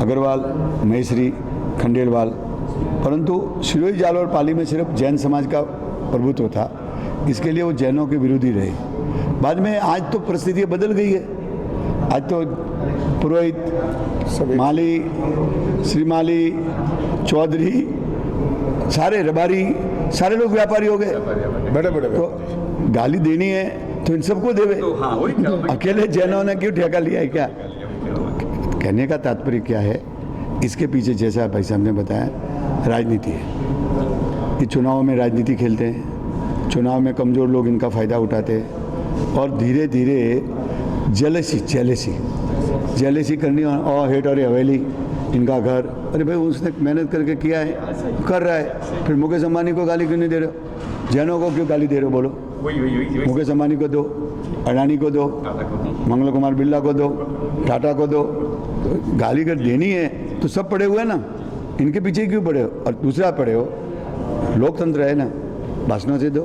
अग्रवाल, महेश्वरी, खंडेलवाल। परंतु सिरोही, जालोर, पाली में सिर्फ जैन समाज का प्रभुत्व था, इसके लिए वो जैनों के विरोधी रहे। बाद में आज तो परिस्थिति बदल गई है, आज तो पुरोहित, माली, श्री माली, चौधरी, सारे रबारी, सारे लोग व्यापारी हो गए, बड़े बड़े। तो गाली देनी है तो इन सबको देवे, अकेले जैनों ने क्यों ठेका लिया है? क्या कहने का तात्पर्य क्या है? इसके पीछे जैसा भाई साहब ने बताया, राजनीति है। ये चुनाव में राजनीति खेलते हैं, चुनाव में कमज़ोर लोग इनका फ़ायदा उठाते हैं और धीरे धीरे जेलेसी करनी, और हेट और हवेली, इनका घर, अरे भाई उसने मेहनत करके किया है, कर रहा है, फिर मुकेश अंबानी को गाली क्यों नहीं दे रहे हो? जैनों को क्यों गाली दे रहे हो? बोलो। मुकेश अंबानी को दो, अडानी को दो, मंगल कुमार बिरला को दो, टाटा को दो। तो गाली अगर देनी है तो सब पड़े हुए ना, इनके पीछे क्यों पड़े हो? और दूसरा पड़े हो, लोकतंत्र है ना, भाषणों से दो।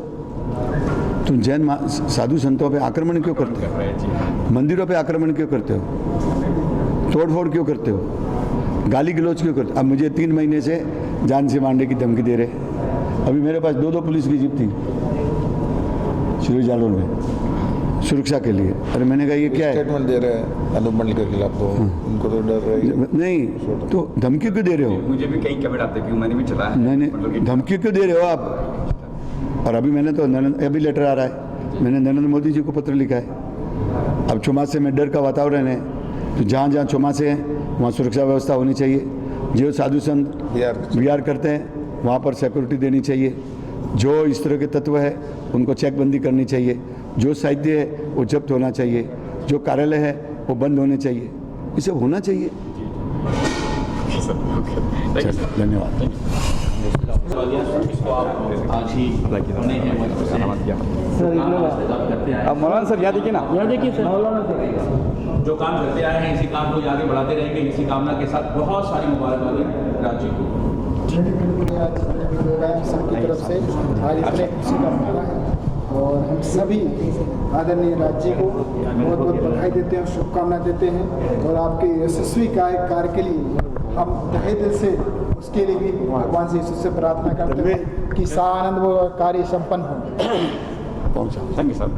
तुम जैन साधु संतों पे आक्रमण क्यों करते हो? मंदिरों पे आक्रमण क्यों करते हो? तोड़फोड़ क्यों करते हो? गाली गलौज क्यों करते? अब मुझे 3 महीने से जान से मारने की धमकी दे रहे। अभी मेरे पास 2 पुलिस की जीप थी सिरोही जालोर में सुरक्षा के लिए। अरे मैंने कहा ये क्या है? स्टेटमेंट दे रहे हैं अनूप मंडल के खिलाफ, तो उनको तो डर रही नहीं, तो धमकी क्यों दे रहे हो? मुझे भी कई कैमरे आते क्यों, मैंने भी चला है। नहीं, धमकी क्यों दे रहे हो आप? और अभी मैंने तो अभी लेटर आ रहा है, मैंने नरेंद्र मोदी जी को पत्र लिखा है। अब चौमासे में डर का वातावरण है, तो जहाँ जहाँ चौमासे हैं वहाँ सुरक्षा व्यवस्था होनी चाहिए। जो साधु संत विहार करते हैं वहाँ पर सिक्योरिटी देनी चाहिए। जो इस तरह के तत्व है उनको चेकबंदी करनी चाहिए। जो साहित्य है वो जब्त होना चाहिए। जो कार्यालय है वो बंद होने चाहिए। ये सब होना चाहिए। धन्यवाद। अब मौलाना सर यहाँ देखिए ना, यहाँ देखिए सर, जो काम करते आए हैं इसी काम को आगे बढ़ाते रहेंगे। इसी कामना के साथ बहुत सारी मुबारकबादी राज्य को। की तरफ से आज इतने खुशी का मौका है और हम सभी आदरणीय राज्य को बहुत बहुत बधाई देते हैं और शुभकामना देते हैं। और आपके यशस्वी कार्य के लिए हम तहे दिल से उसके लिए भी भगवान से यीशु से प्रार्थना करते हैं कि सानंद वो कार्य संपन्न हो। पहुँचा। Thank you sir.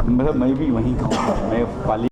मतलब मैं भी वहीं मैं पाली